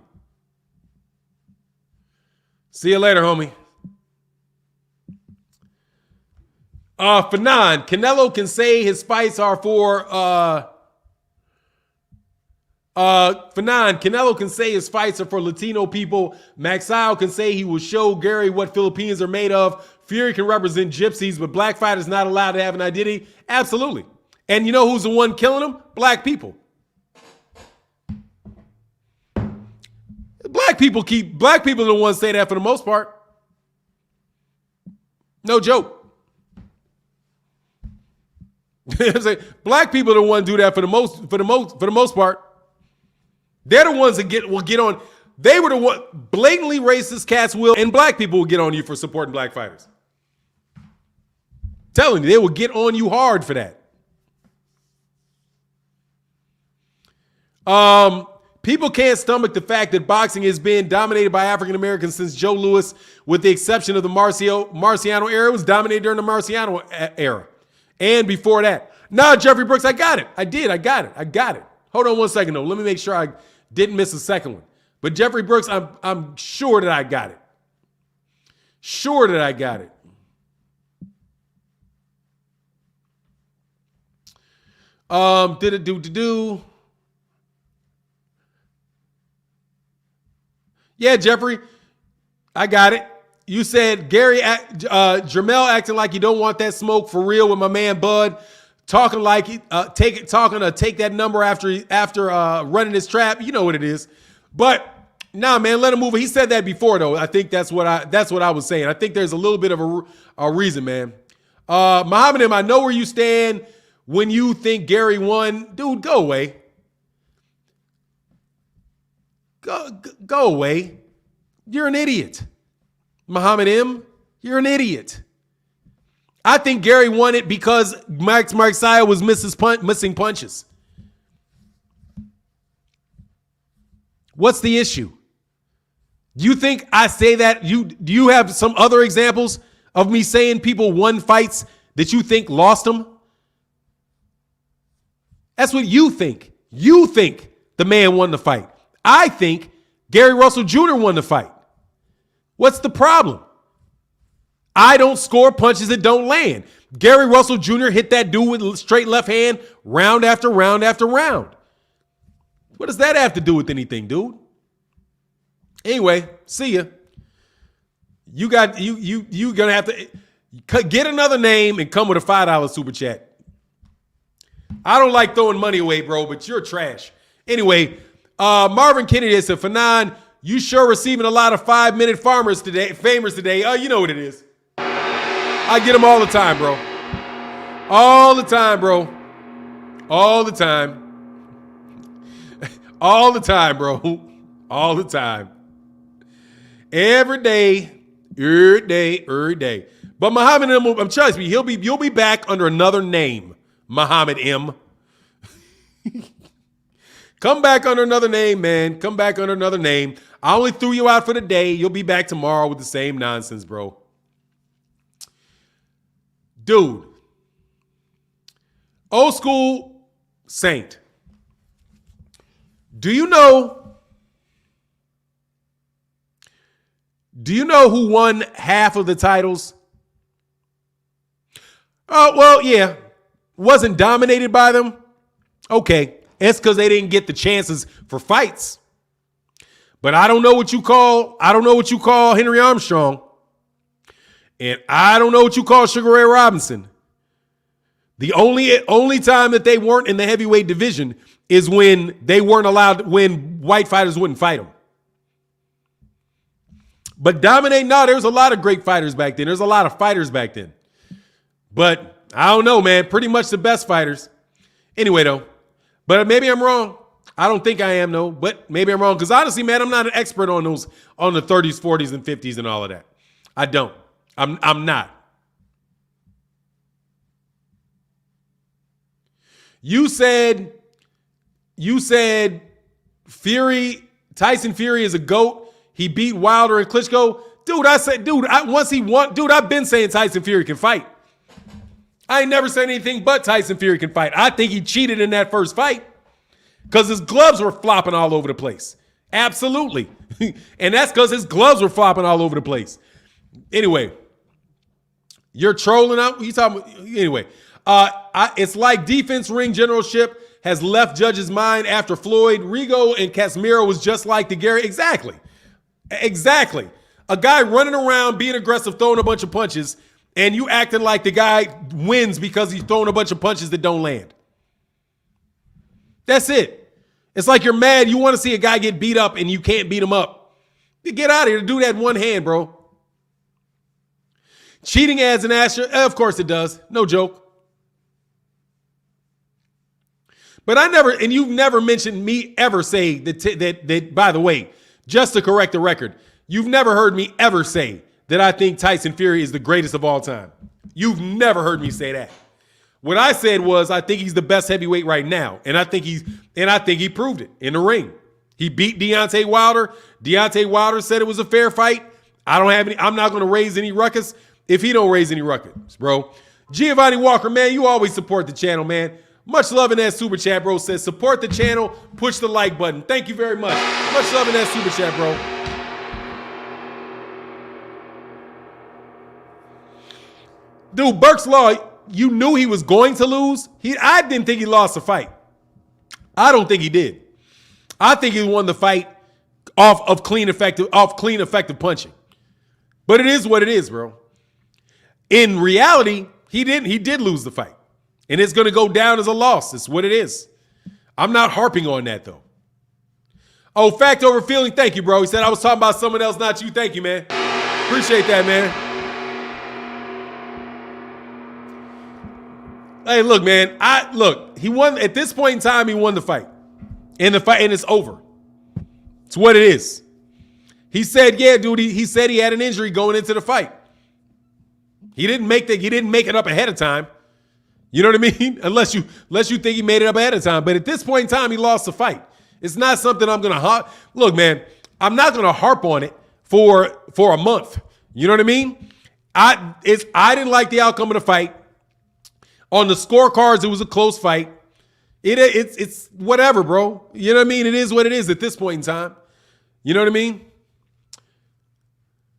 See you later, homie. Fanon, Canelo can say his fights are for Fanon, Canelo can say his fights are for Latino people. Maxao can say he will show Gary what Philippines are made of. Fury can represent gypsies, but black fighters not allowed to have an identity. Absolutely. And you know who's the one killing them? Black people. Black people are the ones say that for the most part. No joke. Black people are the ones do that for the most part. They're the ones that will get on. They were the one blatantly racist cats will, and black people will get on you for supporting black fighters. Telling you, they will get on you hard for that. People can't stomach the fact that boxing has been dominated by African Americans since Joe Louis, with the exception of the Marciano era. It was dominated during the Marciano era. And before that. No, Jeffrey Brooks, I got it. I got it. Hold on 1 second, though. Let me make sure I didn't miss a second one. But Jeffrey Brooks, I'm sure that I got it. Sure that I got it. Did it do? Yeah, Jeffrey, I got it. You said Jermell acting like you don't want that smoke for real with my man Bud, talking like take that number after running his trap. You know what it is, but nah, man, let him move. He said that before though. I think that's what I was saying. I think there's a little bit of a reason, man. Muhammad M, I know where you stand when you think Gary won, dude. Go away. Go away. You're an idiot. Muhammad M, you're an idiot. I think Gary won it because Max Marciano was missing punches. What's the issue? Do you think I say that? Do you have some other examples of me saying people won fights that you think lost them? That's what you think. You think the man won the fight. I think Gary Russell Jr. won the fight. What's the problem? I don't score punches that don't land. Gary Russell Jr. hit that dude with straight left hand round after round after round. What does that have to do with anything, dude? Anyway, see ya. You gonna have to get another name and come with a $5 super chat. I don't like throwing money away, bro, but you're trash. Anyway, Marvin Kennedy said, Fanon, you sure receiving a lot of 5-minute famers today. Oh, you know what it is. I get them all the time, bro. All the time, bro. All the time. All the time, bro. All the time. Every day. But Muhammad M, I'm trust me, you'll be back under another name, Muhammad M. Come back under another name, man. Come back under another name. I only threw you out for the day. You'll be back tomorrow with the same nonsense, bro. Dude. Old school Saint. Do you know who won half of the titles? Oh, well, yeah. Wasn't dominated by them? Okay. It's because they didn't get the chances for fights. But I don't know what you call Henry Armstrong. And I don't know what you call Sugar Ray Robinson. The only time that they weren't in the heavyweight division is when they weren't allowed, when white fighters wouldn't fight them. But dominating, no, there was a lot of great fighters back then. There's a lot of fighters back then. But I don't know, man. Pretty much the best fighters. Anyway, though. But maybe I'm wrong. I don't think I am, though. But maybe I'm wrong. Because honestly, man, I'm not an expert on the 30s, 40s, and 50s and all of that. I don't. I'm not. You said Tyson Fury is a GOAT. He beat Wilder and Klitschko. Dude, I've been saying Tyson Fury can fight. I ain't never said anything but Tyson Fury can fight. I think he cheated in that first fight because his gloves were flopping all over the place. Absolutely. And that's because his gloves were flopping all over the place. Anyway, you're trolling out. What you talking about? Anyway, it's like defense ring generalship has left judges' mind after Floyd. Rigo and Casemiro was just like the Gary. Exactly. A guy running around, being aggressive, throwing a bunch of punches, and you acting like the guy wins because he's throwing a bunch of punches that don't land. That's it. It's like you're mad. You want to see a guy get beat up and you can't beat him up. You get out of here to do that in one hand, bro. Cheating adds an asterisk. Of course it does. No joke. But you've never mentioned me ever say that, by the way, just to correct the record, you've never heard me ever say that I think Tyson Fury is the greatest of all time. You've never heard me say that. What I said was I think he's the best heavyweight right now, and I think he proved it in the ring. He beat Deontay Wilder. Deontay Wilder said it was a fair fight. I'm not going to raise any ruckus if he don't raise any ruckus, bro. Giovanni Walker, man, you always support the channel, man. Much love in that super chat, bro. Says support the channel, push the like button. Thank you very much. Much love in that super chat, bro. Dude, Burke's Law, you knew he was going to lose. I didn't think he lost the fight. I don't think he did. I think he won the fight off clean, effective punching. But it is what it is, bro. In reality, he did lose the fight. And it's going to go down as a loss. It's what it is. I'm not harping on that, though. Oh, fact over feeling. Thank you, bro. He said I was talking about someone else, not you. Thank you, man. Appreciate that, man. Hey, look, man. He won at this point in time. He won the fight, and it's over. It's what it is. He said, "Yeah, dude." He said he had an injury going into the fight. He didn't make it up ahead of time. You know what I mean? Unless you think he made it up ahead of time. But at this point in time, he lost the fight. It's not something I'm gonna harp. Look, man. I'm not gonna harp on it for a month. You know what I mean? I didn't like the outcome of the fight. On the scorecards, it was a close fight. It's whatever, bro. You know what I mean? It is what it is at this point in time. You know what I mean?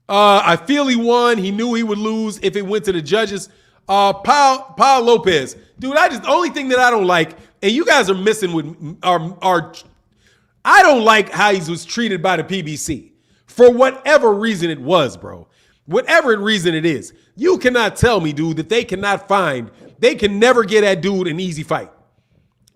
I feel he won. He knew he would lose if it went to the judges. Paul Lopez. Dude, the only thing that I don't like, and you guys are missing with I don't like how he was treated by the PBC. For whatever reason it was, bro. Whatever reason it is. You cannot tell me, dude, that they can never get that dude an easy fight.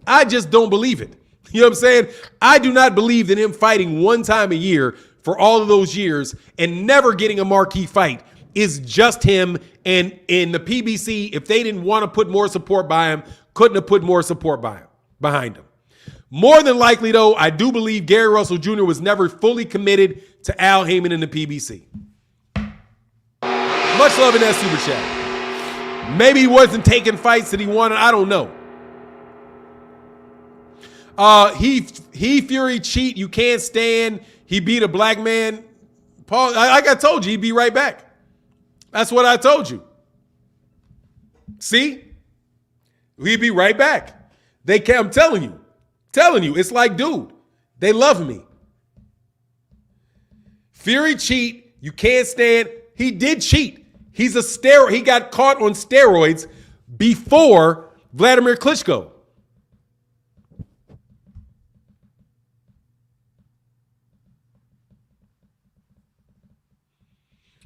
I just don't believe it. You know what I'm saying? I do not believe in him fighting one time a year for all of those years and never getting a marquee fight is just him. And in the PBC, if they didn't want to put more support by him, couldn't have put more support behind him. More than likely, though, I do believe Gary Russell Jr. was never fully committed to Al Heyman in the PBC. Much love in that super chat. Maybe he wasn't taking fights that he wanted. I don't know. He Fury cheat. You can't stand. He beat a black man. Paul, like I told you, he'd be right back. That's what I told you. See? He'd be right back. I'm telling you. It's like, dude, they love me. Fury cheat. You can't stand. He did cheat. He's a steroid. He got caught on steroids before Vladimir Klitschko.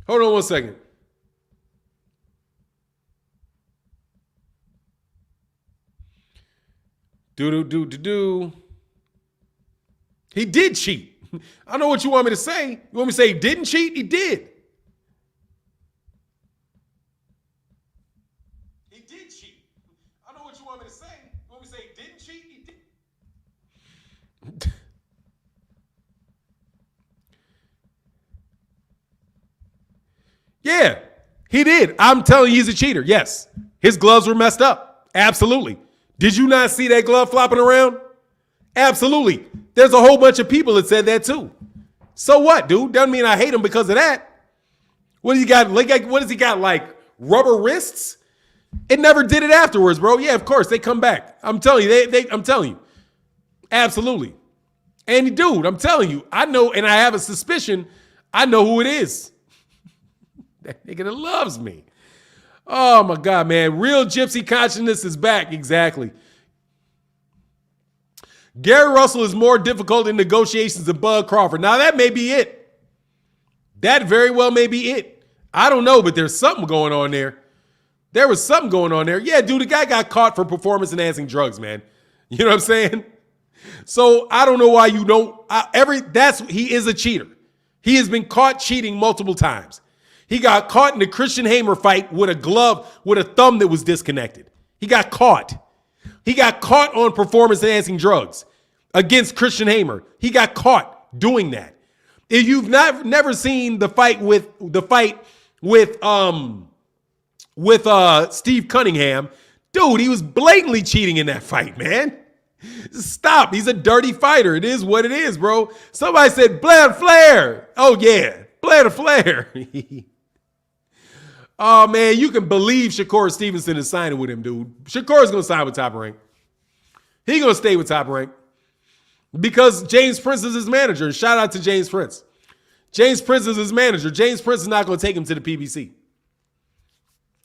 Hold on one second. He did cheat. I know what you want me to say. You want me to say he didn't cheat? He did. He did cheat. I know what you want me to say. You want me to say he didn't cheat? He did. Yeah, he did. I'm telling you, he's a cheater. Yes. His gloves were messed up. Absolutely. Did you not see that glove flopping around? Absolutely. There's a whole bunch of people that said that too. So what, dude? Doesn't mean I hate him because of that. What does he got? What does he got? Like rubber wrists? It never did it afterwards, bro. Yeah, of course they come back. I'm telling you, I'm telling you, absolutely. And dude, I'm telling you, I know, and I have a suspicion. I know who it is. That nigga that loves me. Oh my God, man. Real gypsy consciousness is back. Exactly. Gary Russell is more difficult in negotiations than Bud Crawford. Now that may be it. That very well may be it. I don't know, but there's something going on there. There was something going on there. Yeah, dude, the guy got caught for performance enhancing drugs, man. You know what I'm saying? So I don't know why you don't. He is a cheater. He has been caught cheating multiple times. He got caught in the Christian Hamer fight with a glove, with a thumb that was disconnected. He got caught. He got caught on performance-enhancing drugs against Christian Hamer. He got caught doing that. If you've never seen the fight with Steve Cunningham, Dude, he was blatantly cheating in that fight, man. Stop. He's a dirty fighter. It is what it is, bro. Somebody said Blair Flair. Oh, yeah. Blair Flair. Oh, man, you can believe Shakur Stevenson is signing with him, dude. Shakur's going to sign with Top Rank. He's going to stay with Top Rank because James Prince is his manager. And shout out to James Prince. James Prince is his manager. James Prince is not going to take him to the PBC.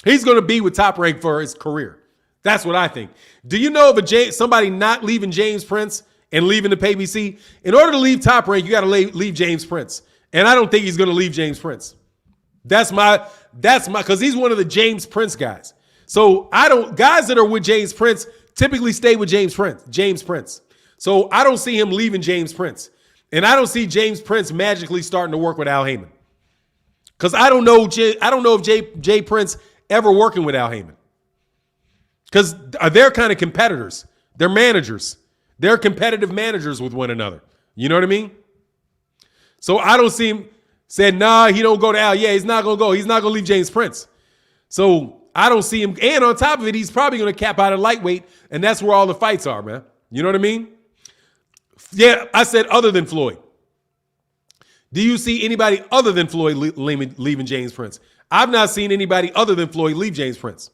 He's going to be with Top Rank for his career. That's what I think. Do you know of somebody not leaving James Prince and leaving the PBC? In order to leave Top Rank, you got to leave James Prince. And I don't think he's going to leave James Prince. Because he's one of the James Prince guys. So guys that are with James Prince typically stay with James Prince. So I don't see him leaving James Prince. And I don't see James Prince magically starting to work with Al Heyman. Because I don't know if Jay Prince ever working with Al Heyman. Because they're kind of competitors. They're managers. They're competitive managers with one another. You know what I mean? So I don't see him said, nah, he don't go to Al. Yeah, he's not going to go. He's not going to leave James Prince. So I don't see him. And on top of it, he's probably going to cap out at lightweight. And that's where all the fights are, man. You know what I mean? Yeah, I said other than Floyd. Do you see anybody other than Floyd leaving James Prince? I've not seen anybody other than Floyd leave James Prince.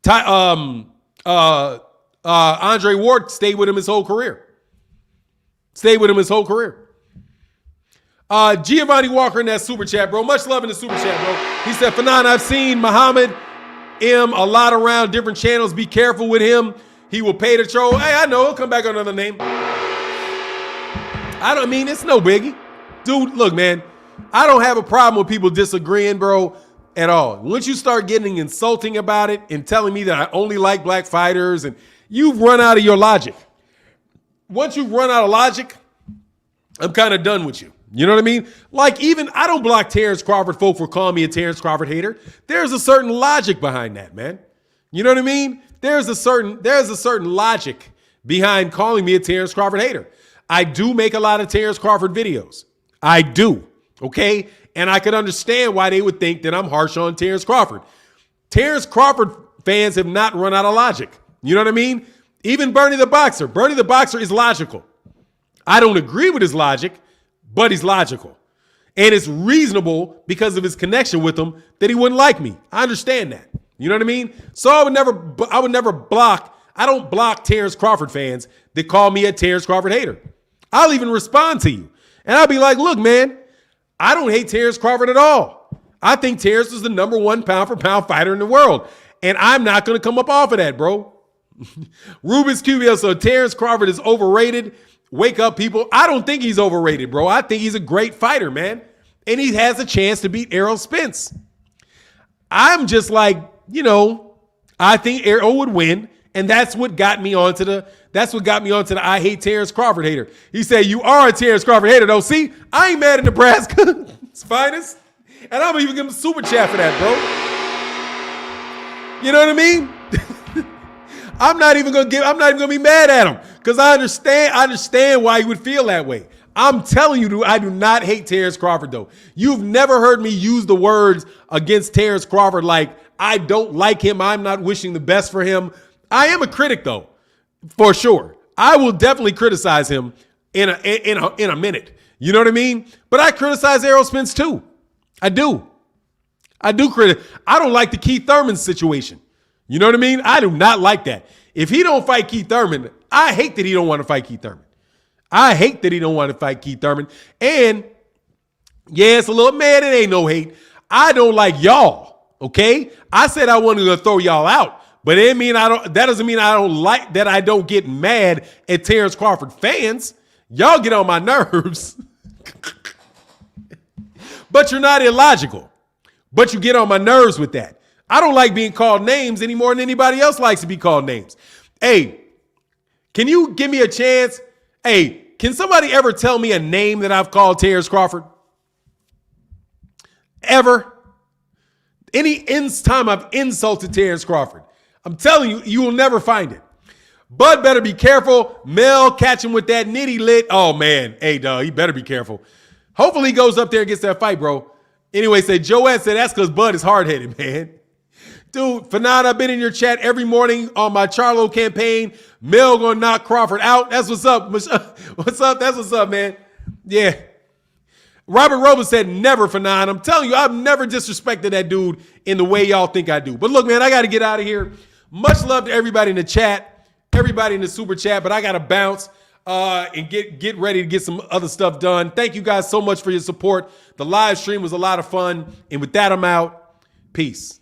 Andre Ward stayed with him his whole career. Giovanni Walker in that super chat, bro. Much love in the super chat, bro. He said, Fanan, I've seen Muhammad M a lot around different channels. Be careful with him. He will pay the troll. Hey, I know. He'll come back on another name. It's no biggie. Dude, look, man. I don't have a problem with people disagreeing, bro, at all. Once you start getting insulting about it and telling me that I only like black fighters, and you've run out of your logic. Once you've run out of logic, I'm kind of done with you. You know what I mean? Like, even I don't block Terence Crawford folk for calling me a Terence Crawford hater. There's a certain logic behind that, man. You know what I mean? There's a certain logic behind calling me a Terence Crawford hater. I do make a lot of Terence Crawford videos. I do. Okay? And I could understand why they would think that I'm harsh on Terence Crawford. Terence Crawford fans have not run out of logic. You know what I mean? Even Bernie the Boxer. Bernie the Boxer is logical. I don't agree with his logic, but he's logical. And it's reasonable because of his connection with him that he wouldn't like me. I understand that. You know what I mean? So I would never block. I don't block Terence Crawford fans that call me a Terence Crawford hater. I'll even respond to you. And I'll be like, look, man, I don't hate Terence Crawford at all. I think Terence is the number one pound for pound fighter in the world. And I'm not going to come up off of that, bro. Rubens QBL, so Terence Crawford is overrated. Wake up, people. I don't think he's overrated, bro. I think he's a great fighter, man. And he has a chance to beat Errol Spence. I'm just like, I think Errol would win. And that's what got me onto the I hate Terence Crawford hater. He said, you are a Terence Crawford hater, though. See, I ain't mad at Nebraska. It's finest. And I'm going to even give him a super chat for that, bro. You know what I mean? I'm not even going to be mad at him because I understand why he would feel that way. I'm telling you, I do not hate Terence Crawford, though. You've never heard me use the words against Terence Crawford like, I don't like him. I'm not wishing the best for him. I am a critic, though, for sure. I will definitely criticize him in a minute. You know what I mean? But I criticize Errol Spence, too. I do. I don't like the Keith Thurman situation. You know what I mean? I do not like that. If he don't fight Keith Thurman, I hate that he don't want to fight Keith Thurman. And yeah, it's a little mad. It ain't no hate. I don't like y'all. Okay. I said I wanted to throw y'all out, but that doesn't mean I don't like that. I don't get mad at Terence Crawford fans. Y'all get on my nerves, but you're not illogical, but you get on my nerves with that. I don't like being called names any more than anybody else likes to be called names. Hey, can you give me a chance? Hey, can somebody ever tell me a name that I've called Terence Crawford? Ever? Any time I've insulted Terence Crawford? I'm telling you, you will never find it. Bud better be careful. Mel catch him with that nitty lit. Oh, man. Hey, dog, he better be careful. Hopefully he goes up there and gets that fight, bro. Anyway, Joette said that's because Bud is hard-headed, man. Dude, Fanan, I've been in your chat every morning on my Charlo campaign. Mel gonna knock Crawford out. That's what's up. What's up? That's what's up, man. Yeah. Robert Robles said never, Fanan. I'm telling you, I've never disrespected that dude in the way y'all think I do. But look, man, I got to get out of here. Much love to everybody in the chat, everybody in the super chat, but I got to bounce and get ready to get some other stuff done. Thank you guys so much for your support. The live stream was a lot of fun. And with that, I'm out. Peace.